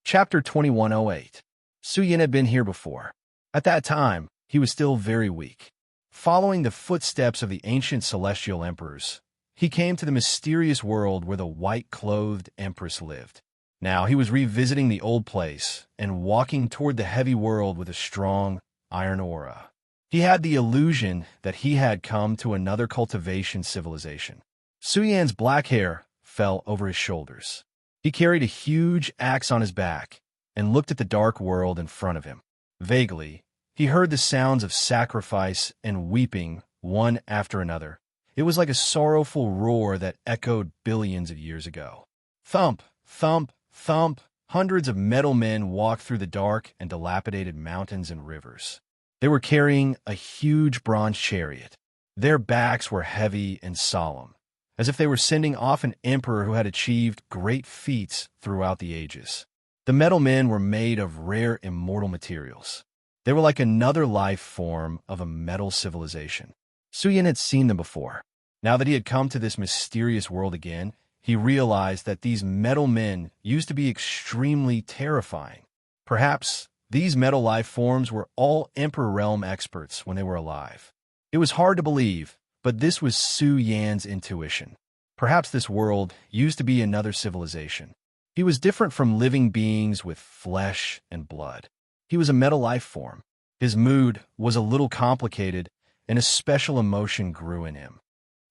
Chapter 2108. Su Yin had been here before. At that time, he was still very weak. Following the footsteps of the ancient celestial emperors, he came to the mysterious world where the white-clothed empress lived. Now he was revisiting the old place and walking toward the heavy world with a strong, iron aura. He had the illusion that he had come to another cultivation civilization. Su Yan's black hair fell over his shoulders. He carried a huge axe on his back and looked at the dark world in front of him. Vaguely, he heard the sounds of sacrifice and weeping one after another. It was like a sorrowful roar that echoed billions of years ago. Thump, thump, thump. Hundreds of metal men walked through the dark and dilapidated mountains and rivers. They were carrying a huge bronze chariot. Their backs were heavy and solemn, as if they were sending off an emperor who had achieved great feats throughout the ages. The metal men were made of rare immortal materials. They were like another life form of a metal civilization. Su Yin had seen them before. Now that he had come to this mysterious world again, he realized that these metal men used to be extremely terrifying. Perhaps these metal life forms were all Emperor Realm experts when they were alive. It was hard to believe, but this was Su Yan's intuition. Perhaps this world used to be another civilization. He was different from living beings with flesh and blood. He was a metal life form. His mood was a little complicated, and a special emotion grew in him.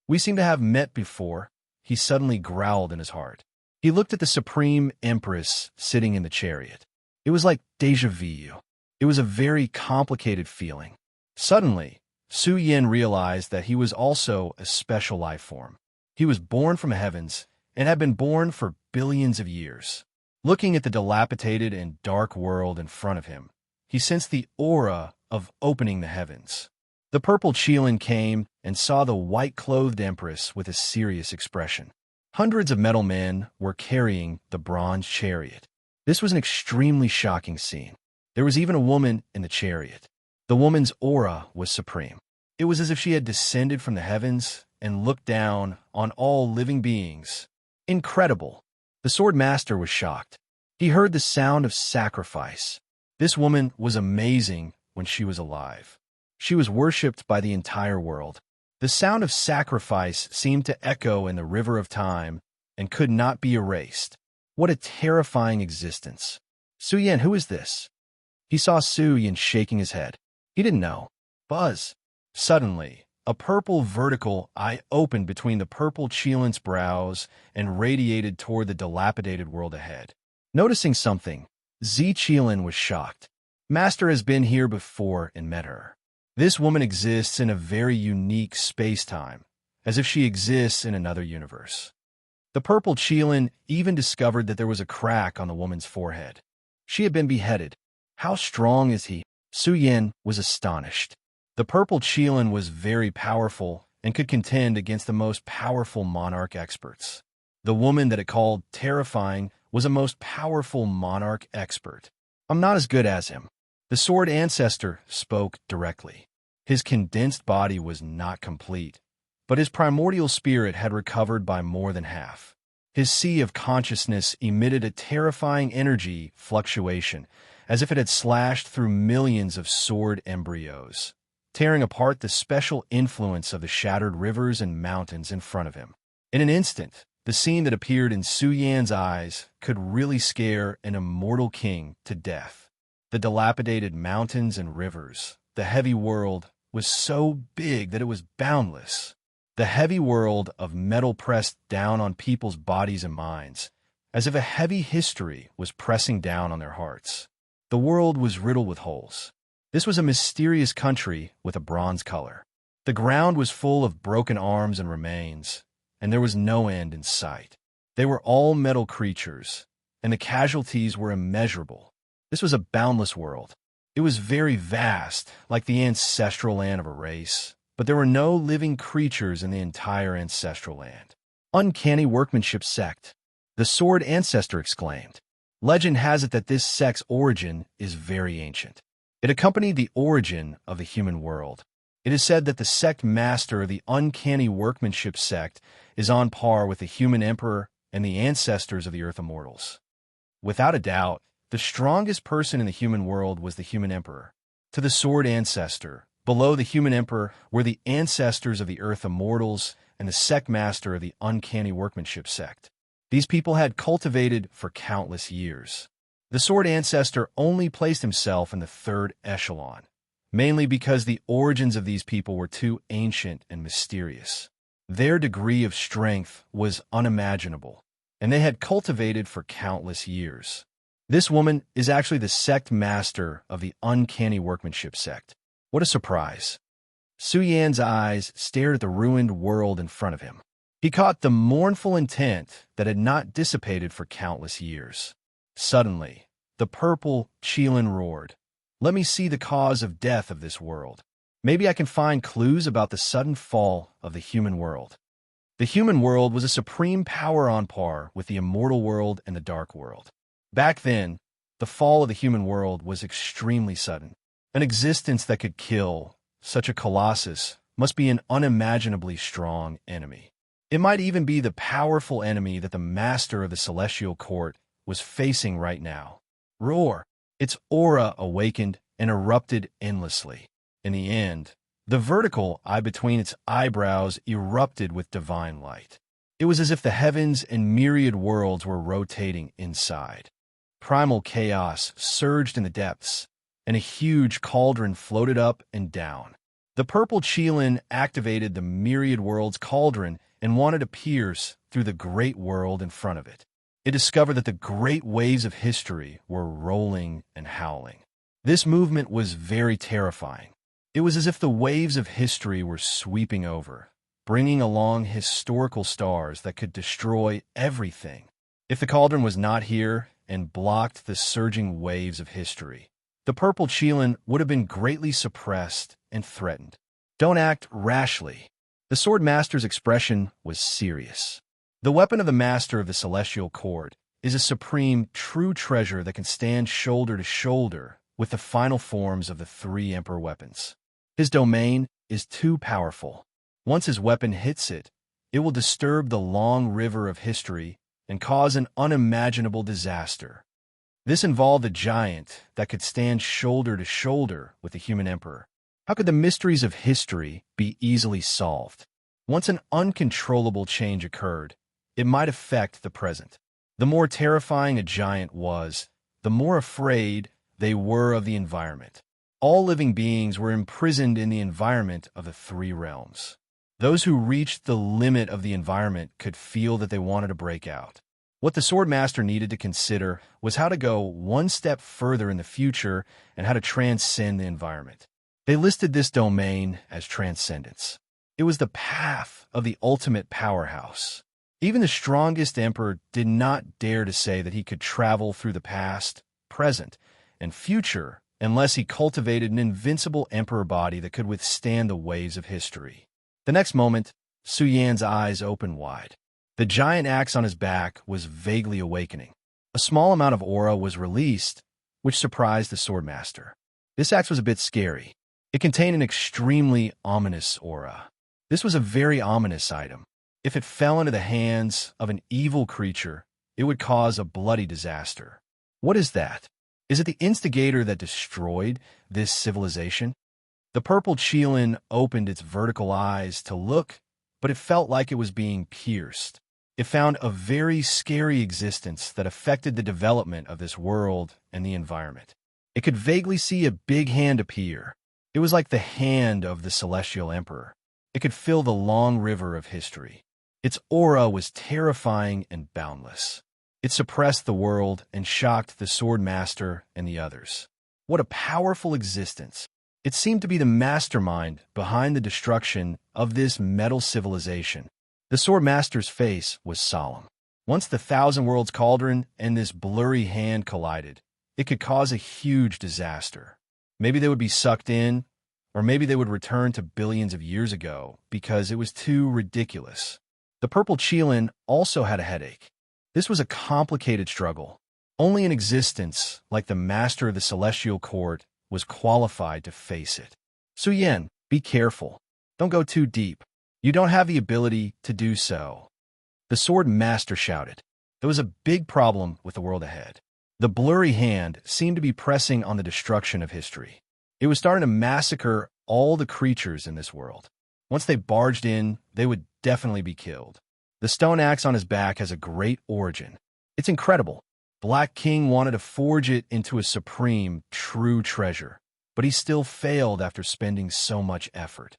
"We seem to have met before," he suddenly growled in his heart. He looked at the Supreme Empress sitting in the chariot. It was like déjà vu. It was a very complicated feeling. Suddenly, Su Yin realized that he was also a special life form. He was born from the heavens and had been born for billions of years. Looking at the dilapidated and dark world in front of him, he sensed the aura of opening the heavens. The purple Qilin came and saw the white-clothed empress with a serious expression. Hundreds of metal men were carrying the bronze chariot. This was an extremely shocking scene. There was even a woman in the chariot. The woman's aura was supreme. It was as if she had descended from the heavens and looked down on all living beings. Incredible. The sword master was shocked. He heard the sound of sacrifice. This woman was amazing when she was alive. She was worshipped by the entire world. The sound of sacrifice seemed to echo in the river of time and could not be erased. What a terrifying existence. "Su Yin, who is this?" He saw Su Yin shaking his head. He didn't know. Buzz. Suddenly, a purple vertical eye opened between the purple Qilin's brows and radiated toward the dilapidated world ahead. Noticing something, Z Qilin was shocked. Master has been here before and met her. This woman exists in a very unique space-time, as if she exists in another universe. The purple Qilin even discovered that there was a crack on the woman's forehead. She had been beheaded. How strong is he? Su Yin was astonished. The purple Qilin was very powerful and could contend against the most powerful monarch experts. The woman that it called terrifying was a most powerful monarch expert. "I'm not as good as him." The sword ancestor spoke directly. His condensed body was not complete, but his primordial spirit had recovered by more than half. His sea of consciousness emitted a terrifying energy fluctuation, as if it had slashed through millions of sword embryos, tearing apart the special influence of the shattered rivers and mountains in front of him. In an instant, the scene that appeared in Su Yan's eyes could really scare an immortal king to death. The dilapidated mountains and rivers, the heavy world, was so big that it was boundless. The heavy world of metal pressed down on people's bodies and minds, as if a heavy history was pressing down on their hearts. The world was riddled with holes. This was a mysterious country with a bronze color. The ground was full of broken arms and remains, and there was no end in sight. They were all metal creatures, and the casualties were immeasurable. This was a boundless world. It was very vast, like the ancestral land of a race, but there were no living creatures in the entire ancestral land. Uncanny workmanship sect, the sword ancestor exclaimed. Legend has it that this sect's origin is very ancient. It accompanied the origin of the human world. It is said that the sect master of the uncanny workmanship sect is on par with the human emperor and the ancestors of the earth immortals. Without a doubt, the strongest person in the human world was the human emperor. To the sword ancestor, below the human emperor were the ancestors of the earth immortals and the sect master of the uncanny workmanship sect. These people had cultivated for countless years. The sword ancestor only placed himself in the third echelon, mainly because the origins of these people were too ancient and mysterious. Their degree of strength was unimaginable, and they had cultivated for countless years. This woman is actually the sect master of the uncanny workmanship sect. What a surprise. Su Yan's eyes stared at the ruined world in front of him. He caught the mournful intent that had not dissipated for countless years. Suddenly, the purple Qilin roared. Let me see the cause of death of this world. Maybe I can find clues about the sudden fall of the human world. The human world was a supreme power on par with the immortal world and the dark world. Back then, the fall of the human world was extremely sudden. An existence that could kill such a colossus must be an unimaginably strong enemy. It might even be the powerful enemy that the master of the celestial court was facing right now. Roar! Its aura awakened and erupted endlessly. In the end, the vertical eye between its eyebrows erupted with divine light. It was as if the heavens and myriad worlds were rotating inside. Primal chaos surged in the depths, and a huge cauldron floated up and down. The purple Qilin activated the myriad worlds cauldron and wanted to pierce through the great world in front of it. It discovered that the great waves of history were rolling and howling. This movement was very terrifying. It was as if the waves of history were sweeping over, bringing along historical stars that could destroy everything. If the cauldron was not here and blocked the surging waves of history, the purple Qilin would have been greatly suppressed and threatened. Don't act rashly. The sword master's expression was serious. The weapon of the master of the celestial court is a supreme, true treasure that can stand shoulder to shoulder with the final forms of the three emperor weapons. His domain is too powerful. Once his weapon hits it, it will disturb the long river of history and cause an unimaginable disaster. This involved a giant that could stand shoulder to shoulder with the human emperor. How could the mysteries of history be easily solved? Once an uncontrollable change occurred, it might affect the present. The more terrifying a giant was, the more afraid they were of the environment. All living beings were imprisoned in the environment of the three realms. Those who reached the limit of the environment could feel that they wanted to break out. What the sword master needed to consider was how to go one step further in the future and how to transcend the environment. They listed this domain as transcendence. It was the path of the ultimate powerhouse. Even the strongest emperor did not dare to say that he could travel through the past, present, and future unless he cultivated an invincible emperor body that could withstand the waves of history. The next moment, Su Yan's eyes opened wide. The giant axe on his back was vaguely awakening. A small amount of aura was released, which surprised the swordmaster. This axe was a bit scary. It contained an extremely ominous aura. This was a very ominous item. If it fell into the hands of an evil creature, it would cause a bloody disaster. What is that? Is it the instigator that destroyed this civilization? The purple Qilin opened its vertical eyes to look, but it felt like it was being pierced. It found a very scary existence that affected the development of this world and the environment. It could vaguely see a big hand appear. It was like the hand of the celestial emperor. It could fill the long river of history. Its aura was terrifying and boundless. It suppressed the world and shocked the sword master and the others. What a powerful existence! It seemed to be the mastermind behind the destruction of this metal civilization. The sword master's face was solemn. Once the Thousand Worlds cauldron and this blurry hand collided, it could cause a huge disaster. Maybe they would be sucked in, or maybe they would return to billions of years ago because it was too ridiculous. The purple Qilin also had a headache. This was a complicated struggle. Only an existence like the master of the celestial court was qualified to face it. Su Yin, be careful. Don't go too deep. You don't have the ability to do so. The sword master shouted. There was a big problem with the world ahead. The blurry hand seemed to be pressing on the destruction of history. It was starting to massacre all the creatures in this world. Once they barged in, they would definitely be killed. The stone axe on his back has a great origin. It's incredible. Black King wanted to forge it into a supreme, true treasure, but he still failed after spending so much effort.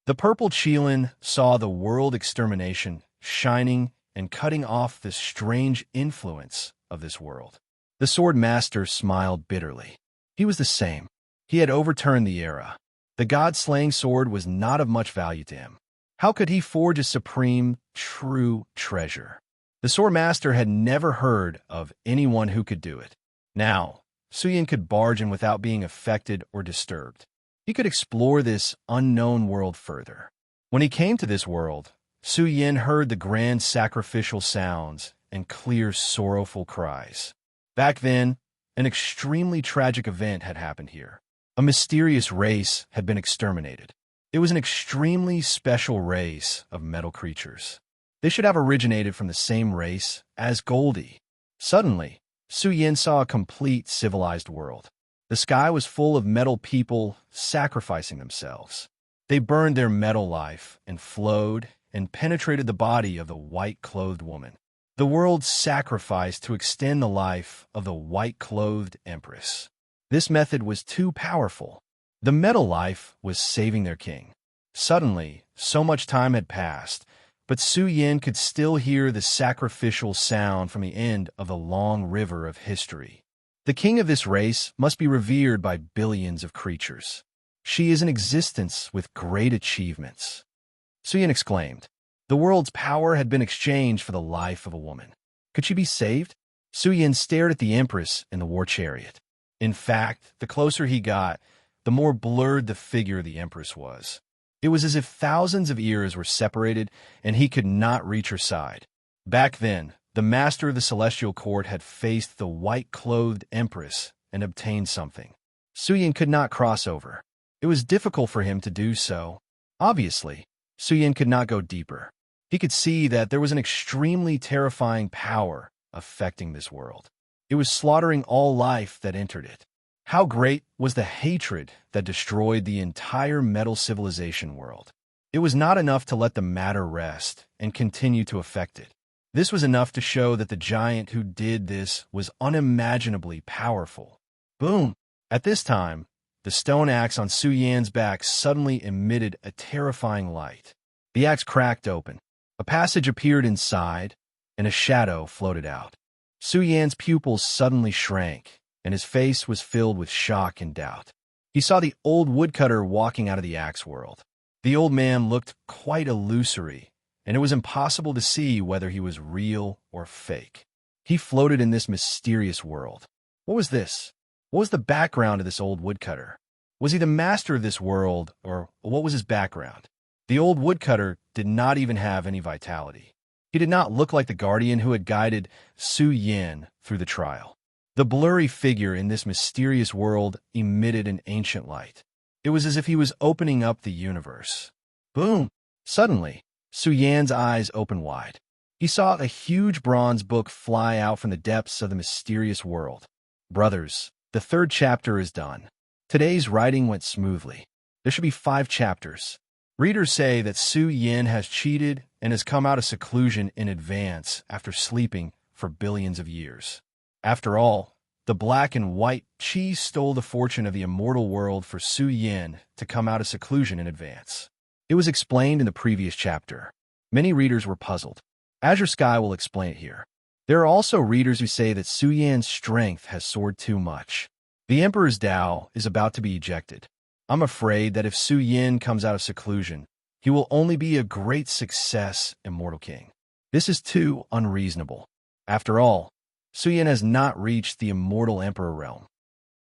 The purple Qilin saw the world extermination shining and cutting off the strange influence of this world. The sword master smiled bitterly. He was the same. He had overturned the era. The god-slaying sword was not of much value to him. How could he forge a supreme, true treasure? The sword master had never heard of anyone who could do it. Now, Su Yin could barge in without being affected or disturbed. He could explore this unknown world further. When he came to this world, Su Yin heard the grand sacrificial sounds and clear, sorrowful cries. Back then, an extremely tragic event had happened here. A mysterious race had been exterminated. It was an extremely special race of metal creatures. They should have originated from the same race as Goldie. Suddenly, Su Yin saw a complete civilized world. The sky was full of metal people sacrificing themselves. They burned their metal life and flowed and penetrated the body of the white-clothed woman. The world sacrificed to extend the life of the white-clothed empress. This method was too powerful. The metal life was saving their king. Suddenly, so much time had passed, but Su Yin could still hear the sacrificial sound from the end of the long river of history. The king of this race must be revered by billions of creatures. She is an existence with great achievements. Su Yin exclaimed. The world's power had been exchanged for the life of a woman. Could she be saved? Su Yin stared at the empress in the war chariot. In fact, the closer he got, the more blurred the figure of the empress was. It was as if thousands of ears were separated and he could not reach her side. Back then, the master of the celestial court had faced the white-clothed empress and obtained something. Su Yin could not cross over. It was difficult for him to do so. Obviously, Su Yin could not go deeper. He could see that there was an extremely terrifying power affecting this world. It was slaughtering all life that entered it. How great was the hatred that destroyed the entire metal civilization world? It was not enough to let the matter rest and continue to affect it. This was enough to show that the giant who did this was unimaginably powerful. Boom! At this time, the stone axe on Su Yin's back suddenly emitted a terrifying light. The axe cracked open. A passage appeared inside, and a shadow floated out. Su Yin's pupils suddenly shrank, and his face was filled with shock and doubt. He saw the old woodcutter walking out of the axe world. The old man looked quite illusory, and it was impossible to see whether he was real or fake. He floated in this mysterious world. What was this? What was the background of this old woodcutter? Was he the master of this world, or what was his background? The old woodcutter did not even have any vitality. He did not look like the guardian who had guided Su Yin through the trial. The blurry figure in this mysterious world emitted an ancient light. It was as if he was opening up the universe. Boom! Suddenly, Su Yin's eyes opened wide. He saw a huge bronze book fly out from the depths of the mysterious world. Brothers, the 3rd chapter is done. Today's writing went smoothly. There should be 5 chapters. Readers say that Su Yin has cheated and has come out of seclusion in advance after sleeping for billions of years. After all, the black and white Qi stole the fortune of the immortal world for Su Yin to come out of seclusion in advance. It was explained in the previous chapter. Many readers were puzzled. Azure Sky will explain it here. There are also readers who say that Su Yin's strength has soared too much. The Emperor's Tao is about to be ejected. I'm afraid that if Su Yin comes out of seclusion, he will only be a great success, Immortal King. This is too unreasonable. After all, Suyin has not reached the immortal Emperor realm.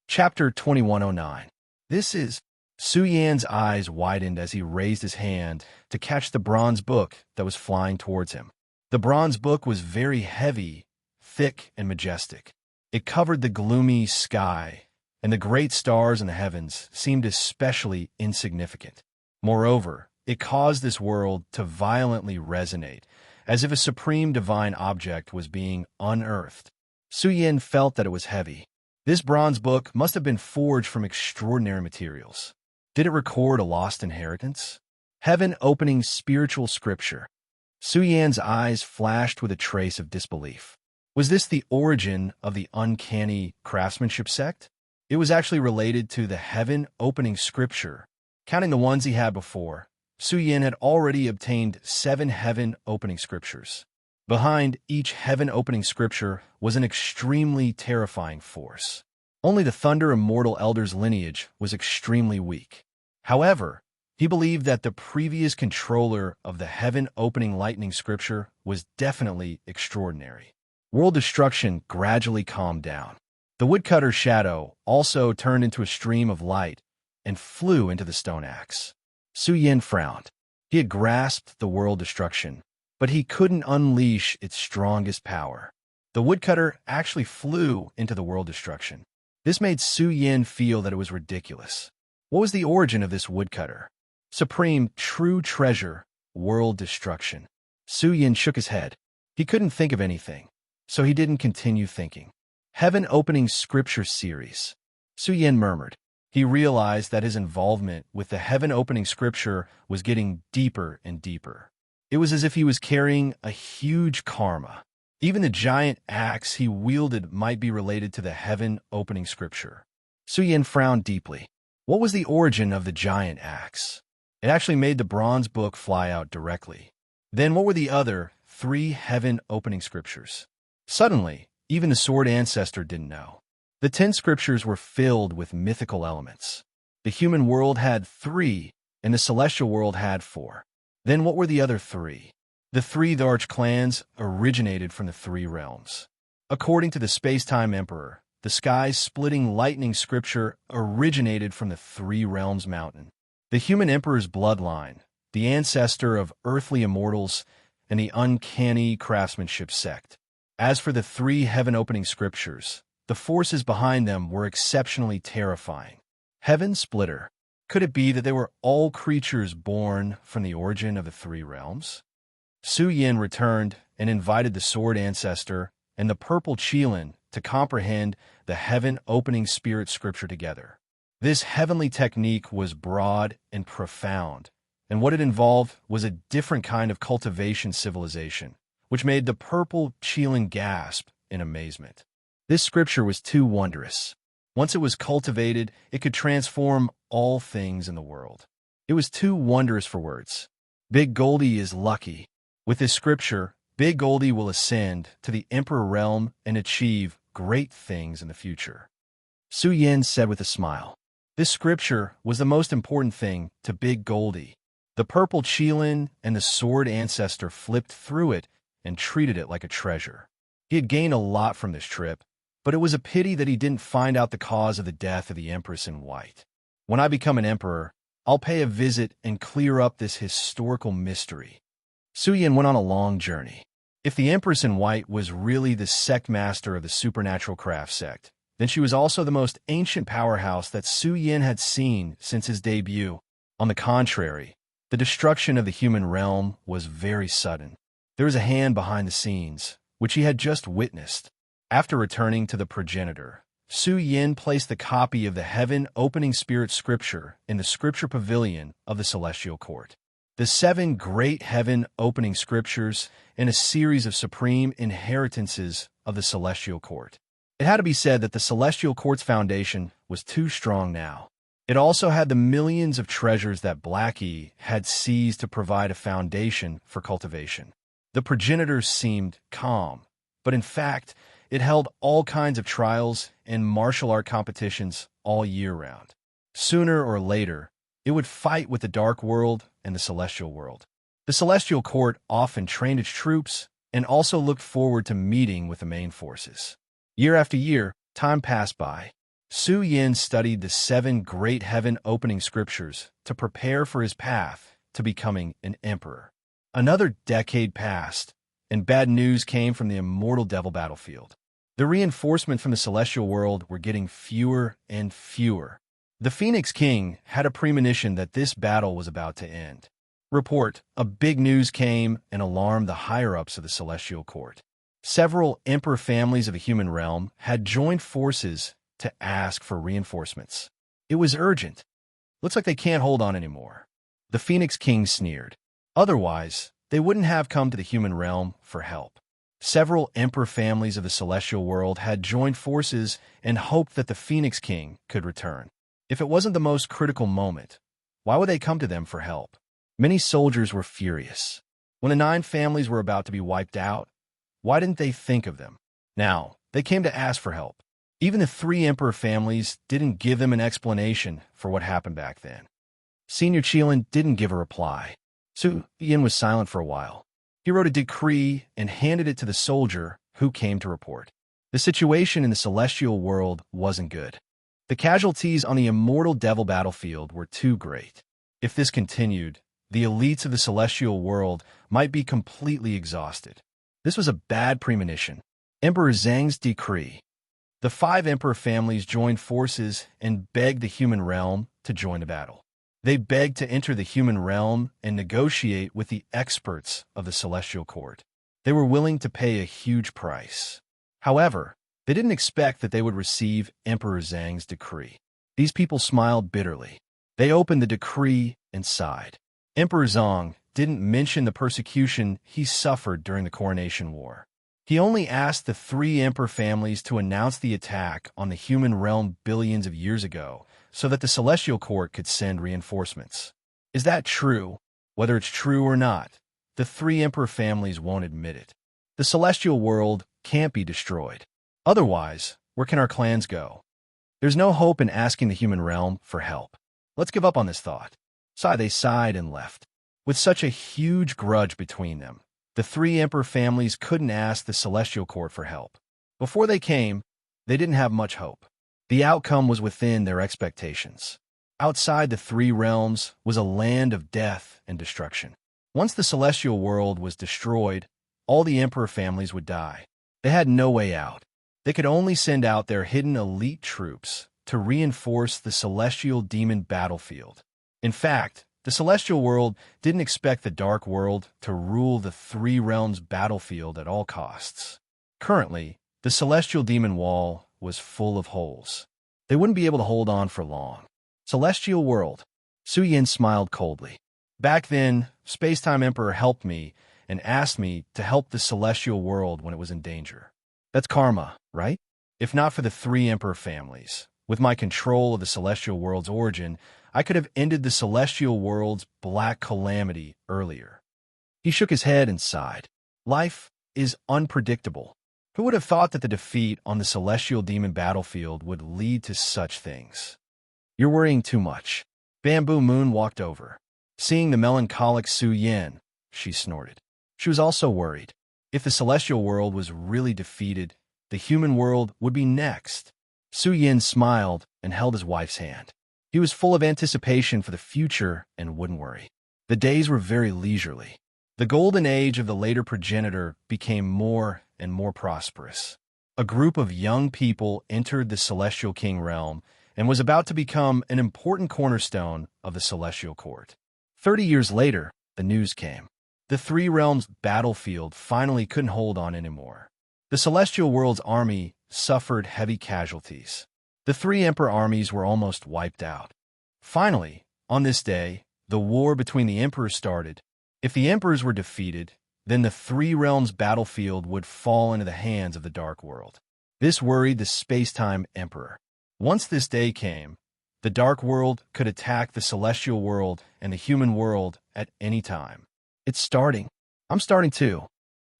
Chapter 2109. This is Su Yan's eyes widened as he raised his hand to catch the bronze book that was flying towards him. The bronze book was very heavy, thick, and majestic. It covered the gloomy sky, and the great stars in the heavens seemed especially insignificant. Moreover, it caused this world to violently resonate, as if a supreme divine object was being unearthed. Su Yan felt that it was heavy. This bronze book must have been forged from extraordinary materials. Did it record a lost inheritance? Heaven-opening spiritual scripture. Su Yan's eyes flashed with a trace of disbelief. Was this the origin of the uncanny craftsmanship sect? It was actually related to the heaven-opening scripture. Counting the ones he had before, Su Yan had already obtained 7 heaven-opening scriptures. Behind each heaven-opening scripture was an extremely terrifying force. Only the Thunder Immortal Elder's lineage was extremely weak. However, he believed that the previous controller of the heaven-opening lightning scripture was definitely extraordinary. World destruction gradually calmed down. The woodcutter's shadow also turned into a stream of light and flew into the stone axe. Su Yan frowned. He had grasped the world destruction, but he couldn't unleash its strongest power. The woodcutter actually flew into the world destruction. This made Su Yan feel that it was ridiculous. What was the origin of this woodcutter? Supreme, true treasure, world destruction. Su Yan shook his head. He couldn't think of anything, so he didn't continue thinking. Heaven-opening scripture series. Su Yan murmured. He realized that his involvement with the heaven-opening scripture was getting deeper and deeper. It was as if he was carrying a huge karma. Even the giant axe he wielded might be related to the heaven-opening scripture. Su Yan frowned deeply. What was the origin of the giant axe? It actually made the bronze book fly out directly. Then what were the other 3 heaven-opening scriptures? Suddenly, even the sword ancestor didn't know. The 10 scriptures were filled with mythical elements. The human world had 3, and the celestial world had 4. Then what were the other 3? The 3 Darch clans originated from the 3 realms. According to the Space-Time Emperor, the sky-splitting lightning scripture originated from the 3 realms mountain. The human emperor's bloodline, the ancestor of earthly immortals, and the uncanny craftsmanship sect. As for the 3 heaven-opening scriptures, the forces behind them were exceptionally terrifying. Heaven Splitter. Could it be that they were all creatures born from the origin of the 3 realms? Su Yan returned and invited the sword ancestor and the purple Qilin to comprehend the heaven-opening spirit scripture together. This heavenly technique was broad and profound, and what it involved was a different kind of cultivation civilization, which made the purple Qilin gasp in amazement. This scripture was too wondrous. Once it was cultivated, it could transform all things in the world. It was too wondrous for words. Big Goldie is lucky. With this scripture, Big Goldie will ascend to the Emperor realm and achieve great things in the future. Su Yan said with a smile. This scripture was the most important thing to Big Goldie. The purple Qilin and the sword ancestor flipped through it and treated it like a treasure. He had gained a lot from this trip, but it was a pity that he didn't find out the cause of the death of the Empress in White. When I become an emperor, I'll pay a visit and clear up this historical mystery. Su Yan went on a long journey. If the Empress in White was really the sect master of the supernatural craft sect, then she was also the most ancient powerhouse that Su Yan had seen since his debut. On the contrary, the destruction of the human realm was very sudden. There was a hand behind the scenes, which he had just witnessed. After returning to the progenitor, Su Yan placed the copy of the heaven-opening spirit scripture in the scripture pavilion of the celestial court. The 7 great heaven-opening scriptures in a series of supreme inheritances of the celestial court. It had to be said that the celestial court's foundation was too strong now. It also had the millions of treasures that Blackie had seized to provide a foundation for cultivation. The progenitors seemed calm, but in fact, it held all kinds of trials and martial art competitions all year round. Sooner or later, it would fight with the Dark World and the Celestial World. The Celestial Court often trained its troops and also looked forward to meeting with the main forces. Year after year, time passed by. Su Yin studied the 7 great heaven-opening scriptures to prepare for his path to becoming an emperor. Another decade passed, and bad news came from the immortal devil battlefield. The reinforcements from the celestial world were getting fewer and fewer. The Phoenix King had a premonition that this battle was about to end. Report, a big news came and alarmed the higher-ups of the celestial court. Several emperor families of the human realm had joined forces to ask for reinforcements. It was urgent. Looks like they can't hold on anymore. The Phoenix King sneered. Otherwise, they wouldn't have come to the human realm for help. Several emperor families of the celestial world had joined forces and hoped that the Phoenix King could return. If it wasn't the most critical moment, why would they come to them for help? Many soldiers were furious. When the 9 families were about to be wiped out, why didn't they think of them? Now, they came to ask for help. Even the 3 emperor families didn't give them an explanation for what happened back then. Senior Qilin didn't give a reply. Su Yin was silent for a while. He wrote a decree and handed it to the soldier who came to report. The situation in the celestial world wasn't good. The casualties on the immortal devil battlefield were too great. If this continued, the elites of the celestial world might be completely exhausted. This was a bad premonition. Emperor Zhang's decree. The 5 emperor families joined forces and begged the human realm to join the battle. They begged to enter the human realm and negotiate with the experts of the celestial court. They were willing to pay a huge price. However, they didn't expect that they would receive Emperor Zhang's decree. These people smiled bitterly. They opened the decree and sighed. Emperor Zhang didn't mention the persecution he suffered during the coronation war. He only asked the 3 emperor families to announce the attack on the human realm billions of years ago so that the celestial court could send reinforcements. Is that true? Whether it's true or not, the 3 emperor families won't admit it. The celestial world can't be destroyed. Otherwise, where can our clans go? There's no hope in asking the human realm for help. Let's give up on this thought. They sighed and left. With such a huge grudge between them, the 3 emperor families couldn't ask the celestial court for help. Before they came, they didn't have much hope. The outcome was within their expectations. Outside the 3 realms was a land of death and destruction. Once the celestial world was destroyed, all the emperor families would die. They had no way out. They could only send out their hidden elite troops to reinforce the celestial demon battlefield. In fact, the celestial world didn't expect the dark world to rule the 3 realms battlefield at all costs. Currently, the celestial demon wall was full of holes. They wouldn't be able to hold on for long. Celestial world. Su Yin smiled coldly. Back then, Space-Time Emperor helped me and asked me to help the celestial world when it was in danger. That's karma, right? If not for the 3 emperor families, with my control of the celestial world's origin, I could have ended the celestial world's black calamity earlier. He shook his head and sighed. Life is unpredictable. Who would have thought that the defeat on the celestial demon battlefield would lead to such things? You're worrying too much. Bamboo Moon walked over. Seeing the melancholic Su Yin, she snorted. She was also worried. If the celestial world was really defeated, the human world would be next. Su Yin smiled and held his wife's hand. He was full of anticipation for the future and wouldn't worry. The days were very leisurely. The golden age of the later progenitor became more and more prosperous. A group of young people entered the Celestial King realm and was about to become an important cornerstone of the Celestial Court. 30 years later, the news came. The 3 realms battlefield finally couldn't hold on anymore. The Celestial World's army suffered heavy casualties. The 3 emperor armies were almost wiped out. Finally, on this day, the war between the emperors started. If the emperors were defeated, then the 3 realms battlefield would fall into the hands of the Dark World. This worried the space-time emperor. Once this day came, the Dark World could attack the Celestial World and the human world at any time. It's starting. I'm starting too.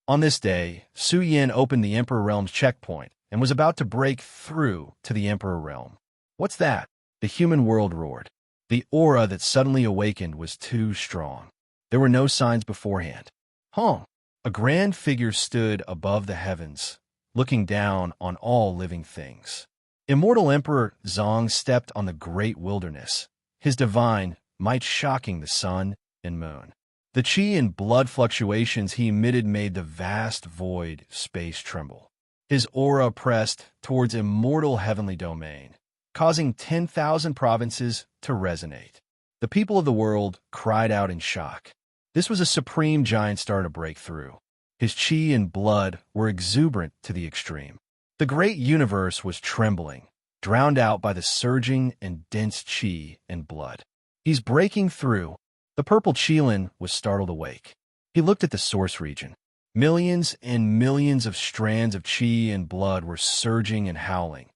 On this day, Su Yin opened the Emperor Realm's checkpoint and was about to break through to the Emperor Realm. What's that? The human world roared. The aura that suddenly awakened was too strong. There were no signs beforehand. A grand figure stood above the heavens, looking down on all living things. Immortal Emperor Zong stepped on the great wilderness, his divine might shocking the sun and moon. The chi and blood fluctuations he emitted made the vast void space tremble. His aura pressed towards immortal heavenly domain, causing 10,000 provinces to resonate. The people of the world cried out in shock. This was a supreme giant star to break through. His chi and blood were exuberant to the extreme. The great universe was trembling, drowned out by the surging and dense chi and blood. He's breaking through. The purple Qilin was startled awake. He looked at the source region. Millions and millions of strands of chi and blood were surging and howling,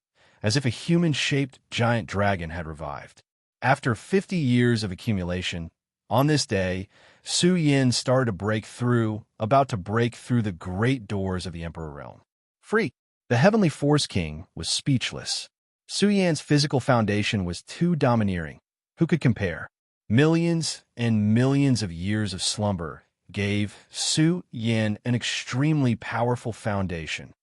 as if a human-shaped giant dragon had revived. After 50 years of accumulation, on this day, Su Yin started to break through, about to break through the great doors of the Emperor realm. Free! The Heavenly Force King was speechless. Su Yan's physical foundation was too domineering. Who could compare? Millions and millions of years of slumber gave Su Yin an extremely powerful foundation.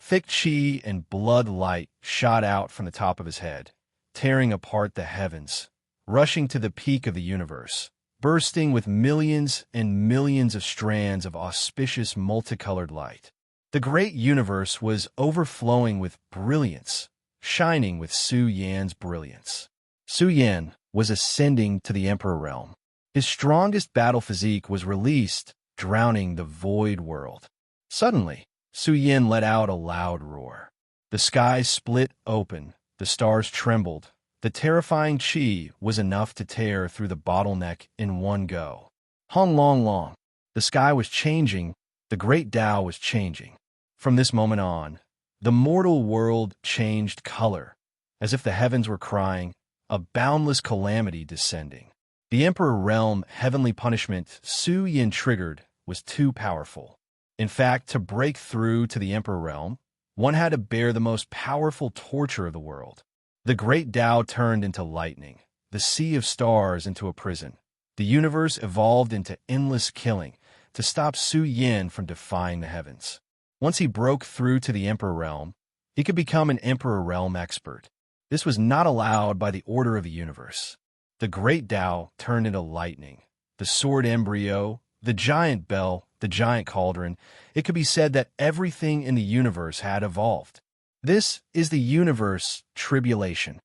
Thick chi and blood light shot out from the top of his head, tearing apart the heavens, rushing to the peak of the universe, bursting with millions and millions of strands of auspicious multicolored light. The great universe was overflowing with brilliance, shining with Su Yan's brilliance. Su Yan was ascending to the Emperor realm. His strongest battle physique was released, drowning the void world. Suddenly, Su Yan let out a loud roar. The sky split open, the stars trembled. The terrifying chi was enough to tear through the bottleneck in one go. Hong long long. The sky was changing, the great Tao was changing. From this moment on, the mortal world changed color, as if the heavens were crying, a boundless calamity descending. The Emperor realm heavenly punishment Su Yin triggered was too powerful. In fact, to break through to the Emperor realm, one had to bear the most powerful torture of the world. The great Tao turned into lightning, the sea of stars into a prison. The universe evolved into endless killing to stop Su Yin from defying the heavens. Once he broke through to the Emperor realm, he could become an Emperor realm expert. This was not allowed by the order of the universe. The great Tao turned into lightning, the sword embryo, the giant bell, the giant cauldron. It could be said that everything in the universe had evolved. This is the universe tribulation.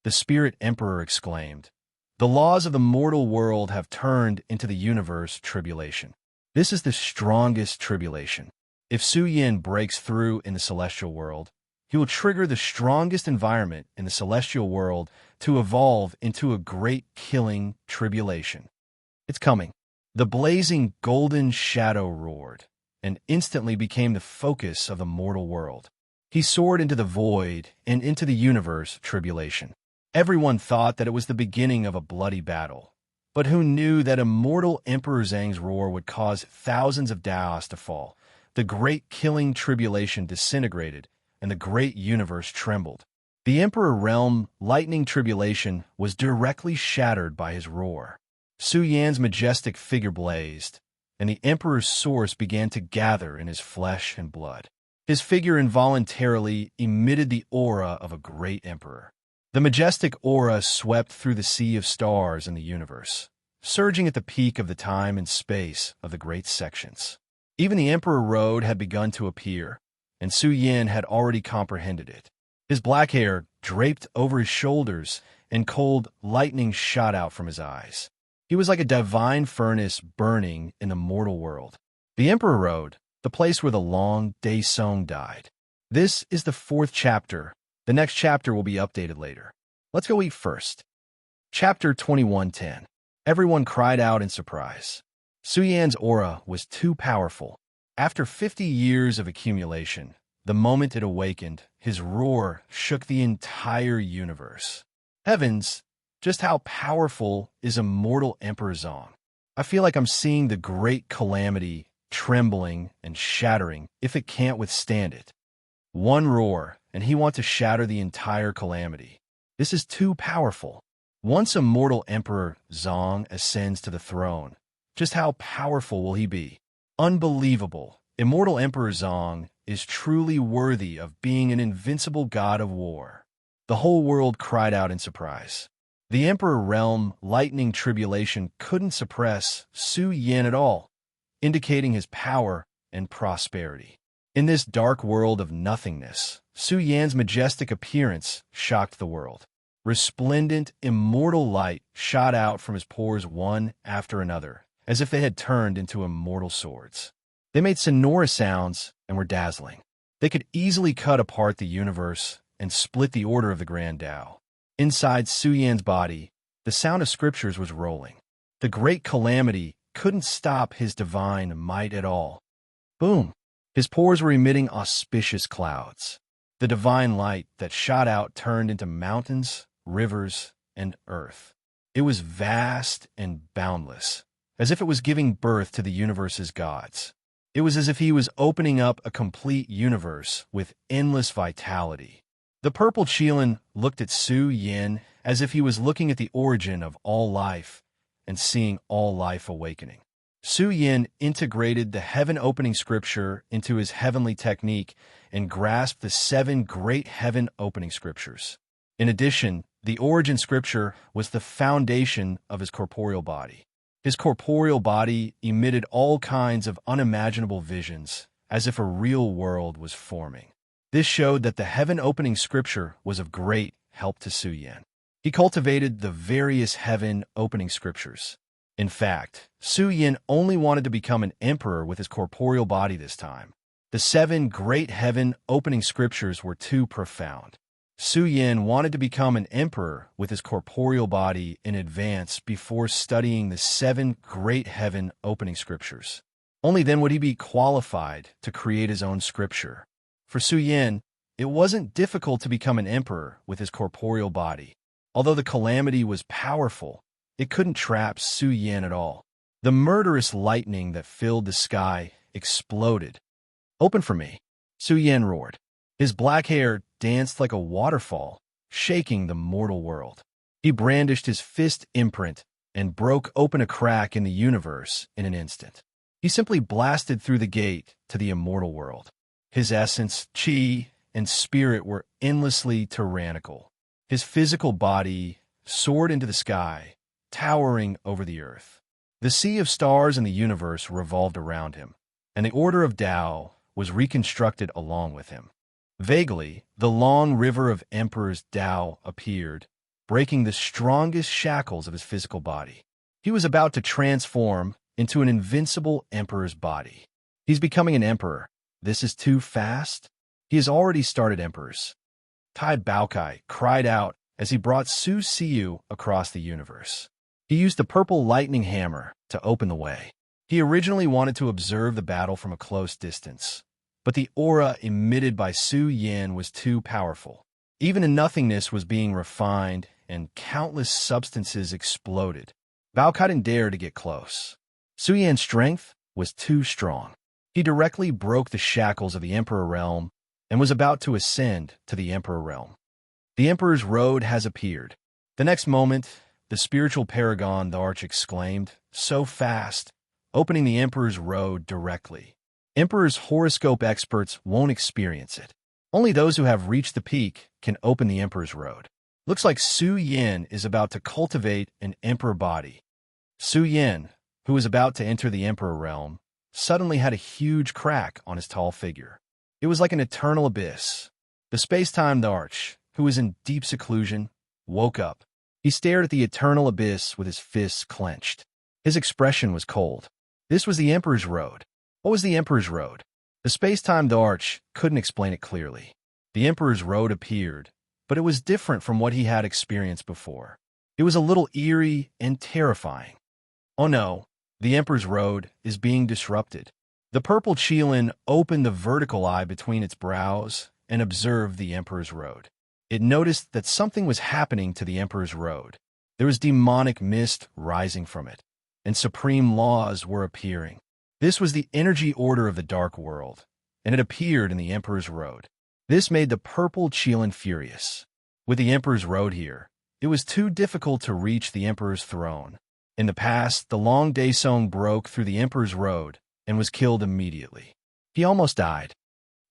The spirit emperor exclaimed. The laws of the mortal world have turned into the universe tribulation. This is the strongest tribulation. If Su Yin breaks through in the celestial world, he will trigger the strongest environment in the celestial world to evolve into a great killing tribulation. It's coming. The blazing golden shadow roared, and instantly became the focus of the mortal world. He soared into the void and into the universe tribulation. Everyone thought that it was the beginning of a bloody battle, but who knew that immortal Emperor Zhang's roar would cause thousands of Daos to fall? The great killing tribulation disintegrated, and the great universe trembled. The Emperor realm lightning tribulation was directly shattered by his roar. Su Yan's majestic figure blazed, and the Emperor's source began to gather in his flesh and blood. His figure involuntarily emitted the aura of a great emperor. The majestic aura swept through the sea of stars in the universe, surging at the peak of the time and space of the great sections. Even the Emperor Road had begun to appear, and Su Yin had already comprehended it. His black hair draped over his shoulders, and cold lightning shot out from his eyes. He was like a divine furnace burning in the mortal world. The Emperor Road, the place where the long Day Song died. This is the 4th chapter. The next chapter will be updated later. Let's go eat first. Chapter 21:10. Everyone cried out in surprise. Su Yan's aura was too powerful. After 50 years of accumulation, the moment it awakened, his roar shook the entire universe. Heavens, just how powerful is immortal Emperor Zong? I feel like I'm seeing the great calamity trembling and shattering if it can't withstand it. One roar, and he wants to shatter the entire calamity. This is too powerful. Once immortal Emperor Zong ascends to the throne, just how powerful will he be? Unbelievable! Immortal Emperor Zong is truly worthy of being an invincible god of war. The whole world cried out in surprise. The Emperor Realm lightning tribulation couldn't suppress Su Yin at all, indicating his power and prosperity. In this dark world of nothingness, Su Yan's majestic appearance shocked the world. Resplendent, immortal light shot out from his pores one after another, as if they had turned into immortal swords. They made sonorous sounds and were dazzling. They could easily cut apart the universe and split the order of the Grand Tao. Inside Su Yan's body, the sound of scriptures was rolling. The great calamity couldn't stop his divine might at all. Boom! His pores were emitting auspicious clouds. The divine light that shot out turned into mountains, rivers, and earth. It was vast and boundless, as if it was giving birth to the universe's gods. It was as if he was opening up a complete universe with endless vitality. The purple Qilin looked at Su Yin as if he was looking at the origin of all life and seeing all life awakening. Su Yin integrated the heaven-opening scripture into his heavenly technique and grasped the 7 great heaven-opening scriptures. In addition, the origin scripture was the foundation of his corporeal body. His corporeal body emitted all kinds of unimaginable visions, as if a real world was forming. This showed that the heaven-opening scripture was of great help to Su Yin. He cultivated the various heaven-opening scriptures. In fact, Su Yin only wanted to become an emperor with his corporeal body this time. The 7 great heaven-opening scriptures were too profound. Su Yin wanted to become an emperor with his corporeal body in advance before studying the 7 great heaven-opening scriptures. Only then would he be qualified to create his own scripture. For Su Yin, it wasn't difficult to become an emperor with his corporeal body. Although the calamity was powerful, it couldn't trap Su Yin at all. The murderous lightning that filled the sky exploded. "Open for me," Su Yin roared. His black hair danced like a waterfall, shaking the mortal world. He brandished his fist imprint and broke open a crack in the universe in an instant. He simply blasted through the gate to the immortal world. His essence, qi, and spirit were endlessly tyrannical. His physical body soared into the sky, towering over the earth. The sea of stars in the universe revolved around him, and the order of Tao was reconstructed along with him. Vaguely, the long river of Emperor's Tao appeared, breaking the strongest shackles of his physical body. He was about to transform into an invincible emperor's body. He's becoming an emperor. This is too fast? He has already started emperors. Tai Baokai cried out as he brought Su Siu across the universe. He used the purple lightning hammer to open the way. He originally wanted to observe the battle from a close distance, but the aura emitted by Su Yin was too powerful. Even in nothingness was being refined, and countless substances exploded. Baokai didn't dare to get close. Su Yin's strength was too strong. He directly broke the shackles of the Emperor Realm and was about to ascend to the Emperor Realm. The Emperor's Road has appeared. The next moment, the spiritual paragon, the Arch, exclaimed, so fast, opening the Emperor's Road directly. Emperor's horoscope experts won't experience it. Only those who have reached the peak can open the Emperor's Road. Looks like Su Yin is about to cultivate an Emperor body. Su Yin, who was about to enter the Emperor Realm, suddenly had a huge crack on his tall figure. It was like an eternal abyss. The space-time Arch, who was in deep seclusion, woke up. He stared at the eternal abyss with his fists clenched. His expression was cold. This was the Emperor's Road. What was the Emperor's Road? The space-time Arch couldn't explain it clearly. The Emperor's Road appeared, but it was different from what he had experienced before. It was a little eerie and terrifying. Oh no, the Emperor's Road is being disrupted. The purple Qilin opened the vertical eye between its brows and observed the Emperor's Road. It noticed that something was happening to the Emperor's Road. There was demonic mist rising from it, and supreme laws were appearing. This was the energy order of the dark world, and it appeared in the Emperor's Road. This made the purple Qilin furious. With the Emperor's Road here, it was too difficult to reach the Emperor's throne. In the past, the long Daesong broke through the Emperor's Road, and was killed immediately. He almost died.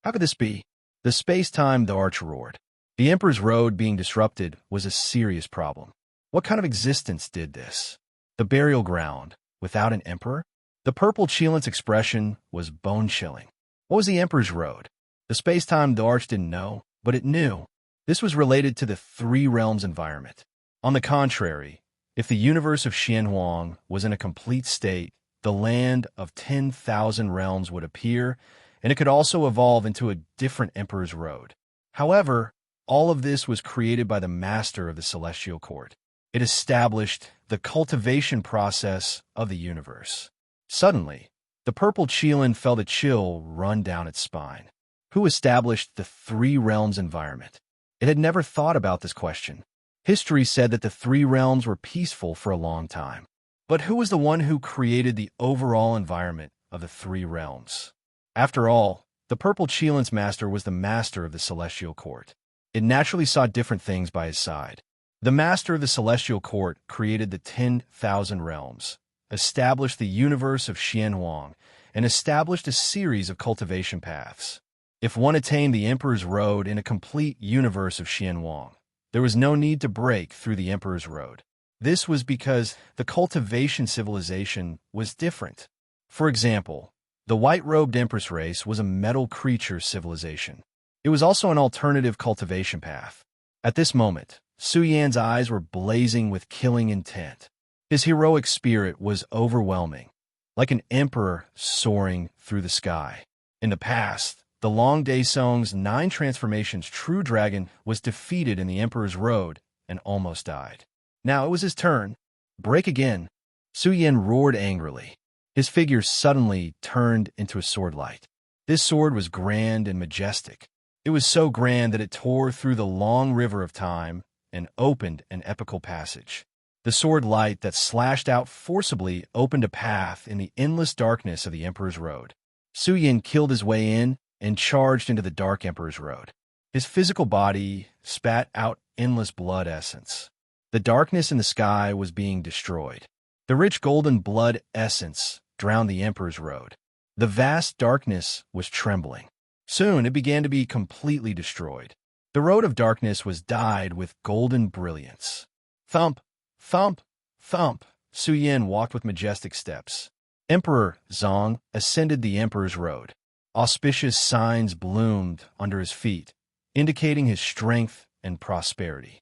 How could this be? The space-time the arch roared. The Emperor's road being disrupted was a serious problem. What kind of existence did this? The burial ground, without an emperor? The purple Cheelant's expression was bone-chilling. What was the Emperor's road? The space-time the arch didn't know, but it knew. This was related to the Three Realms environment. On the contrary, if the universe of Xianhuang was in a complete state, the land of 10,000 realms would appear, and it could also evolve into a different Emperor's road. However, all of this was created by the master of the Celestial Court. It established the cultivation process of the universe. Suddenly, the purple Cheelan felt a chill run down its spine. Who established the Three Realms environment? It had never thought about this question. History said that the Three Realms were peaceful for a long time. But who was the one who created the overall environment of the Three Realms? After all, the purple Cheelan's master was the master of the Celestial Court. It naturally saw different things by his side. The master of the Celestial Court created the 10,000 realms, established the universe of Xianhuang, and established a series of cultivation paths. If one attained the Emperor's Road in a complete universe of Xianhuang, there was no need to break through the Emperor's Road. This was because the cultivation civilization was different. For example, the white-robed Empress race was a metal creature civilization. It was also an alternative cultivation path. At this moment, Su Yan's eyes were blazing with killing intent. His heroic spirit was overwhelming, like an emperor soaring through the sky. In the past, the Long Day Song's 9 transformations true dragon was defeated in the Emperor's Road and almost died. Now it was his turn. Break again. Su Yan roared angrily. His figure suddenly turned into a sword light. This sword was grand and majestic. It was so grand that it tore through the long river of time and opened an epical passage. The sword light that slashed out forcibly opened a path in the endless darkness of the Emperor's Road. Su Yan killed his way in and charged into the dark Emperor's Road. His physical body spat out endless blood essence. The darkness in the sky was being destroyed. The rich golden blood essence drowned the Emperor's Road. The vast darkness was trembling. Soon it began to be completely destroyed. The road of darkness was dyed with golden brilliance. Thump, thump, thump, Su Yan walked with majestic steps. Emperor Zong ascended the Emperor's Road. Auspicious signs bloomed under his feet, indicating his strength and prosperity.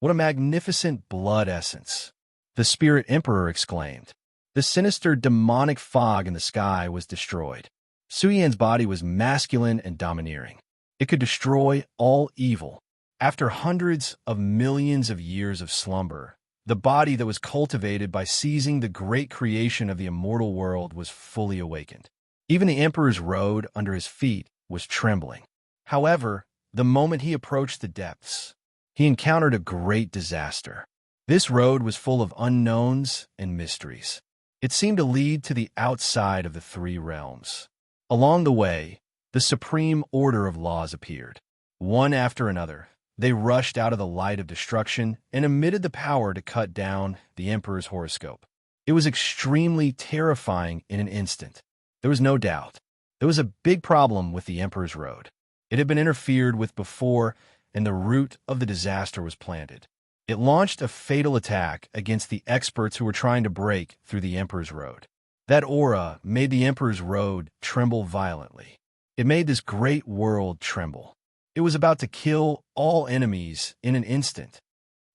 What a magnificent blood essence! The Spirit Emperor exclaimed. The sinister demonic fog in the sky was destroyed. Su Yan's body was masculine and domineering. It could destroy all evil. After hundreds of millions of years of slumber, the body that was cultivated by seizing the great creation of the immortal world was fully awakened. Even the Emperor's Road under his feet was trembling. However, the moment he approached the depths, he encountered a great disaster. This road was full of unknowns and mysteries. It seemed to lead to the outside of the Three Realms. Along the way, the supreme order of laws appeared. One after another, they rushed out of the light of destruction and emitted the power to cut down the Emperor's horoscope. It was extremely terrifying in an instant. There was no doubt. There was a big problem with the Emperor's Road. It had been interfered with before, and the root of the disaster was planted. It launched a fatal attack against the experts who were trying to break through the Emperor's Road. That aura made the Emperor's Road tremble violently. It made this great world tremble. It was about to kill all enemies in an instant.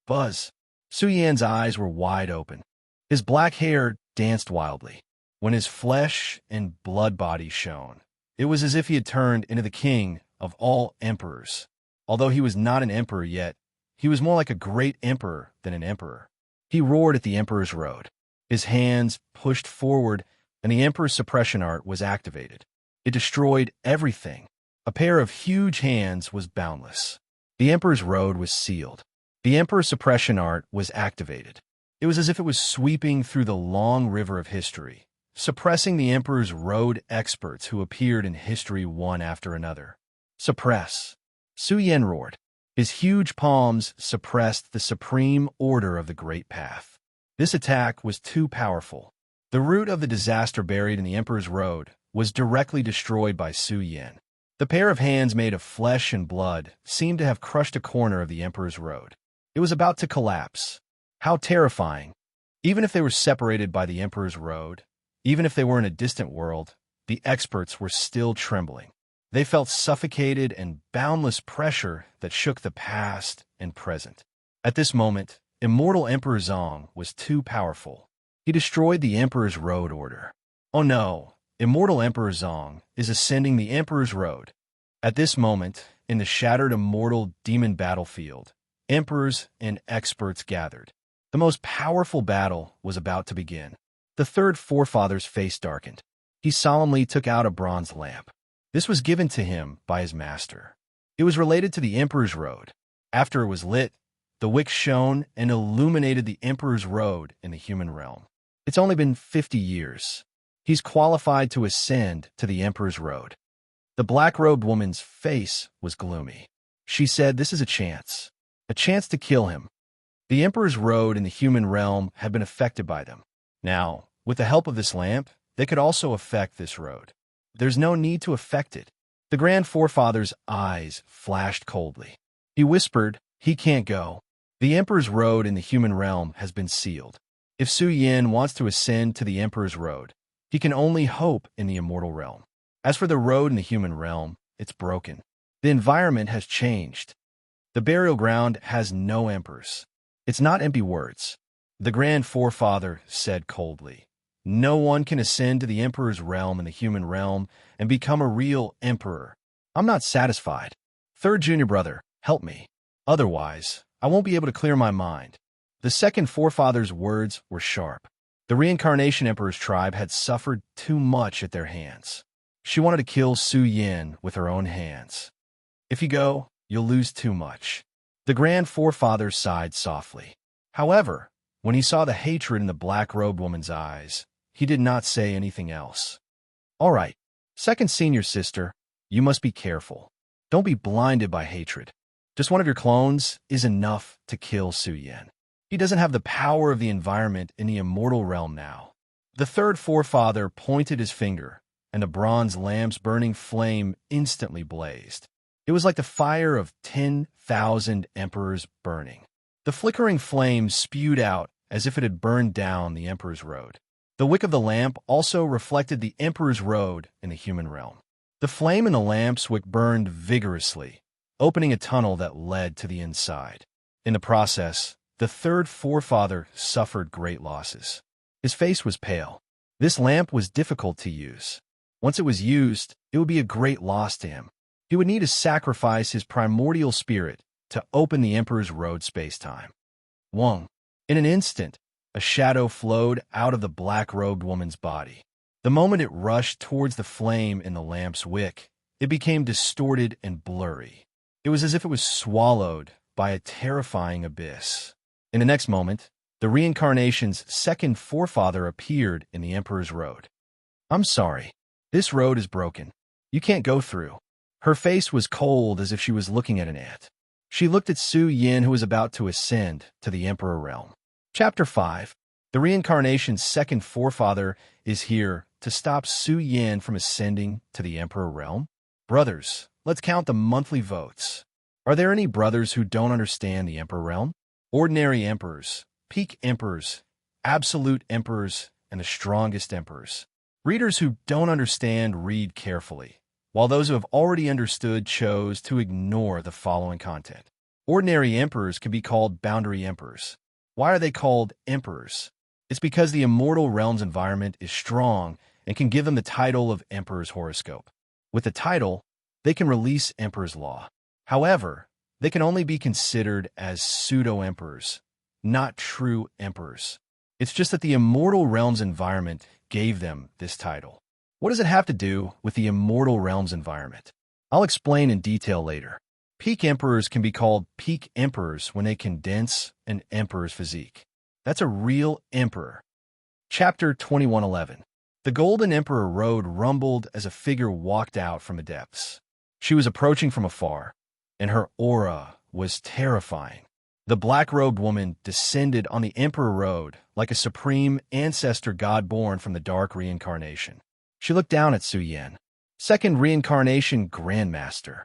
Buzz. Su Yan's eyes were wide open. His black hair danced wildly. When his flesh and blood body shone, it was as if he had turned into the king of all emperors. Although he was not an emperor yet, he was more like a great emperor than an emperor. He roared at the Emperor's Road. His hands pushed forward, and the Emperor's suppression art was activated. It destroyed everything. A pair of huge hands was boundless. The Emperor's Road was sealed. The Emperor's suppression art was activated. It was as if it was sweeping through the long river of history, suppressing the Emperor's Road experts who appeared in history one after another. Suppress. Su Yan roared. His huge palms suppressed the supreme order of the Great Path. This attack was too powerful. The root of the disaster buried in the Emperor's Road was directly destroyed by Su Yin. The pair of hands made of flesh and blood seemed to have crushed a corner of the Emperor's Road. It was about to collapse. How terrifying! Even if they were separated by the Emperor's Road, even if they were in a distant world, the experts were still trembling. They felt suffocated and boundless pressure that shook the past and present. At this moment, immortal Emperor Zong was too powerful. He destroyed the Emperor's Road order. Oh no, immortal Emperor Zong is ascending the Emperor's Road. At this moment, in the shattered immortal demon battlefield, emperors and experts gathered. The most powerful battle was about to begin. The third forefather's face darkened. He solemnly took out a bronze lamp. This was given to him by his master. It was related to the Emperor's Road. After it was lit, the wick shone and illuminated the Emperor's Road in the human realm. It's only been 50 years. He's qualified to ascend to the Emperor's Road. The black-robed woman's face was gloomy. She said, "This is a chance to kill him." The Emperor's Road in the human realm had been affected by them. Now, with the help of this lamp, they could also affect this road. There's no need to affect it. The Grand Forefather's eyes flashed coldly. He whispered, "He can't go. The Emperor's Road in the human realm has been sealed. If Su Yin wants to ascend to the Emperor's Road, he can only hope in the immortal realm. As for the road in the human realm, it's broken. The environment has changed. The burial ground has no emperors. It's not empty words." The Grand Forefather said coldly, "No one can ascend to the Emperor's realm in the human realm and become a real emperor. I'm not satisfied. Third junior brother, help me. Otherwise, I won't be able to clear my mind." The second forefather's words were sharp. The Reincarnation Emperor's tribe had suffered too much at their hands. She wanted to kill Su Yin with her own hands. "If you go, you'll lose too much." The Grand Forefather sighed softly. However, when he saw the hatred in the black-robed woman's eyes, he did not say anything else. "All right, second senior sister, you must be careful. Don't be blinded by hatred. Just one of your clones is enough to kill Su Yin. He doesn't have the power of the environment in the immortal realm now." The third forefather pointed his finger, and the bronze lamp's burning flame instantly blazed. It was like the fire of 10,000 emperors burning. The flickering flame spewed out as if it had burned down the Emperor's Road. The wick of the lamp also reflected the Emperor's Road in the human realm. The flame in the lamp's wick burned vigorously, opening a tunnel that led to the inside. In the process, the third forefather suffered great losses. His face was pale. This lamp was difficult to use. Once it was used, it would be a great loss to him. He would need to sacrifice his primordial spirit to open the Emperor's Road space-time. Wong. In an instant, a shadow flowed out of the black-robed woman's body. The moment it rushed towards the flame in the lamp's wick, it became distorted and blurry. It was as if it was swallowed by a terrifying abyss. In the next moment, the reincarnation's second forefather appeared in the Emperor's Road. "I'm sorry. This road is broken. You can't go through." Her face was cold as if she was looking at an ant. She looked at Su Yin, who was about to ascend to the Emperor realm. Chapter 5. The reincarnation's second forefather is here to stop Su Yin from ascending to the Emperor realm. Brothers, let's count the monthly votes. Are there any brothers who don't understand the Emperor realm? Ordinary emperors, peak emperors, absolute emperors, and the strongest emperors. Readers who don't understand read carefully, while those who have already understood chose to ignore the following content. Ordinary emperors can be called boundary emperors. Why are they called emperors? It's because the immortal realm's environment is strong and can give them the title of Emperor's Horoscope. With the title, they can release Emperor's Law. However, they can only be considered as pseudo-emperors, not true emperors. It's just that the immortal realm's environment gave them this title. What does it have to do with the immortal realm's environment? I'll explain in detail later. Peak emperors can be called peak emperors when they condense an emperor's physique. That's a real emperor. Chapter 2111. The Golden Emperor Road rumbled as a figure walked out from the depths. She was approaching from afar, and her aura was terrifying. The black-robed woman descended on the Emperor Road like a supreme ancestor god born from the dark reincarnation. She looked down at Su Yan, second reincarnation Grandmaster.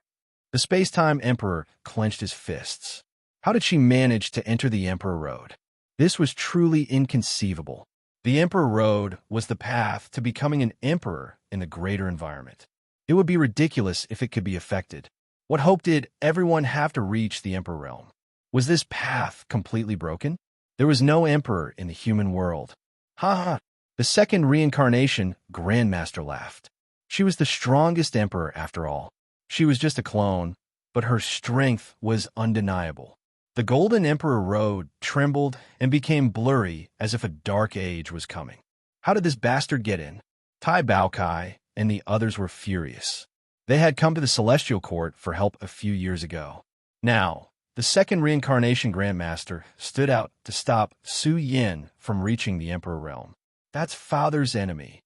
The space-time Emperor clenched his fists. How did she manage to enter the Emperor Road? This was truly inconceivable. The Emperor Road was the path to becoming an emperor in the greater environment. It would be ridiculous if it could be affected. What hope did everyone have to reach the Emperor realm? Was this path completely broken? There was no emperor in the human world. Ha ha! The second reincarnation Grandmaster laughed. She was the strongest emperor after all. She was just a clone, but her strength was undeniable. The Golden Emperor Road trembled and became blurry as if a dark age was coming. How did this bastard get in? Tai Baokai and the others were furious. They had come to the Celestial Court for help a few years ago. Now, the second reincarnation Grandmaster stood out to stop Su Yin from reaching the Emperor realm. That's father's enemy.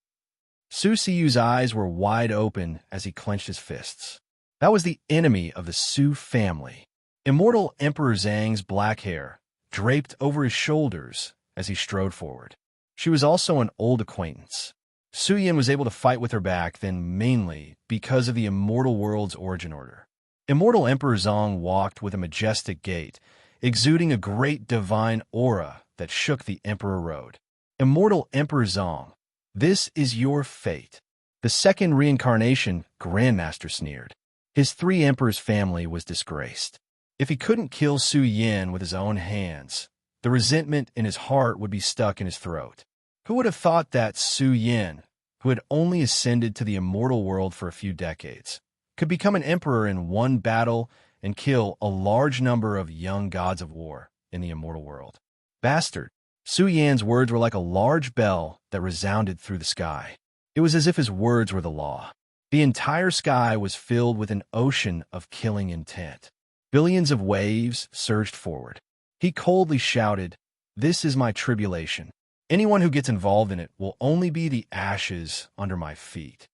Su Siyu's eyes were wide open as he clenched his fists. That was the enemy of the Su family. Immortal Emperor Zhang's black hair draped over his shoulders as he strode forward. She was also an old acquaintance. Su Yin was able to fight with her back then mainly because of the Immortal World's origin order. Immortal Emperor Zhang walked with a majestic gait, exuding a great divine aura that shook the Emperor Road. Immortal Emperor Zhang, this is your fate. The second reincarnation Grandmaster sneered. His three emperors' family was disgraced. If he couldn't kill Su Yin with his own hands, the resentment in his heart would be stuck in his throat. Who would have thought that Su Yin, who had only ascended to the immortal world for a few decades, could become an emperor in one battle and kill a large number of young gods of war in the immortal world? Bastard! Su Yan's words were like a large bell that resounded through the sky. It was as if his words were the law. The entire sky was filled with an ocean of killing intent. Billions of waves surged forward. He coldly shouted, "This is my tribulation. Anyone who gets involved in it will only be the ashes under my feet."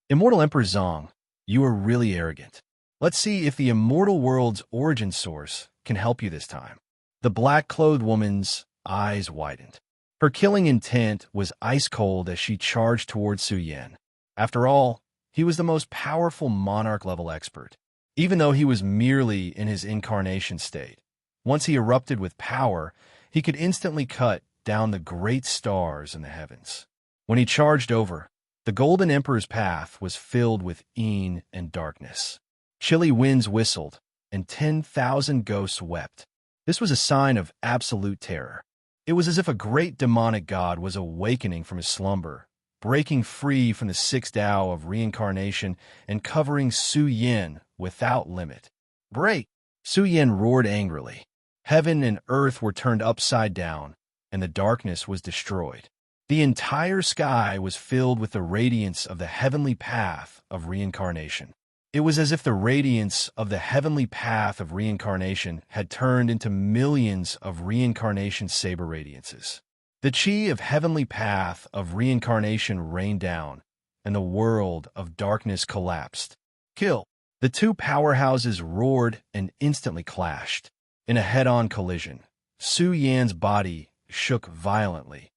Immortal Emperor Zhang, you are really arrogant. Let's see if the immortal world's origin source can help you this time. The black-clothed woman's eyes widened. Her killing intent was ice-cold as she charged towards Su Yan. After all, he was the most powerful monarch-level expert. Even though he was merely in his incarnation state, once he erupted with power, he could instantly cut down the great stars in the heavens. When he charged over, the Golden Emperor's path was filled with een and darkness. Chilly winds whistled, and 10,000 ghosts wept. This was a sign of absolute terror. It was as if a great demonic god was awakening from his slumber, breaking free from the sixth Tao of reincarnation and covering Su Yin without limit. "Break!" Su Yin roared angrily. Heaven and earth were turned upside down, and the darkness was destroyed. The entire sky was filled with the radiance of the heavenly path of reincarnation. It was as if the radiance of the heavenly path of reincarnation had turned into millions of reincarnation saber radiances. The chi of heavenly path of reincarnation rained down, and the world of darkness collapsed. Kill! The two powerhouses roared and instantly clashed. In a head-on collision, Su Yan's body shook violently,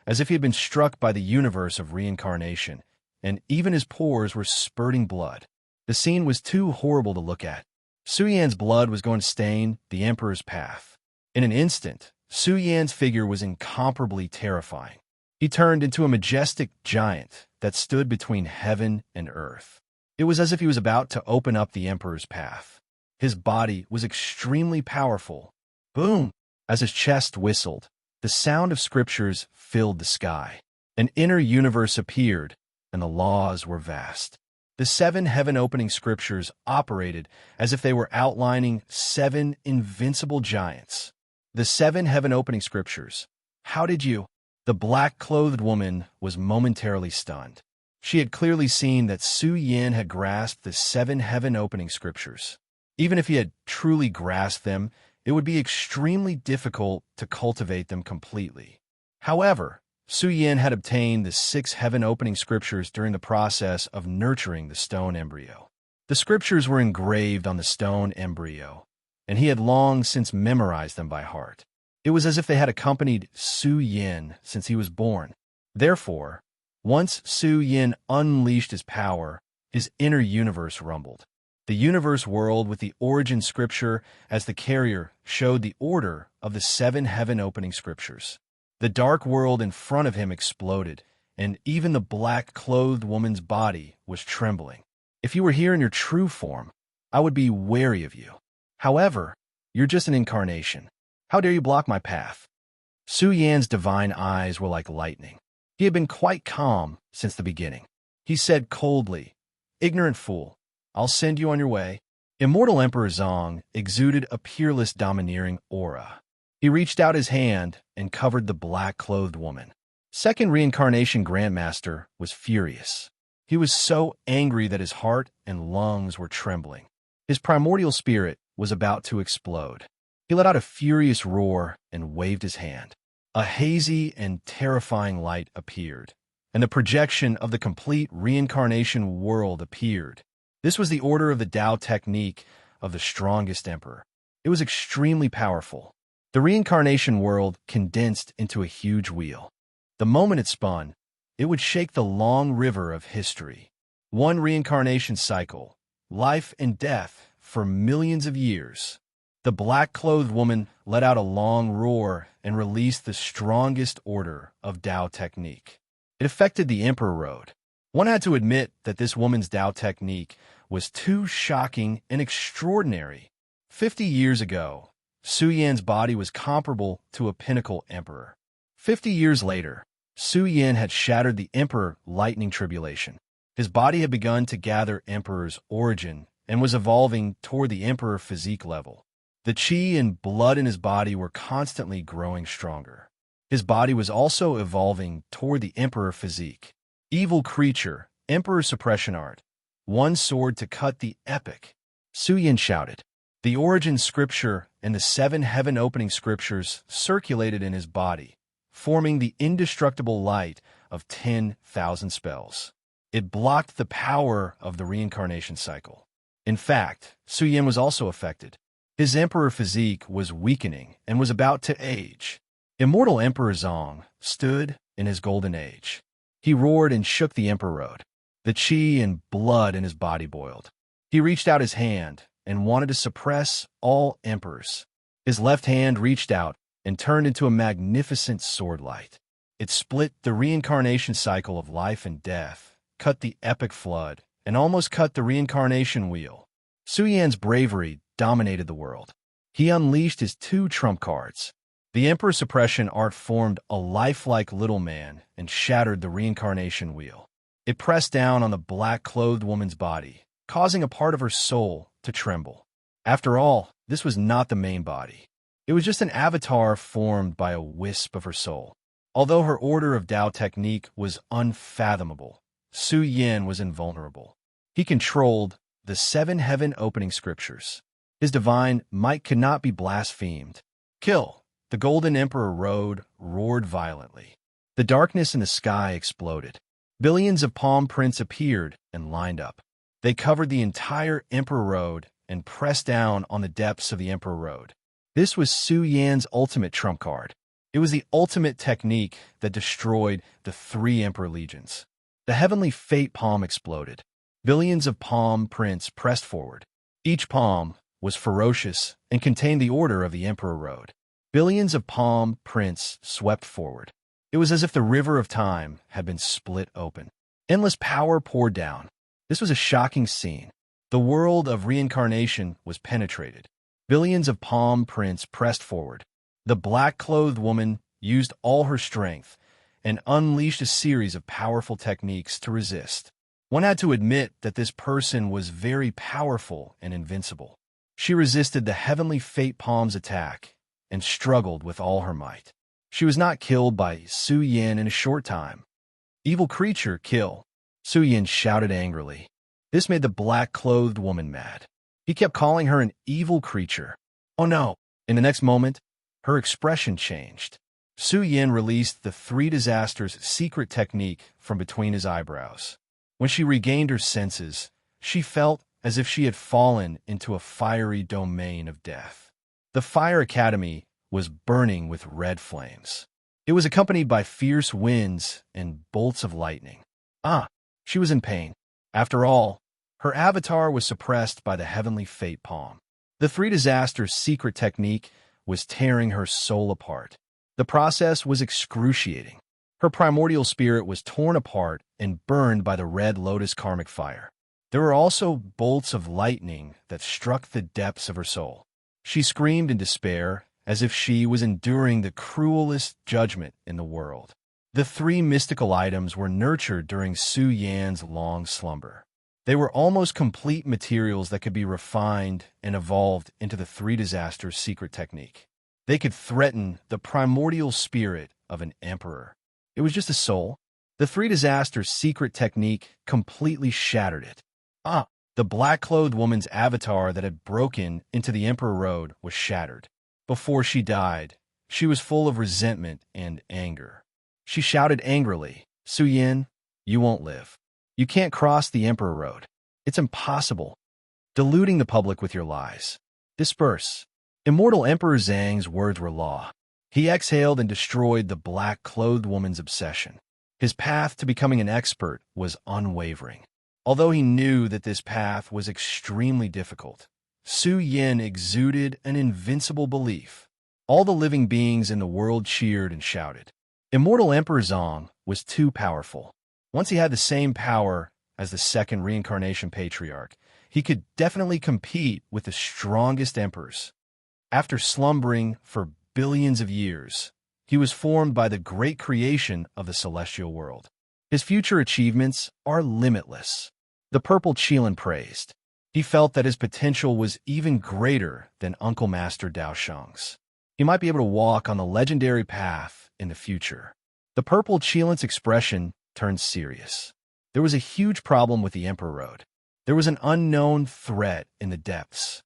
as if he had been struck by the universe of reincarnation, and even his pores were spurting blood. The scene was too horrible to look at. Su Yan's blood was going to stain the Emperor's path. In an instant, Su Yan's figure was incomparably terrifying. He turned into a majestic giant that stood between heaven and earth. It was as if he was about to open up the Emperor's path. His body was extremely powerful. Boom! As his chest whistled, the sound of scriptures filled the sky. An inner universe appeared, and the laws were vast. The 7 heaven-opening scriptures operated as if they were outlining 7 invincible giants. The 7 heaven-opening scriptures. How did you? The black-clothed woman was momentarily stunned. She had clearly seen that Su Yin had grasped the 7 heaven-opening scriptures. Even if he had truly grasped them, it would be extremely difficult to cultivate them completely. However, Su Yin had obtained the 6 heaven-opening scriptures during the process of nurturing the stone embryo. The scriptures were engraved on the stone embryo. and he had long since memorized them by heart. It was as if they had accompanied Su Yin since he was born. Therefore, once Su Yin unleashed his power, his inner universe rumbled. The universe world with the origin scripture as the carrier showed the order of the 7 heaven-opening scriptures. The dark world in front of him exploded, and even the black-clothed woman's body was trembling. If you were here in your true form, I would be wary of you. However, you're just an incarnation. How dare you block my path? Su Yan's divine eyes were like lightning. He had been quite calm since the beginning. He said coldly, "Ignorant fool, I'll send you on your way." Immortal Emperor Zong exuded a peerless, domineering aura. He reached out his hand and covered the black-clothed woman. Second Reincarnation Grandmaster was furious. He was so angry that his heart and lungs were trembling. His primordial spirit was about to explode. He let out a furious roar and waved his hand. A hazy and terrifying light appeared, and the projection of the complete reincarnation world appeared. This was the order of the Tao technique of the strongest emperor. It was extremely powerful. The reincarnation world condensed into a huge wheel. The moment it spun, it would shake the long river of history. One reincarnation cycle, life and death for millions of years. The black-clothed woman let out a long roar and released the strongest order of Tao technique. It affected the Emperor Road. One had to admit that this woman's Tao technique was too shocking and extraordinary. 50 years ago, Su Yan's body was comparable to a pinnacle emperor. 50 years later, Su Yan had shattered the Emperor Lightning Tribulation. His body had begun to gather Emperor's origin and was evolving toward the Emperor physique level. The chi and blood in his body were constantly growing stronger. His body was also evolving toward the Emperor physique. Evil creature, Emperor suppression art. One sword to cut the epic. Su Yan shouted. The origin scripture and the 7 heaven-opening scriptures circulated in his body, forming the indestructible light of 10,000 spells. It blocked the power of the reincarnation cycle. In fact, Su Yan was also affected. His emperor physique was weakening and was about to age. Immortal Emperor Zong stood in his golden age. He roared and shook the Emperor Road. The chi and blood in his body boiled. He reached out his hand and wanted to suppress all emperors. His left hand reached out and turned into a magnificent sword light. It split the reincarnation cycle of life and death, cut the epic flood, and almost cut the reincarnation wheel. Su Yan's bravery dominated the world. He unleashed his 2 trump cards. The Emperor suppression art formed a lifelike little man and shattered the reincarnation wheel. It pressed down on the black-clothed woman's body, causing a part of her soul to tremble. After all, this was not the main body. It was just an avatar formed by a wisp of her soul. Although her order of Tao technique was unfathomable, Su Yan was invulnerable. He controlled the 7 heaven-opening scriptures. His divine might could not be blasphemed. Kill! The Golden Emperor roared violently. The darkness in the sky exploded. Billions of palm prints appeared and lined up. They covered the entire Emperor Road and pressed down on the depths of the Emperor Road. This was Su Yan's ultimate trump card. It was the ultimate technique that destroyed the 3 Emperor Legions. The heavenly fate palm exploded. Billions of palm prints pressed forward. Each palm was ferocious and contained the order of the Emperor Road. Billions of palm prints swept forward. It was as if the river of time had been split open. Endless power poured down. This was a shocking scene. The world of reincarnation was penetrated. Billions of palm prints pressed forward. The black-clothed woman used all her strength and unleashed a series of powerful techniques to resist. One had to admit that this person was very powerful and invincible. She resisted the heavenly fate palm's attack and struggled with all her might. She was not killed by Su Yan in a short time. Evil creature, kill! Su Yan shouted angrily. This made the black-clothed woman mad. He kept calling her an evil creature. Oh no! In the next moment, her expression changed. Su Yan released the 3 disasters secret technique from between his eyebrows. When she regained her senses, she felt as if she had fallen into a fiery domain of death. The Fire Academy was burning with red flames. It was accompanied by fierce winds and bolts of lightning. She was in pain. After all, her avatar was suppressed by the heavenly fate palm. The Three Disasters' secret technique was tearing her soul apart. The process was excruciating. Her primordial spirit was torn apart and burned by the red lotus karmic fire. There were also bolts of lightning that struck the depths of her soul. She screamed in despair, as if she was enduring the cruelest judgment in the world. The three mystical items were nurtured during Su Yan's long slumber. They were almost complete materials that could be refined and evolved into the Three Disasters' secret technique. They could threaten the primordial spirit of an emperor. It was just a soul. The Three Disasters' secret technique completely shattered it. The black-clothed woman's avatar that had broken into the Emperor Road was shattered. Before she died, she was full of resentment and anger. She shouted angrily, "Su Yan, you won't live. You can't cross the Emperor Road. It's impossible. Deluding the public with your lies. Disperse." Immortal Emperor Zhang's words were law. He exhaled and destroyed the black-clothed woman's obsession. His path to becoming an expert was unwavering. Although he knew that this path was extremely difficult, Su Yan exuded an invincible belief. All the living beings in the world cheered and shouted. Immortal Emperor Zhang was too powerful. Once he had the same power as the second reincarnation patriarch, he could definitely compete with the strongest emperors. After slumbering for billions of years, he was formed by the great creation of the celestial world. His future achievements are limitless. The Purple Qilin praised. He felt that his potential was even greater than Uncle Master Dao Shang's. He might be able to walk on the legendary path in the future. The Purple Qilin's expression turned serious. There was a huge problem with the Emperor Road. There was an unknown threat in the depths.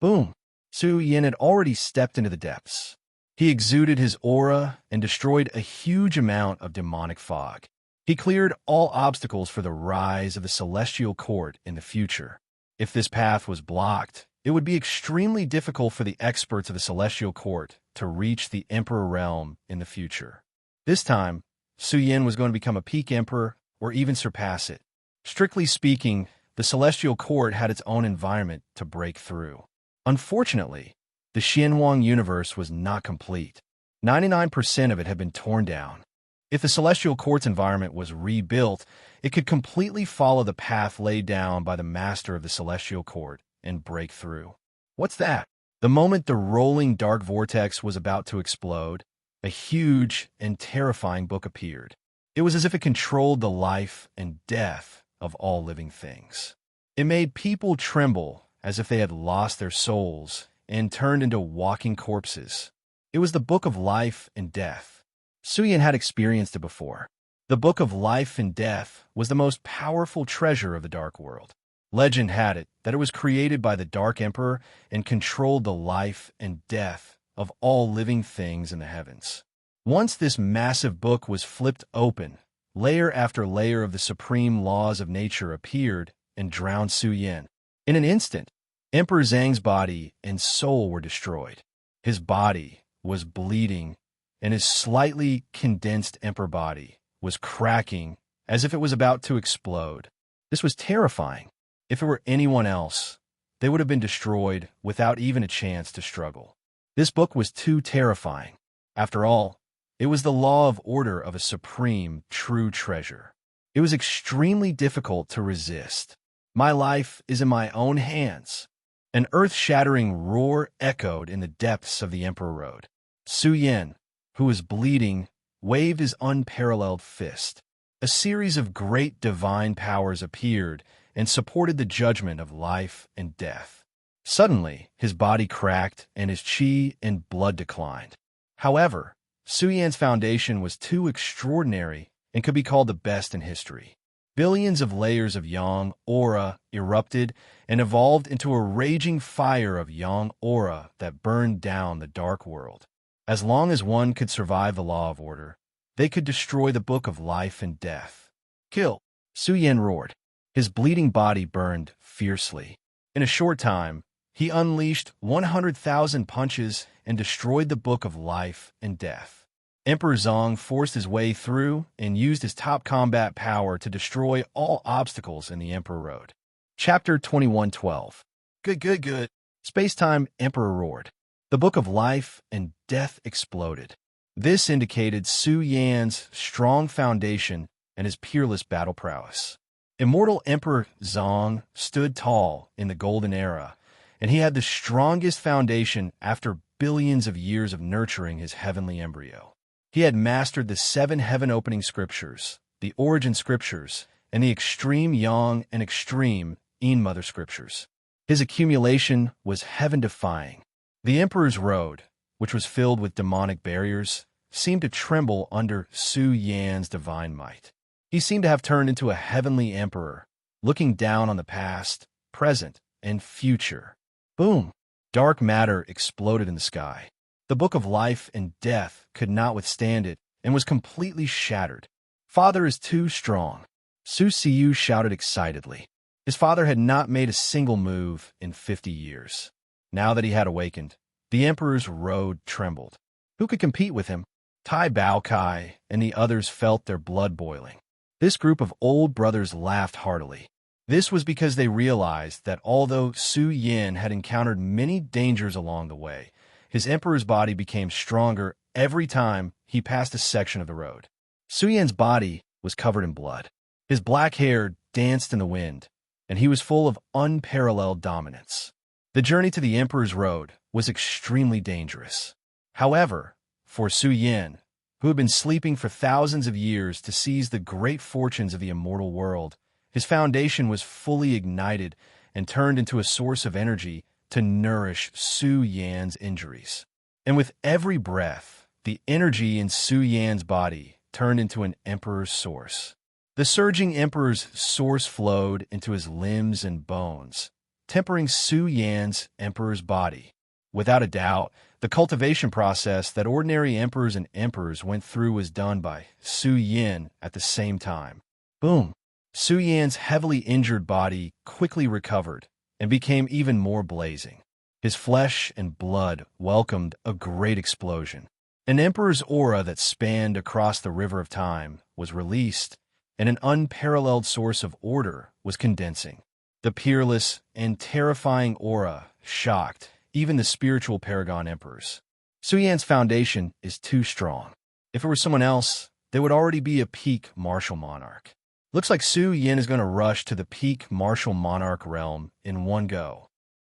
Boom! Su Yan had already stepped into the depths. He exuded his aura and destroyed a huge amount of demonic fog. He cleared all obstacles for the rise of the Celestial Court in the future. If this path was blocked, it would be extremely difficult for the experts of the Celestial Court to reach the Emperor Realm in the future. This time, Su Yan was going to become a peak emperor or even surpass it. Strictly speaking, the Celestial Court had its own environment to break through. Unfortunately, the Xianhuang universe was not complete. 99% of it had been torn down. If the Celestial Court's environment was rebuilt, it could completely follow the path laid down by the Master of the Celestial Court and break through. What's that? The moment the rolling dark vortex was about to explode, a huge and terrifying book appeared. It was as if it controlled the life and death of all living things. It made people tremble as if they had lost their souls and turned into walking corpses. It was the Book of Life and Death. Su Yan had experienced it before. The Book of Life and Death was the most powerful treasure of the Dark World. Legend had it that it was created by the Dark Emperor and controlled the life and death of all living things in the heavens. Once this massive book was flipped open, layer after layer of the supreme laws of nature appeared and drowned Su Yan. In an instant, Emperor Zhang's body and soul were destroyed. His body was bleeding, and his slightly condensed emperor body was cracking as if it was about to explode. This was terrifying. If it were anyone else, they would have been destroyed without even a chance to struggle. This book was too terrifying. After all, it was the law of order of a supreme, true treasure. It was extremely difficult to resist. My life is in my own hands. An earth-shattering roar echoed in the depths of the Emperor Road. Su Yan, who was bleeding, waved his unparalleled fist. A series of great divine powers appeared and supported the judgment of life and death. Suddenly, his body cracked and his qi and blood declined. However, Su Yan's foundation was too extraordinary and could be called the best in history. Billions of layers of Yang aura erupted and evolved into a raging fire of Yang aura that burned down the dark world. As long as one could survive the law of order, they could destroy the Book of Life and Death. Kill! Su Yan roared. His bleeding body burned fiercely. In a short time, he unleashed 100,000 punches and destroyed the Book of Life and Death. Emperor Zong forced his way through and used his top combat power to destroy all obstacles in the Emperor Road. Chapter 2112. Good. Space-time Emperor roared. The Book of Life and Death exploded. This indicated Su Yan's strong foundation and his peerless battle prowess. Immortal Emperor Zong stood tall in the Golden Era, and he had the strongest foundation after billions of years of nurturing his heavenly embryo. He had mastered the 7 heaven-opening scriptures, the origin scriptures, and the extreme Yang and extreme Yin Mother scriptures. His accumulation was heaven-defying. The Emperor's Road, which was filled with demonic barriers, seemed to tremble under Su Yan's divine might. He seemed to have turned into a heavenly emperor, looking down on the past, present, and future. Boom! Dark matter exploded in the sky. The Book of Life and Death could not withstand it and was completely shattered. Father is too strong, Su Siyu shouted excitedly. His father had not made a single move in 50 years. Now that he had awakened, the Emperor's road trembled. Who could compete with him? Tai Bao Kai and the others felt their blood boiling. This group of old brothers laughed heartily. This was because they realized that although Su Yan had encountered many dangers along the way, his emperor's body became stronger every time he passed a section of the road. Su Yan's body was covered in blood. His black hair danced in the wind, and he was full of unparalleled dominance. The journey to the Emperor's Road was extremely dangerous. However, for Su Yan, who had been sleeping for thousands of years to seize the great fortunes of the immortal world, his foundation was fully ignited and turned into a source of energy to nourish Su Yan's injuries. And with every breath, the energy in Su Yan's body turned into an emperor's source. The surging emperor's source flowed into his limbs and bones, tempering Su Yan's emperor's body. Without a doubt, the cultivation process that ordinary emperors and emperors went through was done by Su Yan at the same time. Boom! Su Yan's heavily injured body quickly recovered and became even more blazing. His flesh and blood welcomed a great explosion. An emperor's aura that spanned across the river of time was released, and an unparalleled source of order was condensing. The peerless and terrifying aura shocked even the spiritual paragon emperors. Su Yan's foundation is too strong. If it were someone else, they would already be a peak martial monarch. Looks like Su Yan is going to rush to the peak martial monarch realm in one go.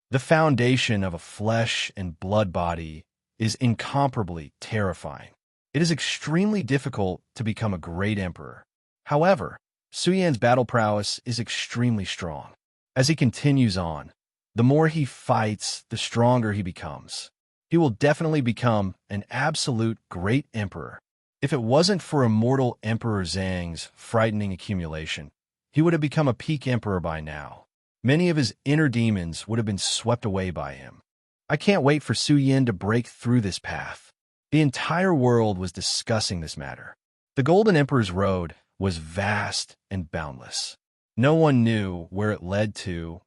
The foundation of a flesh and blood body is incomparably terrifying. It is extremely difficult to become a great emperor. However, Su Yan's battle prowess is extremely strong. As he continues on, the more he fights, the stronger he becomes. He will definitely become an absolute great emperor. If it wasn't for immortal Emperor Zhang's frightening accumulation, he would have become a peak emperor by now. Many of his inner demons would have been swept away by him. I can't wait for Su Yan to break through this path. The entire world was discussing this matter. The Golden Emperor's Road was vast and boundless. No one knew where it led to,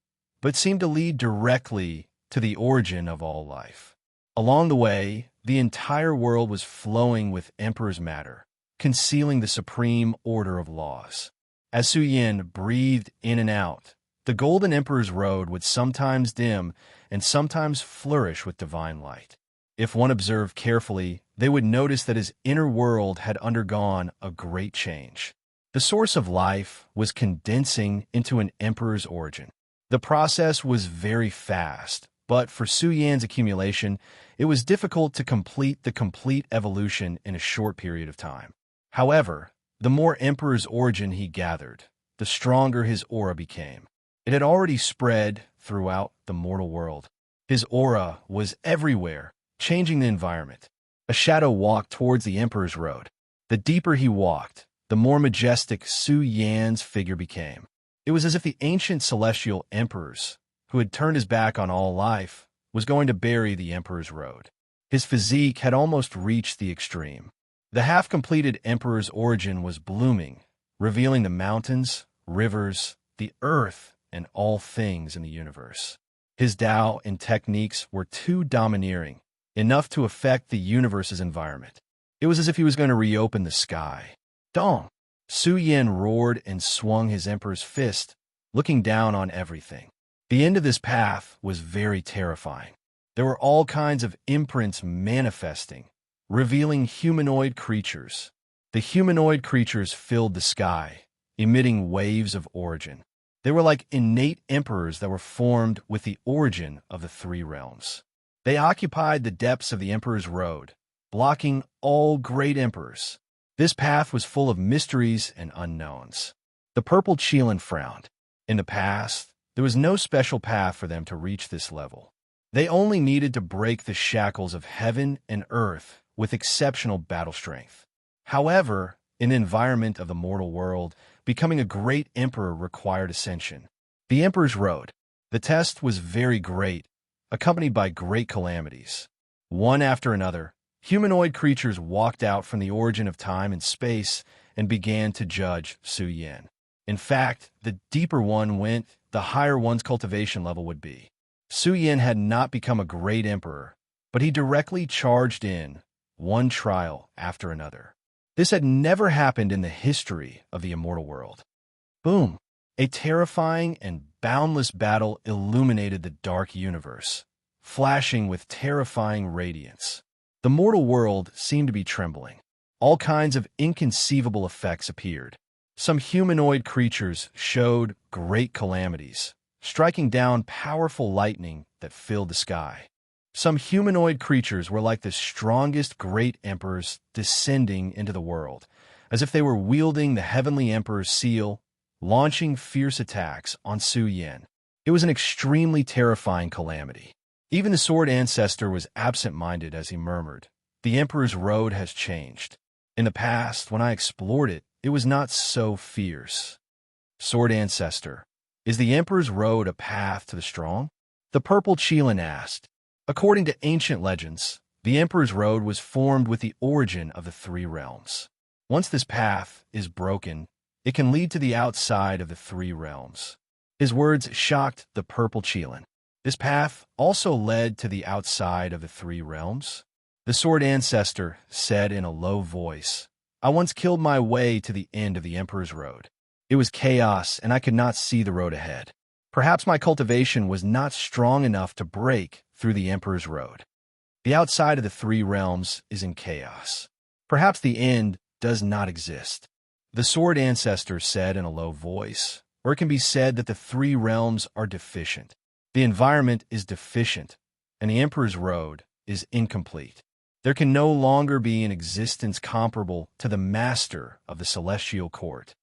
but seemed to lead directly to the origin of all life. Along the way, the entire world was flowing with Emperor's matter, concealing the supreme order of laws. As Su Yan breathed in and out, the Golden Emperor's Road would sometimes dim and sometimes flourish with divine light. If one observed carefully, they would notice that his inner world had undergone a great change. The source of life was condensing into an emperor's origin. The process was very fast, but for Su Yan's accumulation, it was difficult to complete the complete evolution in a short period of time. However, the more emperor's origin he gathered, the stronger his aura became. It had already spread throughout the mortal world. His aura was everywhere, changing the environment. A shadow walked towards the Emperor's Road. The deeper he walked, the more majestic Su Yan's figure became. It was as if the ancient celestial emperors, who had turned his back on all life, was going to bury the Emperor's Road. His physique had almost reached the extreme. The half-completed Emperor's origin was blooming, revealing the mountains, rivers, the earth, and all things in the universe. His Tao and techniques were too domineering, enough to affect the universe's environment. It was as if he was going to reopen the sky. Dong! Su Yan roared and swung his emperor's fist, looking down on everything. The end of this path was very terrifying. There were all kinds of imprints manifesting, revealing humanoid creatures. The humanoid creatures filled the sky, emitting waves of origin. They were like innate emperors that were formed with the origin of the three realms. They occupied the depths of the Emperor's Road, blocking all great emperors. This path was full of mysteries and unknowns. The purple Qilin frowned. In the past, there was no special path for them to reach this level. They only needed to break the shackles of heaven and earth with exceptional battle strength. However, in the environment of the mortal world, becoming a great emperor required ascension. The Emperor's Road. The test was very great, accompanied by great calamities. One after another, humanoid creatures walked out from the origin of time and space and began to judge Su Yan. In fact, the deeper one went, the higher one's cultivation level would be. Su Yan had not become a great emperor, but he directly charged in, one trial after another. This had never happened in the history of the immortal world. Boom! A terrifying and boundless battle illuminated the dark universe, flashing with terrifying radiance. The mortal world seemed to be trembling. All kinds of inconceivable effects appeared. Some humanoid creatures showed great calamities, striking down powerful lightning that filled the sky. Some humanoid creatures were like the strongest great emperors descending into the world, as if they were wielding the heavenly emperor's seal, launching fierce attacks on Su Yan. It was an extremely terrifying calamity. Even the sword ancestor was absent-minded as he murmured, "The Emperor's Road has changed. In the past, when I explored it, it was not so fierce." Sword ancestor, is the Emperor's Road a path to the strong? The purple Qilin asked. According to ancient legends, the Emperor's Road was formed with the origin of the three realms. Once this path is broken, it can lead to the outside of the three realms. His words shocked the purple Qilin. This path also led to the outside of the three realms. The sword ancestor said in a low voice, "I once killed my way to the end of the Emperor's Road. It was chaos and I could not see the road ahead. Perhaps my cultivation was not strong enough to break through the Emperor's Road. The outside of the three realms is in chaos. Perhaps the end does not exist." The sword ancestor said in a low voice, or it can be said that the three realms are deficient. The environment is deficient, and the Emperor's Road is incomplete. There can no longer be an existence comparable to the master of the celestial court.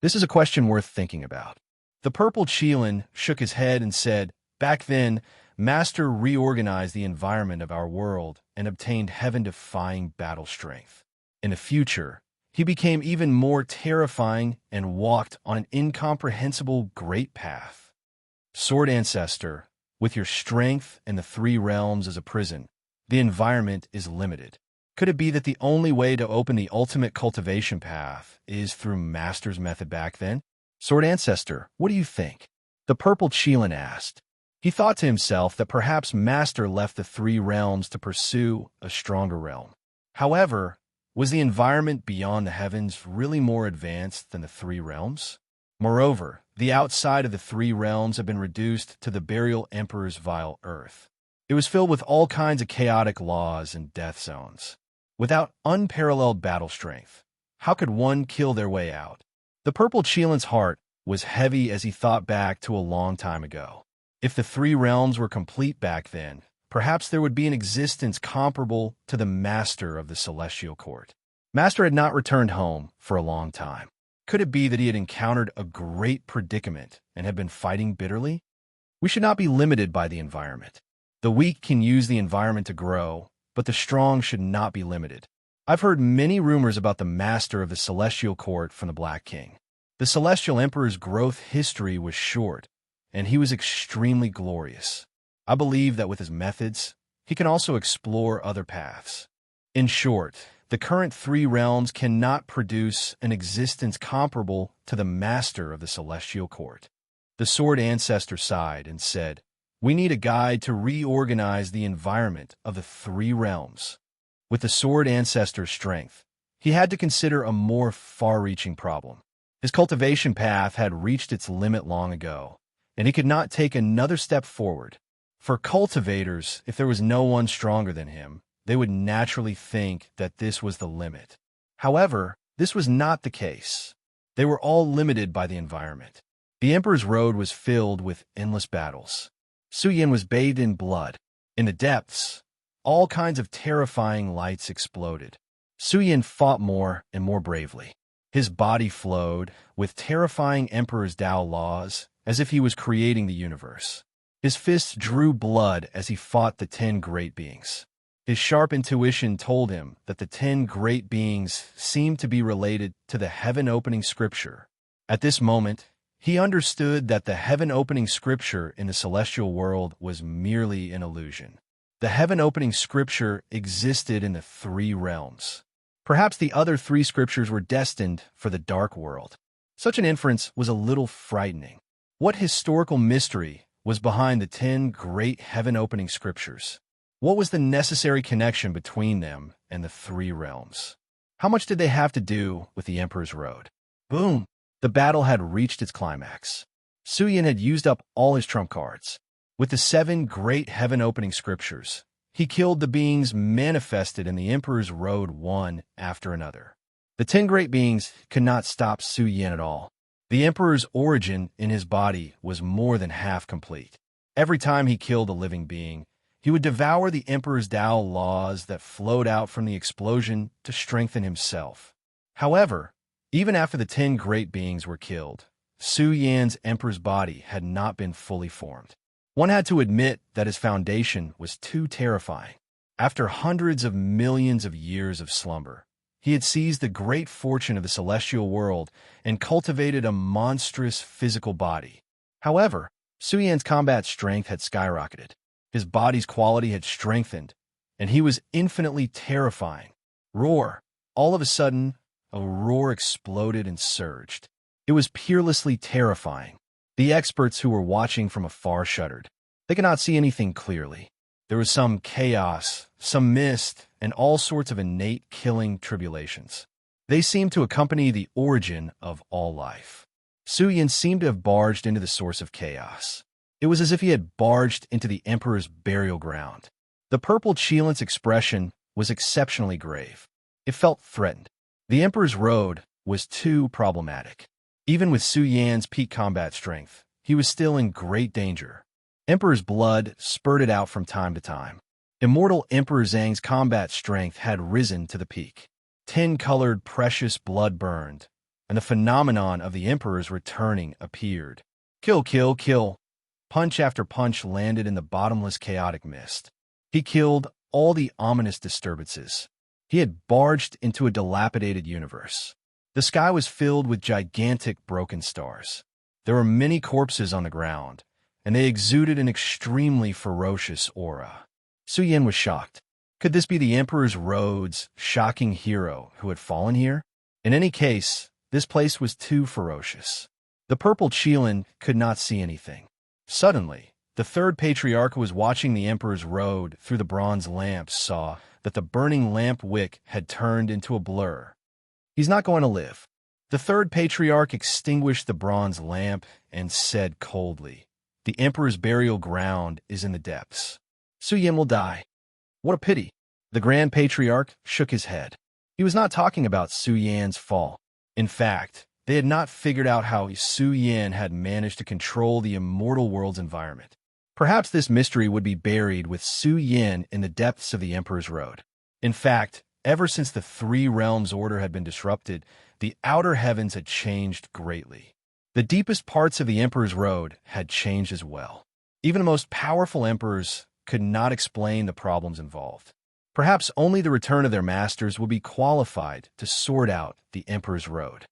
This is a question worth thinking about. The purple Qilin shook his head and said, "Back then, Master reorganized the environment of our world and obtained heaven-defying battle strength. In the future, he became even more terrifying and walked on an incomprehensible great path. Sword ancestor, with your strength and the three realms as a prison, the environment is limited. Could it be that the only way to open the ultimate cultivation path is through Master's method back then?" Sword ancestor, what do you think? The purple Qilin asked. He thought to himself that perhaps Master left the three realms to pursue a stronger realm. However, was the environment beyond the heavens really more advanced than the three realms? Moreover, the outside of the three realms had been reduced to the burial emperor's vile earth. It was filled with all kinds of chaotic laws and death zones. Without unparalleled battle strength, how could one kill their way out? The purple Qilin's heart was heavy as he thought back to a long time ago. If the three realms were complete back then, perhaps there would be an existence comparable to the master of the celestial court. Master had not returned home for a long time. Could it be that he had encountered a great predicament and had been fighting bitterly? We should not be limited by the environment. The weak can use the environment to grow, but the strong should not be limited. I've heard many rumors about the master of the celestial court from the Black King. The celestial emperor's growth history was short, and he was extremely glorious. I believe that with his methods, he can also explore other paths. In short, The current three realms cannot produce an existence comparable to the master of the celestial court. The sword ancestor sighed and said, "We need a guide to reorganize the environment of the three realms." With the sword ancestor's strength, he had to consider a more far-reaching problem. His cultivation path had reached its limit long ago, and he could not take another step forward. For cultivators, if there was no one stronger than him, they would naturally think that this was the limit. However, this was not the case. They were all limited by the environment. The Emperor's Road was filled with endless battles. Su Yan was bathed in blood. In the depths, all kinds of terrifying lights exploded. Su Yan fought more and more bravely. His body flowed with terrifying Emperor's Tao laws, as if he was creating the universe. His fists drew blood as he fought the 10 great beings. His sharp intuition told him that the 10 great beings seemed to be related to the heaven-opening scripture. At this moment, he understood that the heaven-opening scripture in the celestial world was merely an illusion. The heaven-opening scripture existed in the three realms. Perhaps the other 3 scriptures were destined for the dark world. Such an inference was a little frightening. What historical mystery was behind the 10 great heaven-opening scriptures? What was the necessary connection between them and the three realms? How much did they have to do with the Emperor's Road? Boom! The battle had reached its climax. Su Yan had used up all his trump cards. With the 7 great heaven-opening scriptures, he killed the beings manifested in the Emperor's Road one after another. The 10 great beings could not stop Su Yan at all. The Emperor's origin in his body was more than half complete. Every time he killed a living being, he would devour the Emperor's Tao laws that flowed out from the explosion to strengthen himself. However, even after the 10 great beings were killed, Su Yan's Emperor's body had not been fully formed. One had to admit that his foundation was too terrifying. After hundreds of millions of years of slumber, he had seized the great fortune of the celestial world and cultivated a monstrous physical body. However, Su Yan's combat strength had skyrocketed. His body's quality had strengthened, and he was infinitely terrifying. Roar! All of a sudden, a roar exploded and surged. It was peerlessly terrifying. The experts who were watching from afar shuddered. They could not see anything clearly. There was some chaos, some mist, and all sorts of innate killing tribulations. They seemed to accompany the origin of all life. Su Yan seemed to have barged into the source of chaos. It was as if he had barged into the Emperor's burial ground. The purple Cheelant's expression was exceptionally grave. It felt threatened. The Emperor's Road was too problematic. Even with Su Yan's peak combat strength, he was still in great danger. Emperor's blood spurted out from time to time. Immortal Emperor Zhang's combat strength had risen to the peak. 10-colored precious blood burned, and the phenomenon of the Emperor's returning appeared. Kill, kill, kill. Punch after punch landed in the bottomless chaotic mist. He killed all the ominous disturbances. He had barged into a dilapidated universe. The sky was filled with gigantic broken stars. There were many corpses on the ground, and they exuded an extremely ferocious aura. Su Yan was shocked. Could this be the Emperor's Road's shocking hero who had fallen here? In any case, this place was too ferocious. The purple Cheelan could not see anything. Suddenly, the third patriarch who was watching the Emperor's Road through the bronze lamps saw that the burning lamp wick had turned into a blur. He's not going to live. The third patriarch extinguished the bronze lamp and said coldly, "The Emperor's burial ground is in the depths. Su Yan will die." What a pity. The Grand Patriarch shook his head. He was not talking about Su Yan's fall. In fact, they had not figured out how Su Yan had managed to control the immortal world's environment. Perhaps this mystery would be buried with Su Yan in the depths of the Emperor's Road. In fact, ever since the Three Realms order had been disrupted, the outer heavens had changed greatly. The deepest parts of the Emperor's Road had changed as well. Even the most powerful emperors could not explain the problems involved. Perhaps only the return of their masters would be qualified to sort out the Emperor's Road.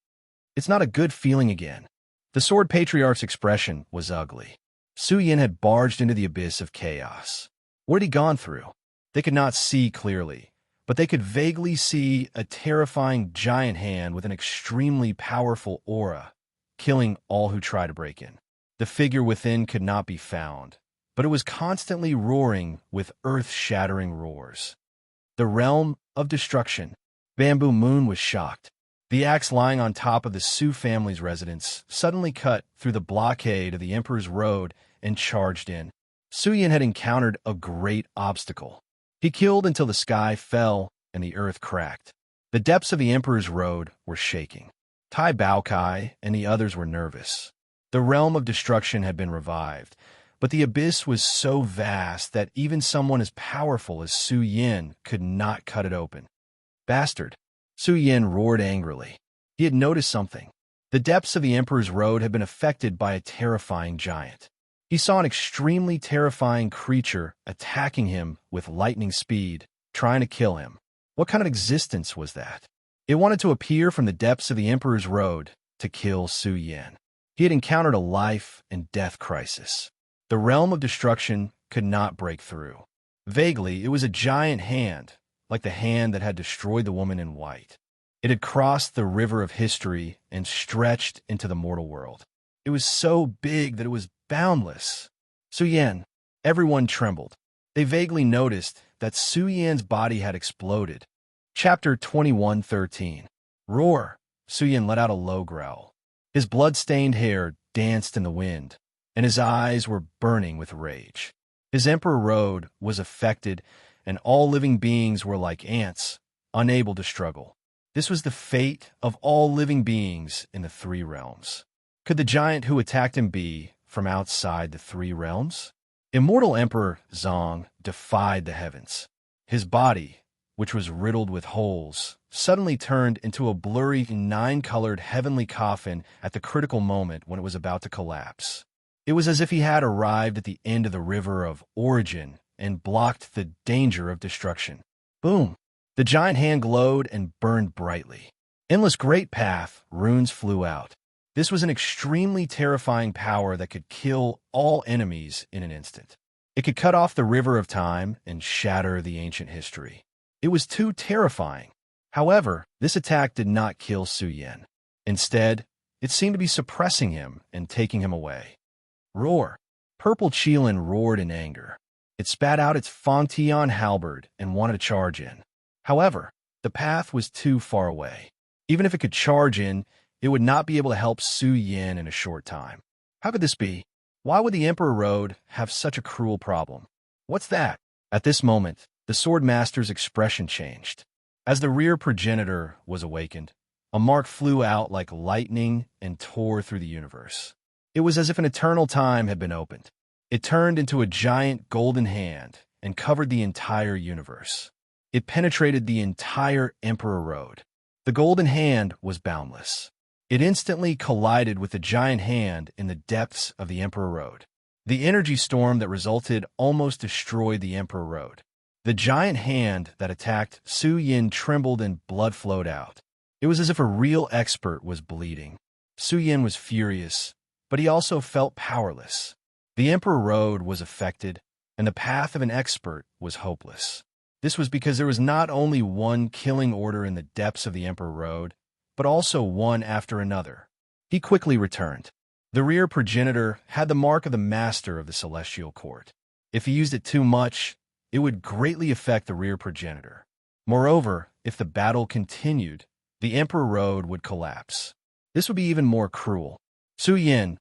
It's not a good feeling again. The Sword Patriarch's expression was ugly. Su Yan had barged into the abyss of chaos. What had he gone through? They could not see clearly, but they could vaguely see a terrifying giant hand with an extremely powerful aura, killing all who try to break in. The figure within could not be found, but it was constantly roaring with earth-shattering roars. The realm of destruction. Bamboo Moon was shocked. The axe lying on top of the Su family's residence suddenly cut through the blockade of the Emperor's Road and charged in. Su Yin had encountered a great obstacle. He killed until the sky fell and the earth cracked. The depths of the Emperor's Road were shaking. Tai Baokai and the others were nervous. The realm of destruction had been revived, but the abyss was so vast that even someone as powerful as Su Yin could not cut it open. Bastard! Su Yin roared angrily. He had noticed something. The depths of the Emperor's Road had been affected by a terrifying giant. He saw an extremely terrifying creature attacking him with lightning speed, trying to kill him. What kind of existence was that? It wanted to appear from the depths of the Emperor's Road to kill Su Yin. He had encountered a life and death crisis. The realm of destruction could not break through. Vaguely, it was a giant hand, like the hand that had destroyed the woman in white. It had crossed the river of history and stretched into the mortal world. It was so big that it was boundless. Su Yin. Everyone trembled. They vaguely noticed that Su Yin's body had exploded. Chapter 21:13. Roar! Su Yin let out a low growl. His blood-stained hair danced in the wind, and his eyes were burning with rage. His Emperor Road was affected, and all living beings were like ants, unable to struggle. This was the fate of all living beings in the three realms. Could the giant who attacked him be from outside the three realms? Immortal Emperor Zong defied the heavens. His body, which was riddled with holes, suddenly turned into a blurry, nine-colored heavenly coffin at the critical moment when it was about to collapse. It was as if he had arrived at the end of the river of origin and blocked the danger of destruction. Boom! The giant hand glowed and burned brightly. Endless Great Path runes flew out. This was an extremely terrifying power that could kill all enemies in an instant. It could cut off the river of time and shatter the ancient history. It was too terrifying. However, this attack did not kill Su Yin. Instead, it seemed to be suppressing him and taking him away. Roar! Purple Qilin roared in anger. It spat out its Fangtian halberd and wanted to charge in. However, the path was too far away. Even if it could charge in, it would not be able to help Su Yin in a short time. How could this be? Why would the Emperor Road have such a cruel problem? What's that? At this moment, the Sword Master's expression changed. As the rear progenitor was awakened, a mark flew out like lightning and tore through the universe. It was as if an eternal time had been opened. It turned into a giant golden hand and covered the entire universe. It penetrated the entire Emperor Road. The golden hand was boundless. It instantly collided with the giant hand in the depths of the Emperor Road. The energy storm that resulted almost destroyed the Emperor Road. The giant hand that attacked Su Yin trembled and blood flowed out. It was as if a real expert was bleeding. Su Yin was furious, but he also felt powerless. The Emperor Road was affected, and the path of an expert was hopeless. This was because there was not only one killing order in the depths of the Emperor Road, but also one after another. He quickly returned. The rear progenitor had the mark of the master of the Celestial Court. If he used it too much, it would greatly affect the rear progenitor. Moreover, if the battle continued, the Emperor Road would collapse. This would be even more cruel. Su Yin,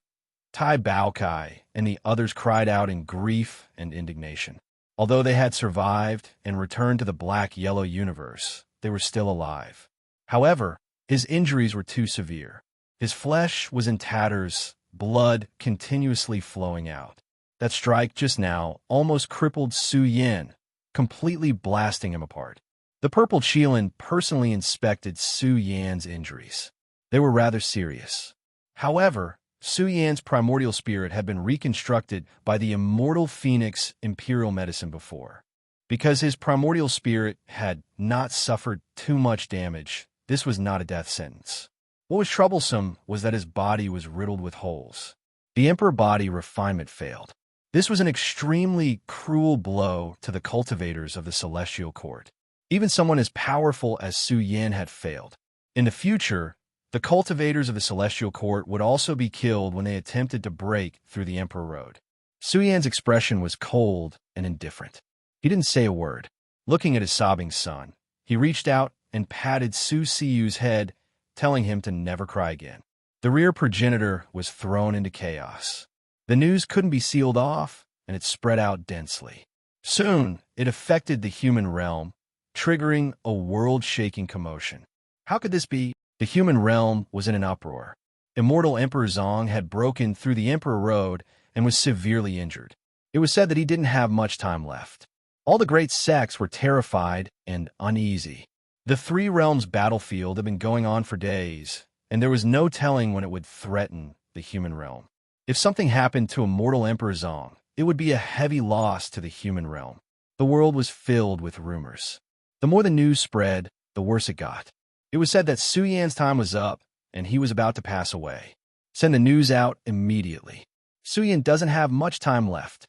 Tai Baokai, and the others cried out in grief and indignation. Although they had survived and returned to the black-yellow universe, they were still alive. However, his injuries were too severe. His flesh was in tatters, blood continuously flowing out. That strike just now almost crippled Su Yin, completely blasting him apart. The Purple Qilin personally inspected Su Yan's injuries. They were rather serious. However, Su Yan's primordial spirit had been reconstructed by the immortal Phoenix Imperial Medicine before. Because his primordial spirit had not suffered too much damage, this was not a death sentence. What was troublesome was that his body was riddled with holes. The Emperor body refinement failed. This was an extremely cruel blow to the cultivators of the Celestial Court. Even someone as powerful as Su Yin had failed. In the future, the cultivators of the Celestial Court would also be killed when they attempted to break through the Emperor Road. Su Yan's expression was cold and indifferent. He didn't say a word. Looking at his sobbing son, he reached out and patted Su Siyu's head, telling him to never cry again. The rear progenitor was thrown into chaos. The news couldn't be sealed off, and it spread out densely. Soon, it affected the human realm, triggering a world-shaking commotion. How could this be? The human realm was in an uproar. Immortal Emperor Zong had broken through the Emperor Road and was severely injured. It was said that he didn't have much time left. All the great sects were terrified and uneasy. The Three Realms battlefield had been going on for days, and there was no telling when it would threaten the human realm. If something happened to Immortal Emperor Zong, it would be a heavy loss to the human realm. The world was filled with rumors. The more the news spread, the worse it got. It was said that Su Yan's time was up, and he was about to pass away. Send the news out immediately. Su Yan doesn't have much time left.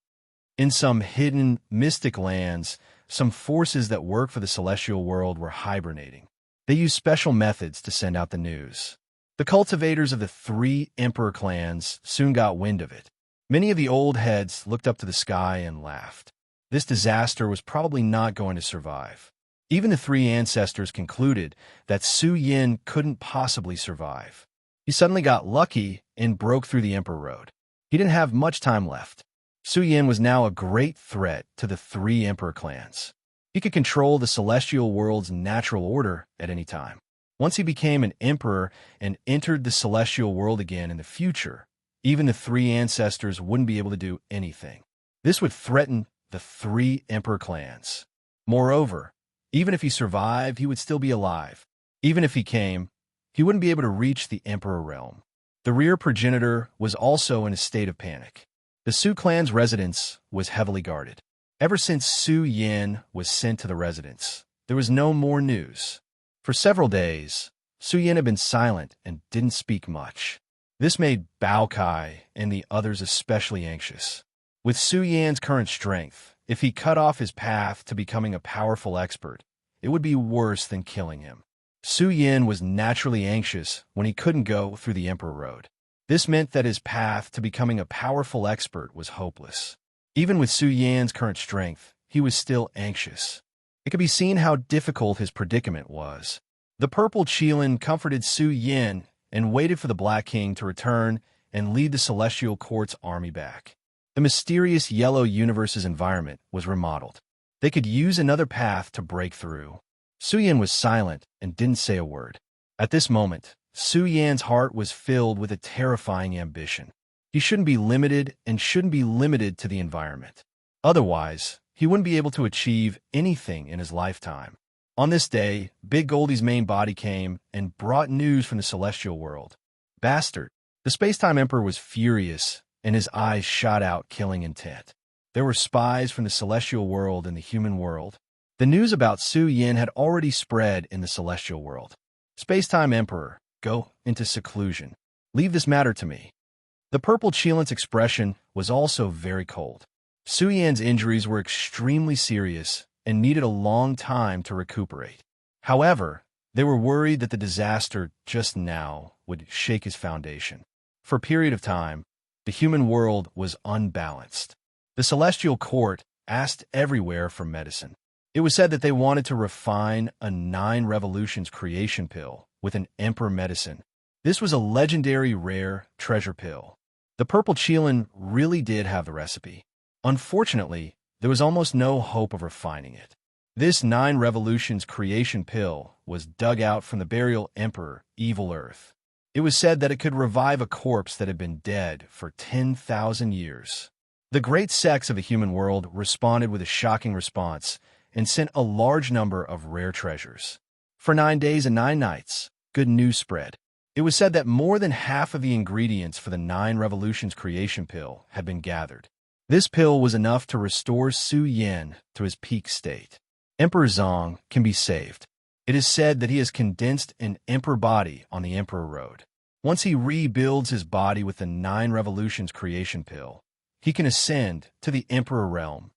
In some hidden, mystic lands, some forces that work for the celestial world were hibernating. They used special methods to send out the news. The cultivators of the three emperor clans soon got wind of it. Many of the old heads looked up to the sky and laughed. This disaster was probably not going to survive. Even the three ancestors concluded that Su Yin couldn't possibly survive. He suddenly got lucky and broke through the Emperor Road. He didn't have much time left. Su Yin was now a great threat to the three emperor clans. He could control the celestial world's natural order at any time. Once he became an emperor and entered the celestial world again in the future, even the three ancestors wouldn't be able to do anything. This would threaten the three emperor clans. Moreover, even if he survived, he would still be alive. Even if he came, he wouldn't be able to reach the Emperor realm. The rear progenitor was also in a state of panic. The Su clan's residence was heavily guarded. Ever since Su Yin was sent to the residence, there was no more news. For several days, Su Yin had been silent and didn't speak much. This made Bao Kai and the others especially anxious. With Su Yan's current strength, if he cut off his path to becoming a powerful expert, it would be worse than killing him. Su Yin was naturally anxious when he couldn't go through the Emperor Road. This meant that his path to becoming a powerful expert was hopeless. Even with Su Yan's current strength, he was still anxious. It could be seen how difficult his predicament was. The purple Qilin comforted Su Yin and waited for the Black King to return and lead the Celestial Court's army back. The mysterious yellow universe's environment was remodeled. They could use another path to break through. Su Yin was silent and didn't say a word. At this moment, Su Yan's heart was filled with a terrifying ambition. He shouldn't be limited and shouldn't be limited to the environment. Otherwise, he wouldn't be able to achieve anything in his lifetime. On this day, Big Goldie's main body came and brought news from the celestial world. Bastard! The Space-Time Emperor was furious, and his eyes shot out killing intent. There were spies from the celestial world and the human world. The news about Su Yin had already spread in the celestial world. Space-Time Emperor, go into seclusion. Leave this matter to me. The purple Qilin's expression was also very cold. Su Yan's injuries were extremely serious and needed a long time to recuperate. However, they were worried that the disaster just now would shake his foundation. For a period of time, the human world was unbalanced. The Celestial Court asked everywhere for medicine. It was said that they wanted to refine a 9 revolutions creation pill with an emperor medicine. This was a legendary rare treasure pill. The purple Qilin really did have the recipe. Unfortunately, there was almost no hope of refining it. This 9 revolutions creation pill was dug out from the burial emperor, Evil Earth. It was said that it could revive a corpse that had been dead for 10,000 years. The great sects of the human world responded with a shocking response and sent a large number of rare treasures. For 9 days and 9 nights, good news spread. It was said that more than half of the ingredients for the 9 revolutions creation pill had been gathered. This pill was enough to restore Su Yin to his peak state. Emperor Zong can be saved. It is said that he has condensed an emperor body on the Emperor Road. Once he rebuilds his body with the 9 revolutions creation pill, he can ascend to the Emperor realm.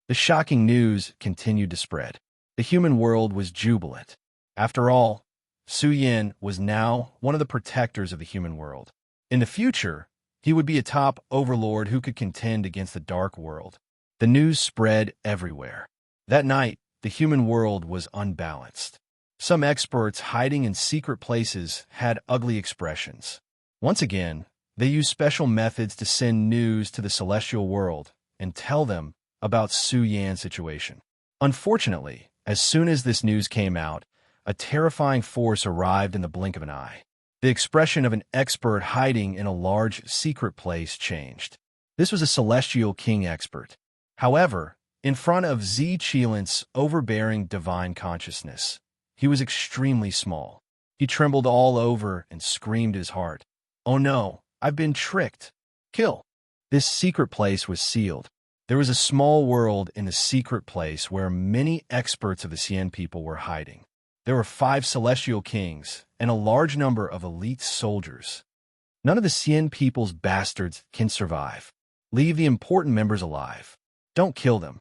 The shocking news continued to spread. The human world was jubilant. After all, Su Yin was now one of the protectors of the human world. In the future, he would be a top overlord who could contend against the dark world. The news spread everywhere. That night, the human world was unbalanced. Some experts hiding in secret places had ugly expressions. Once again, they used special methods to send news to the celestial world and tell them about Su Yan's situation. Unfortunately, as soon as this news came out, a terrifying force arrived in the blink of an eye. The expression of an expert hiding in a large secret place changed. This was a celestial king expert. However, in front of Zi Qilin's overbearing divine consciousness, he was extremely small. He trembled all over and screamed his heart. "Oh no, I've been tricked. Kill." This secret place was sealed. There was a small world in the secret place where many experts of the Xian people were hiding. There were 5 celestial kings and a large number of elite soldiers. None of the Xian people's bastards can survive. Leave the important members alive. Don't kill them.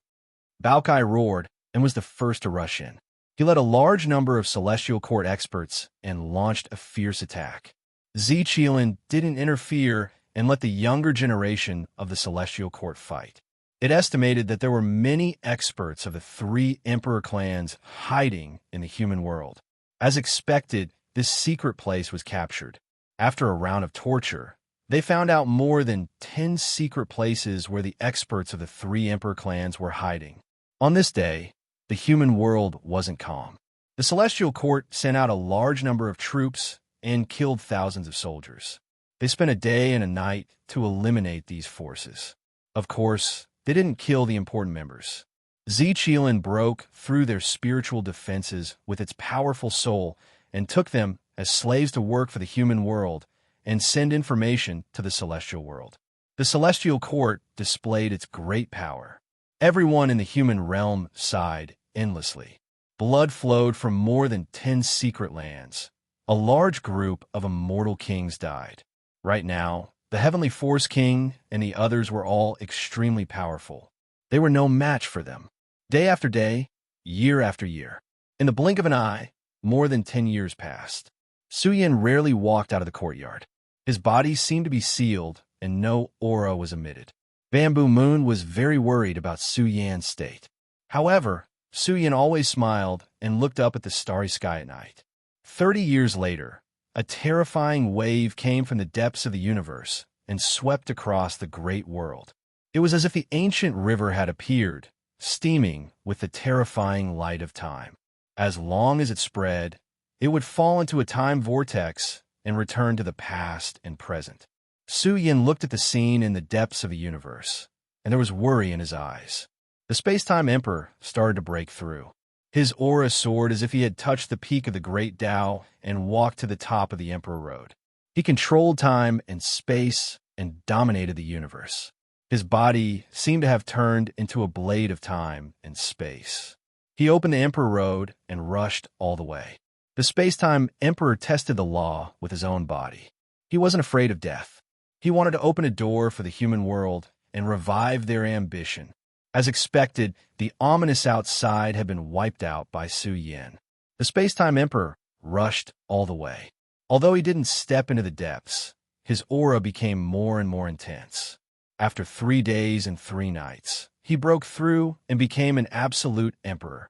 Bao Kai roared and was the first to rush in. He led a large number of celestial court experts and launched a fierce attack. Zi Qilin didn't interfere and let the younger generation of the celestial court fight. It estimated that there were many experts of the 3 emperor clans hiding in the human world. As expected, this secret place was captured. After a round of torture, they found out more than 10 secret places where the experts of the 3 emperor clans were hiding. On this day, the human world wasn't calm. The celestial court sent out a large number of troops and killed thousands of soldiers. They spent a day and a night to eliminate these forces. Of course, they didn't kill the important members. Zi Qilin broke through their spiritual defenses with its powerful soul and took them as slaves to work for the human world and send information to the celestial world. The celestial court displayed its great power. Everyone in the human realm sighed endlessly. Blood flowed from more than 10 secret lands. A large group of immortal kings died. Right now, the Heavenly Force King and the others were all extremely powerful. They were no match for them. Day after day, year after year. In the blink of an eye, more than 10 years passed. Su Yin rarely walked out of the courtyard. His body seemed to be sealed, and no aura was emitted. Bamboo Moon was very worried about Su Yan's state. However, Su Yin always smiled and looked up at the starry sky at night. 30 years later, a terrifying wave came from the depths of the universe and swept across the great world. It was as if the ancient river had appeared, steaming with the terrifying light of time. As long as it spread, it would fall into a time vortex and return to the past and present. Su Yin looked at the scene in the depths of the universe, and there was worry in his eyes. The space-time emperor started to break through. His aura soared as if he had touched the peak of the Great Tao and walked to the top of the Emperor Road. He controlled time and space and dominated the universe. His body seemed to have turned into a blade of time and space. He opened the Emperor Road and rushed all the way. The space-time emperor tested the law with his own body. He wasn't afraid of death. He wanted to open a door for the human world and revive their ambition. As expected, the ominous outside had been wiped out by Su Yin. The space-time emperor rushed all the way. Although he didn't step into the depths, his aura became more and more intense. After 3 days and 3 nights, he broke through and became an absolute emperor.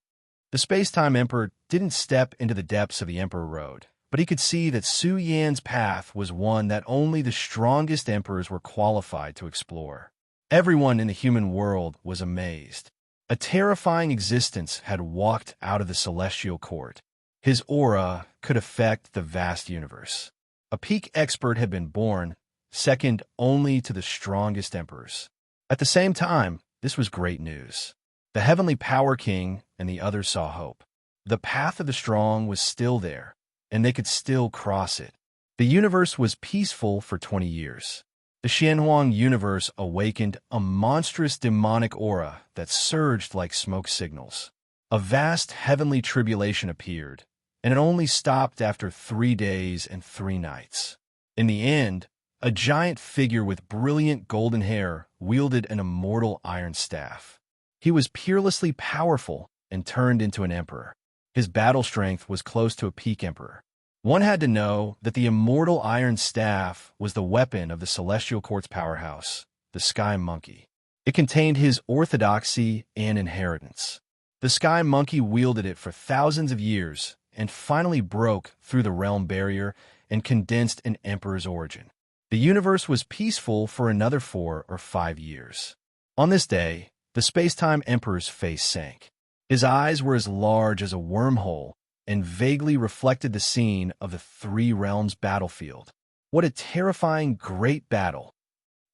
The space-time emperor didn't step into the depths of the Emperor Road, but he could see that Su Yan's path was one that only the strongest emperors were qualified to explore. Everyone in the human world was amazed. A terrifying existence had walked out of the celestial court. His aura could affect the vast universe. A peak expert had been born, second only to the strongest emperors. At the same time, this was great news. The Heavenly Power King and the others saw hope. The path of the strong was still there, and they could still cross it. The universe was peaceful for 20 years. The Xianhuang universe awakened a monstrous demonic aura that surged like smoke signals. A vast heavenly tribulation appeared, and it only stopped after 3 days and 3 nights. In the end, a giant figure with brilliant golden hair wielded an immortal iron staff. He was peerlessly powerful and turned into an emperor. His battle strength was close to a peak emperor. One had to know that the immortal iron staff was the weapon of the Celestial Court's powerhouse, the Sky Monkey. It contained his orthodoxy and inheritance. The Sky Monkey wielded it for thousands of years and finally broke through the realm barrier and condensed an emperor's origin. The universe was peaceful for another 4 or 5 years. On this day, the space-time emperor's face sank. His eyes were as large as a wormhole and vaguely reflected the scene of the Three Realms battlefield. What a terrifying, great battle!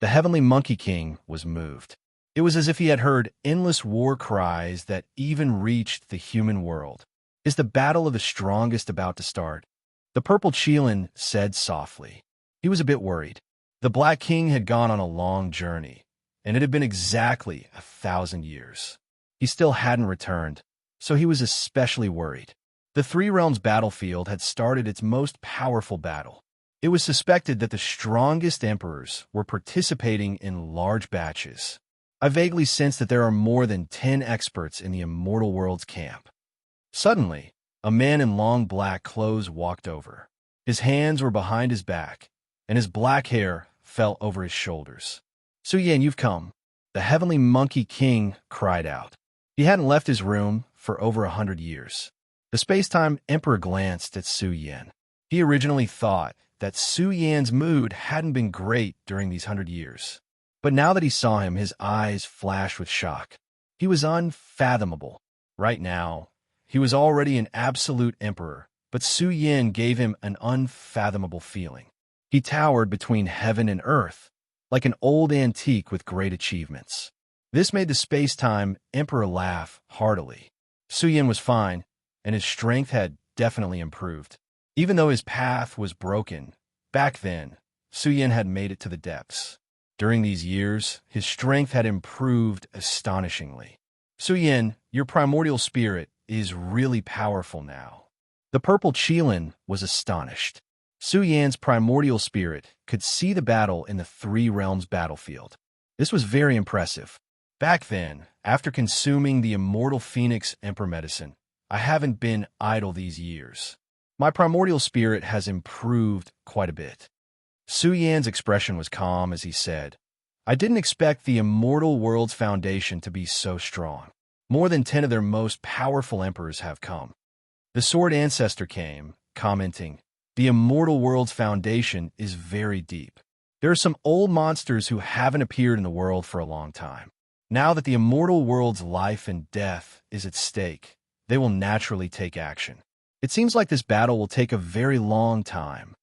The Heavenly Monkey King was moved. It was as if he had heard endless war cries that even reached the human world. Is the battle of the strongest about to start? The Purple Cheelin said softly. He was a bit worried. The Black King had gone on a long journey, and it had been exactly 1,000 years. He still hadn't returned, so he was especially worried. The Three Realms battlefield had started its most powerful battle. It was suspected that the strongest emperors were participating in large batches. I vaguely sensed that there are more than 10 experts in the Immortal World's camp. Suddenly, a man in long black clothes walked over. His hands were behind his back, and his black hair fell over his shoulders. "Su Yan, you've come," the Heavenly Monkey King cried out. He hadn't left his room for over 100 years. The space-time emperor glanced at Su Yan. He originally thought that Su Yan's mood hadn't been great during these 100 years. But now that he saw him, his eyes flashed with shock. He was unfathomable. Right now, he was already an absolute emperor, but Su Yan gave him an unfathomable feeling. He towered between heaven and earth, like an old antique with great achievements. This made the space-time emperor laugh heartily. Su Yan was fine, and his strength had definitely improved. Even though his path was broken, back then, Su Yan had made it to the depths. During these years, his strength had improved astonishingly. "Su Yan, your primordial spirit is really powerful now." The Purple Cheelin was astonished. Su Yan's primordial spirit could see the battle in the Three Realms battlefield. This was very impressive. Back then, after consuming the immortal Phoenix Emperor medicine, I haven't been idle these years. My primordial spirit has improved quite a bit. Su Yan's expression was calm as he said, "I didn't expect the Immortal World's foundation to be so strong. More than 10 of their most powerful emperors have come." The Sword Ancestor came, commenting, "The Immortal World's foundation is very deep. There are some old monsters who haven't appeared in the world for a long time. Now that the Immortal World's life and death is at stake, they will naturally take action. It seems like this battle will take a very long time."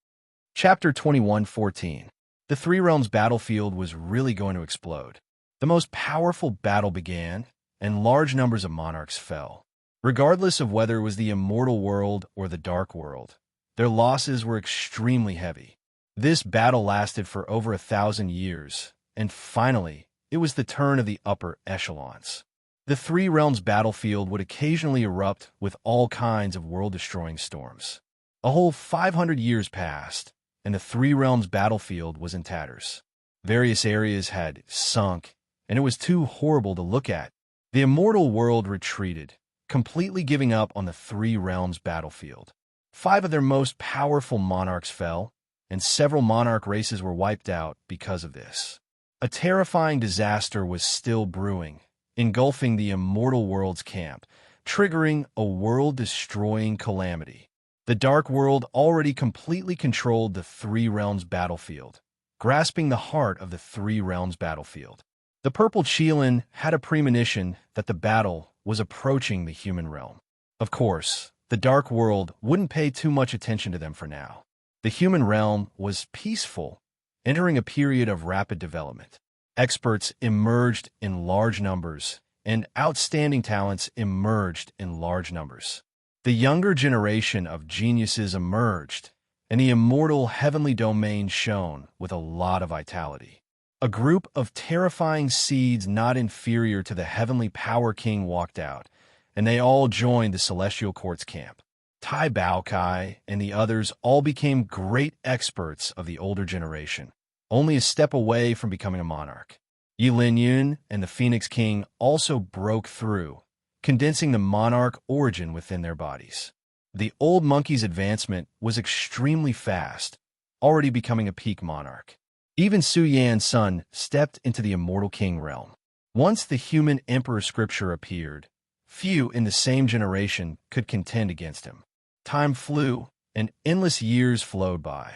Chapter 21:14. The Three Realms battlefield was really going to explode. The most powerful battle began, and large numbers of monarchs fell. Regardless of whether it was the Immortal World or the Dark World, their losses were extremely heavy. This battle lasted for over 1,000 years, and finally, it was the turn of the upper echelons. The Three Realms battlefield would occasionally erupt with all kinds of world-destroying storms. A whole 500 years passed, and the Three Realms battlefield was in tatters. Various areas had sunk, and it was too horrible to look at. The Immortal World retreated, completely giving up on the Three Realms battlefield. 5 of their most powerful monarchs fell, and several monarch races were wiped out because of this. A terrifying disaster was still brewing, engulfing the Immortal World's camp, triggering a world-destroying calamity. The Dark World already completely controlled the Three Realms battlefield, grasping the heart of the Three Realms battlefield. The Purple Cheelin had a premonition that the battle was approaching the human realm. Of course, the Dark World wouldn't pay too much attention to them for now. The human realm was peaceful, entering a period of rapid development. Experts emerged in large numbers, and outstanding talents emerged in large numbers. The younger generation of geniuses emerged, and the immortal heavenly domain shone with a lot of vitality. A group of terrifying seeds not inferior to the heavenly power king walked out, and they all joined the Celestial Court's camp. Tai Baokai and the others all became great experts of the older generation, only a step away from becoming a monarch. Yi Lin Yun and the Phoenix King also broke through, condensing the monarch origin within their bodies. The old monkey's advancement was extremely fast, already becoming a peak monarch. Even Su Yan's son stepped into the immortal king realm. Once the human emperor scripture appeared, few in the same generation could contend against him. Time flew, and endless years flowed by.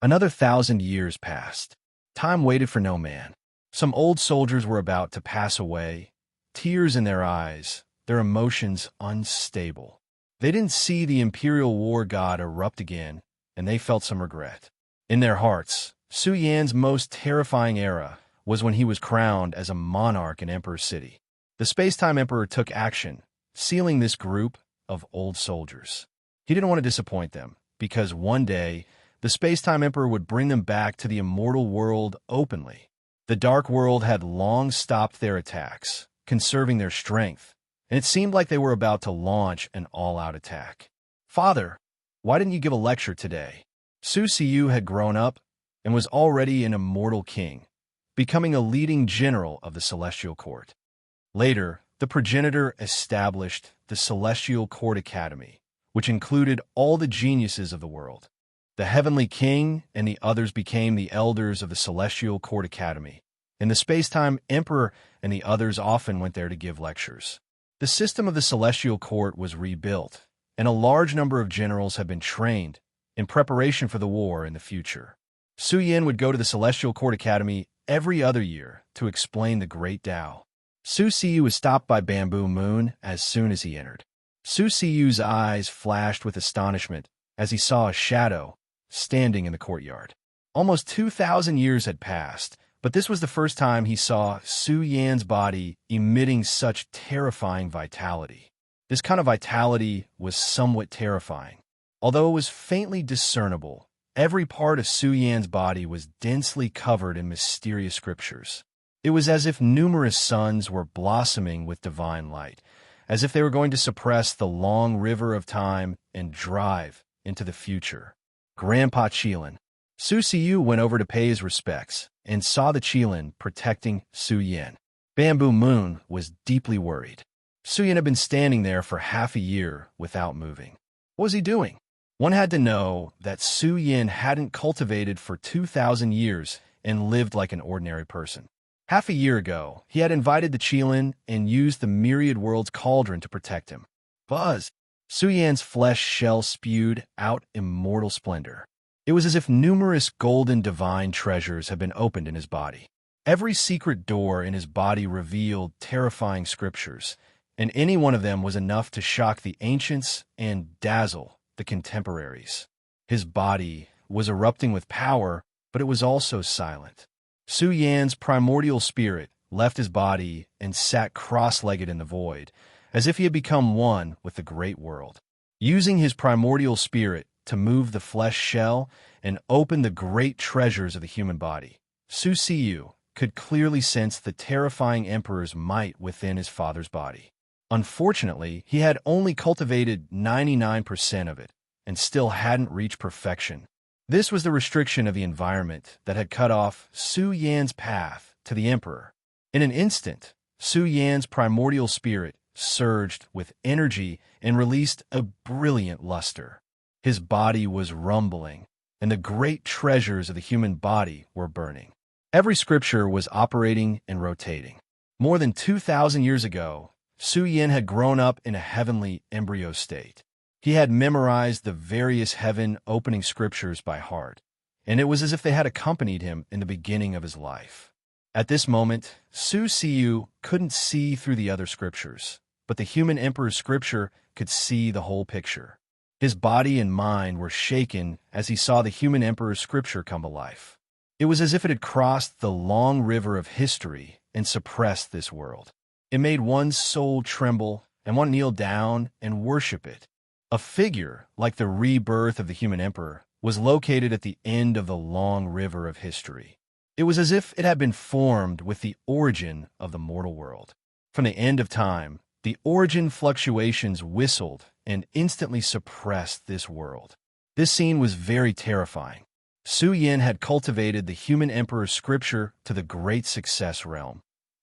Another 1,000 years passed. Time waited for no man. Some old soldiers were about to pass away, tears in their eyes, their emotions unstable. They didn't see the imperial war god erupt again, and they felt some regret. In their hearts, Su Yan's most terrifying era was when he was crowned as a monarch in Emperor City. The space-time emperor took action, sealing this group of old soldiers. He didn't want to disappoint them, because one day, the space-time emperor would bring them back to the immortal world openly. The Dark World had long stopped their attacks, conserving their strength, and it seemed like they were about to launch an all-out attack. "Father, why didn't you give a lecture today?" Su Siyu had grown up and was already an immortal king, becoming a leading general of the Celestial Court. Later, the progenitor established the Celestial Court Academy, which included all the geniuses of the world. The Heavenly King and the others became the elders of the Celestial Court Academy, and the Space-Time Emperor and the others often went there to give lectures. The system of the Celestial Court was rebuilt, and a large number of generals had been trained in preparation for the war in the future. Su Yan would go to the Celestial Court Academy every other year to explain the Great Tao. Su Siyu was stopped by Bamboo Moon as soon as he entered. Su Siyu's eyes flashed with astonishment as he saw a shadow standing in the courtyard. Almost 2,000 years had passed, but this was the first time he saw Su Yan's body emitting such terrifying vitality. This kind of vitality was somewhat terrifying. Although it was faintly discernible, every part of Su Yan's body was densely covered in mysterious scriptures. It was as if numerous suns were blossoming with divine light, as if they were going to suppress the long river of time and drive into the future. Grandpa Qilin. Su Siyu went over to pay his respects and saw the Qilin protecting Su Yan. Bamboo Moon was deeply worried. Su Yan had been standing there for half a year without moving. What was he doing? One had to know that Su Yan hadn't cultivated for 2,000 years and lived like an ordinary person. Half a year ago, he had invited the Qilin and used the Myriad World's cauldron to protect him. Buzz! Su Yan's flesh shell spewed out immortal splendor. It was as if numerous golden divine treasures had been opened in his body. Every secret door in his body revealed terrifying scriptures, and any one of them was enough to shock the ancients and dazzle the contemporaries. His body was erupting with power, but it was also silent. Su Yan's primordial spirit left his body and sat cross-legged in the void, as if he had become one with the great world. Using his primordial spirit to move the flesh shell and open the great treasures of the human body, Su Siyu could clearly sense the terrifying emperor's might within his father's body. Unfortunately, he had only cultivated 99% of it and still hadn't reached perfection. This was the restriction of the environment that had cut off Su Yan's path to the emperor. In an instant, Su Yan's primordial spirit surged with energy and released a brilliant luster. His body was rumbling, and the great treasures of the human body were burning. Every scripture was operating and rotating. More than 2,000 years ago, Su Yan had grown up in a heavenly embryo state. He had memorized the various heaven-opening scriptures by heart, and it was as if they had accompanied him in the beginning of his life. At this moment, Su Siyu couldn't see through the other scriptures, but the human emperor's scripture could see the whole picture. His body and mind were shaken as he saw the human emperor's scripture come to life. It was as if it had crossed the long river of history and suppressed this world. It made one's soul tremble, and one kneel down and worship it. A figure, like the rebirth of the human emperor, was located at the end of the long river of history. It was as if it had been formed with the origin of the mortal world. From the end of time, the origin fluctuations whistled and instantly suppressed this world. This scene was very terrifying. Su Yan had cultivated the human emperor's scripture to the great success realm,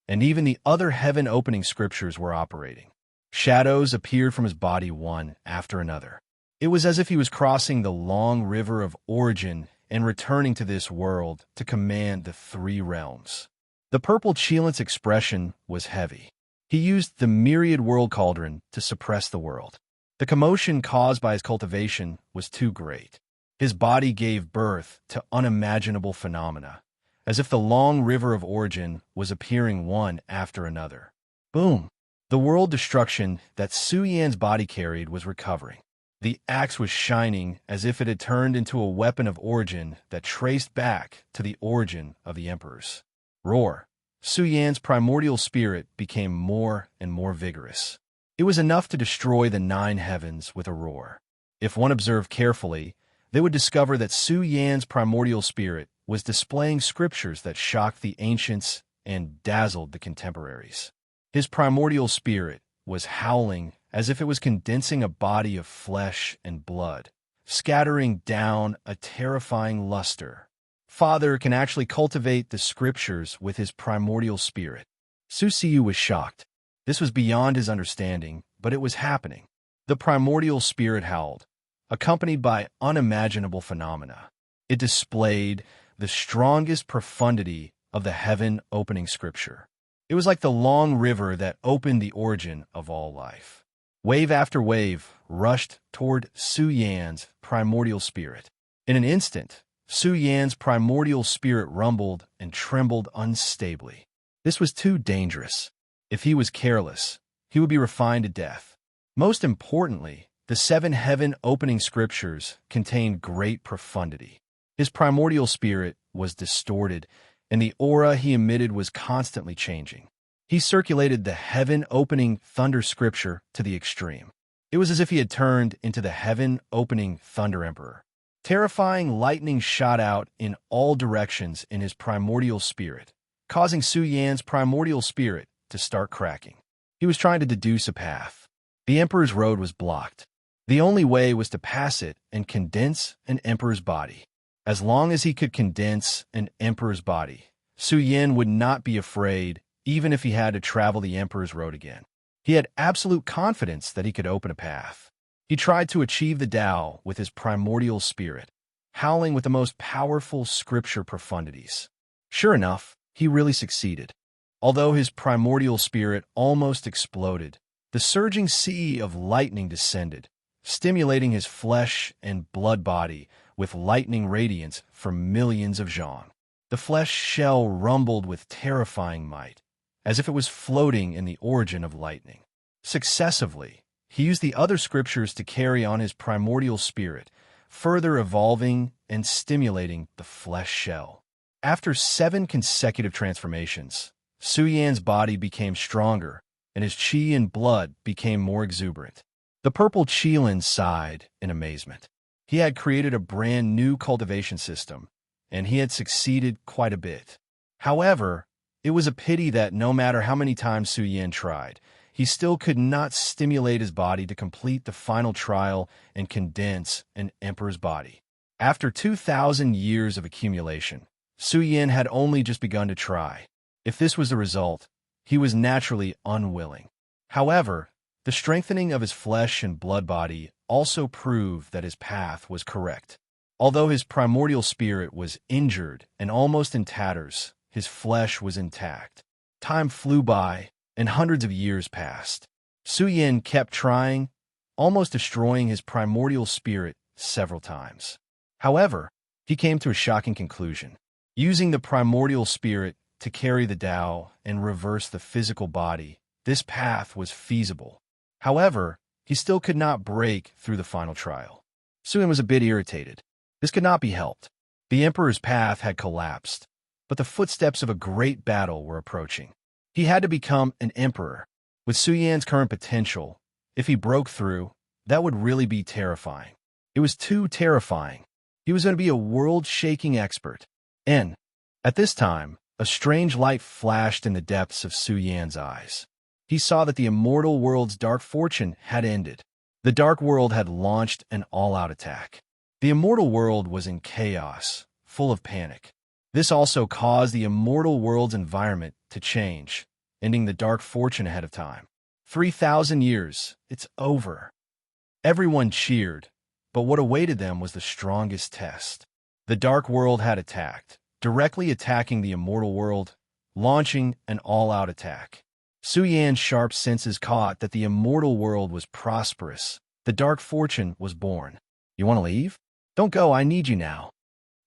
and even the other heaven-opening scriptures were operating. Shadows appeared from his body one after another. It was as if he was crossing the long river of origin and returning to this world to command the three realms. The purple cheelant's expression was heavy. He used the myriad world cauldron to suppress the world. The commotion caused by his cultivation was too great. His body gave birth to unimaginable phenomena, as if the long river of origin was appearing one after another. Boom! The world destruction that Su Yan's body carried was recovering. The axe was shining as if it had turned into a weapon of origin that traced back to the origin of the emperors. Roar! Su Yan's primordial spirit became more and more vigorous. It was enough to destroy the 9 heavens with a roar. If one observed carefully, they would discover that Su Yan's primordial spirit was displaying scriptures that shocked the ancients and dazzled the contemporaries. His primordial spirit was howling as if it was condensing a body of flesh and blood, scattering down a terrifying luster. Father can actually cultivate the scriptures with his primordial spirit. Su Siyu was shocked. This was beyond his understanding, but it was happening. The primordial spirit howled, accompanied by unimaginable phenomena. It displayed the strongest profundity of the heaven-opening scripture. It was like the long river that opened the origin of all life. Wave after wave rushed toward Su Yan's primordial spirit. In an instant, Su Yan's primordial spirit rumbled and trembled unstably. This was too dangerous. If he was careless, he would be refined to death. Most importantly, the 7 heaven-opening scriptures contained great profundity. His primordial spirit was distorted, and the aura he emitted was constantly changing. He circulated the heaven-opening thunder scripture to the extreme. It was as if he had turned into the heaven-opening thunder emperor. Terrifying lightning shot out in all directions in his primordial spirit, causing Su Yan's primordial spirit to start cracking. He was trying to deduce a path. The emperor's road was blocked. The only way was to pass it and condense an emperor's body. As long as he could condense an emperor's body, Su Yan would not be afraid, even if he had to travel the emperor's road again. He had absolute confidence that he could open a path. He tried to achieve the Tao with his primordial spirit, howling with the most powerful scripture profundities. Sure enough, he really succeeded. Although his primordial spirit almost exploded, the surging sea of lightning descended, stimulating his flesh and blood body with lightning radiance for millions of zhong. The flesh shell rumbled with terrifying might, as if it was floating in the origin of lightning. Successively, he used the other scriptures to carry on his primordial spirit, further evolving and stimulating the flesh shell. After 7 consecutive transformations, Su Yan's body became stronger, and his qi and blood became more exuberant. The purple Qilin sighed in amazement. He had created a brand new cultivation system, and he had succeeded quite a bit. However, it was a pity that no matter how many times Su Yan tried, he still could not stimulate his body to complete the final trial and condense an emperor's body. After 2,000 years of accumulation, Su Yan had only just begun to try. If this was the result, he was naturally unwilling. However, the strengthening of his flesh and blood body also proved that his path was correct. Although his primordial spirit was injured and almost in tatters, his flesh was intact. Time flew by, and hundreds of years passed. Su Yan kept trying, almost destroying his primordial spirit several times. However, he came to a shocking conclusion. Using the primordial spirit to carry the Tao and reverse the physical body, this path was feasible. However, he still could not break through the final trial. Su Yan was a bit irritated. This could not be helped. The emperor's path had collapsed, but the footsteps of a great battle were approaching. He had to become an emperor. With Su Yan's current potential, if he broke through, that would really be terrifying. It was too terrifying. He was going to be a world-shaking expert. And, at this time, a strange light flashed in the depths of Su Yan's eyes. He saw that the immortal world's dark fortune had ended. The dark world had launched an all-out attack. The immortal world was in chaos, full of panic. This also caused the immortal world's environment to change, ending the dark fortune ahead of time. 3,000 years. It's over. Everyone cheered, but what awaited them was the strongest test. The Dark World had attacked, directly attacking the immortal world, launching an all-out attack. Su Yan's sharp senses caught that the immortal world was prosperous. The dark fortune was born. You want to leave? Don't go, I need you now.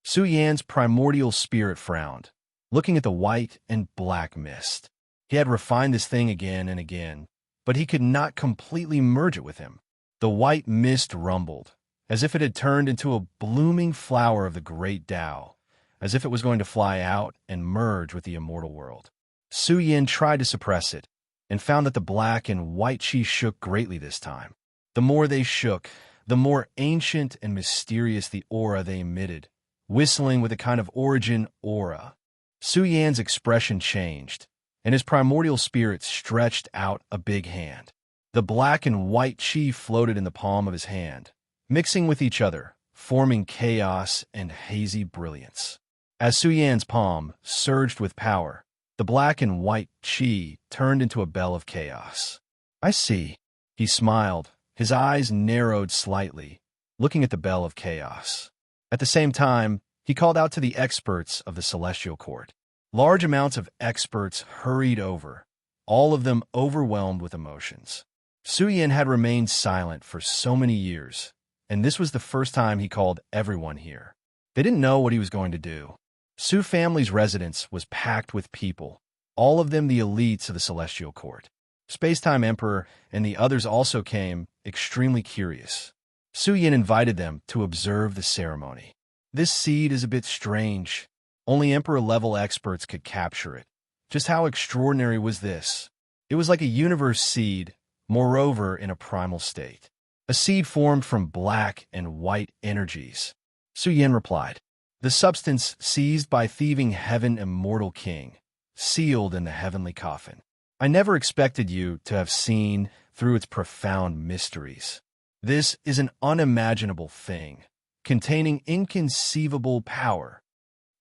Su Yan's primordial spirit frowned, looking at the white and black mist. He had refined this thing again and again, but he could not completely merge it with him. The white mist rumbled, as if it had turned into a blooming flower of the great Tao, as if it was going to fly out and merge with the immortal world. Su Yan tried to suppress it, and found that the black and white chi shook greatly this time. The more they shook, the more ancient and mysterious the aura they emitted, whistling with a kind of origin aura. Su Yan's expression changed, and his primordial spirit stretched out a big hand. The black and white chi floated in the palm of his hand, mixing with each other, forming chaos and hazy brilliance. As Su Yan's palm surged with power, the black and white chi turned into a bell of chaos. I see. He smiled, his eyes narrowed slightly, looking at the bell of chaos. At the same time, he called out to the experts of the celestial court. Large amounts of experts hurried over, all of them overwhelmed with emotions. Su Yan had remained silent for so many years, and this was the first time he called everyone here. They didn't know what he was going to do. Su family's residence was packed with people, all of them the elites of the celestial court. Spacetime Emperor and the others also came, extremely curious. Su Yan invited them to observe the ceremony. This seed is a bit strange. Only Emperor-level experts could capture it. Just how extraordinary was this? It was like a universe seed, moreover in a primal state. A seed formed from black and white energies. Su Yan replied, the substance seized by thieving heaven immortal king, sealed in the heavenly coffin. I never expected you to have seen through its profound mysteries. This is an unimaginable thing, containing inconceivable power.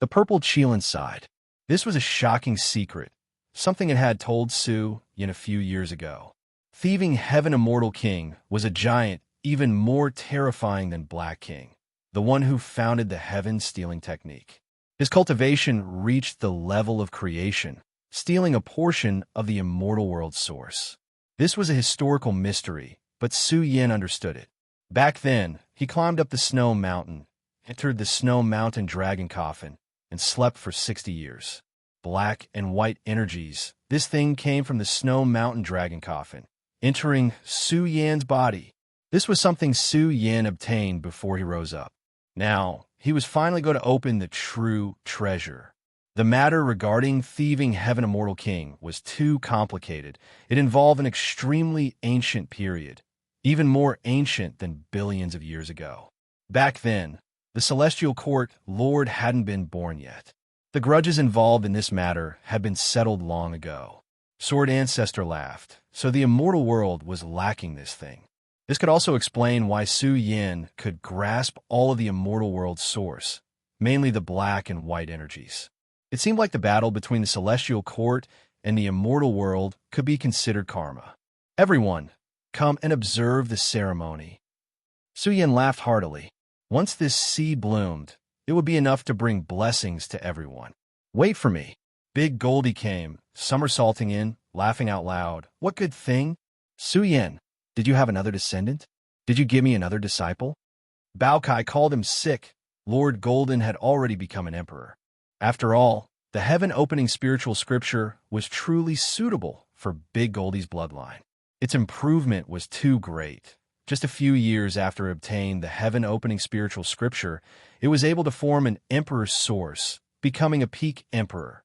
The purple Qilin sighed. This was a shocking secret, something it had told Su Yan a few years ago. Thieving heaven immortal king was a giant even more terrifying than Black King, the one who founded the heaven-stealing technique. His cultivation reached the level of creation, stealing a portion of the immortal world's source. This was a historical mystery, but Su Yan understood it. Back then, he climbed up the snow mountain, entered the snow mountain dragon coffin, and slept for 60 years. Black and white energies, this thing came from the snow mountain dragon coffin, entering Su Yan's body. This was something Su Yan obtained before he rose up. Now, he was finally going to open the true treasure. The matter regarding thieving Heaven Immortal King was too complicated. It involved an extremely ancient period, even more ancient than billions of years ago. Back then, the Celestial Court Lord hadn't been born yet. The grudges involved in this matter had been settled long ago. Sword Ancestor laughed, so the immortal world was lacking this thing. This could also explain why Su Yan could grasp all of the immortal world's source, mainly the black and white energies. It seemed like the battle between the Celestial Court and the immortal world could be considered karma. Everyone, come and observe the ceremony. Su Yan laughed heartily. Once this seed bloomed, it would be enough to bring blessings to everyone. Wait for me. Big Goldie came, somersaulting in, laughing out loud. What good thing? Su Yan, did you have another descendant? Did you give me another disciple? Bao Kai called him sick. Lord Golden had already become an emperor. After all, the heaven-opening spiritual scripture was truly suitable for Big Goldie's bloodline. Its improvement was too great. Just a few years after it obtained the heaven-opening spiritual scripture, it was able to form an emperor's source, becoming a peak emperor.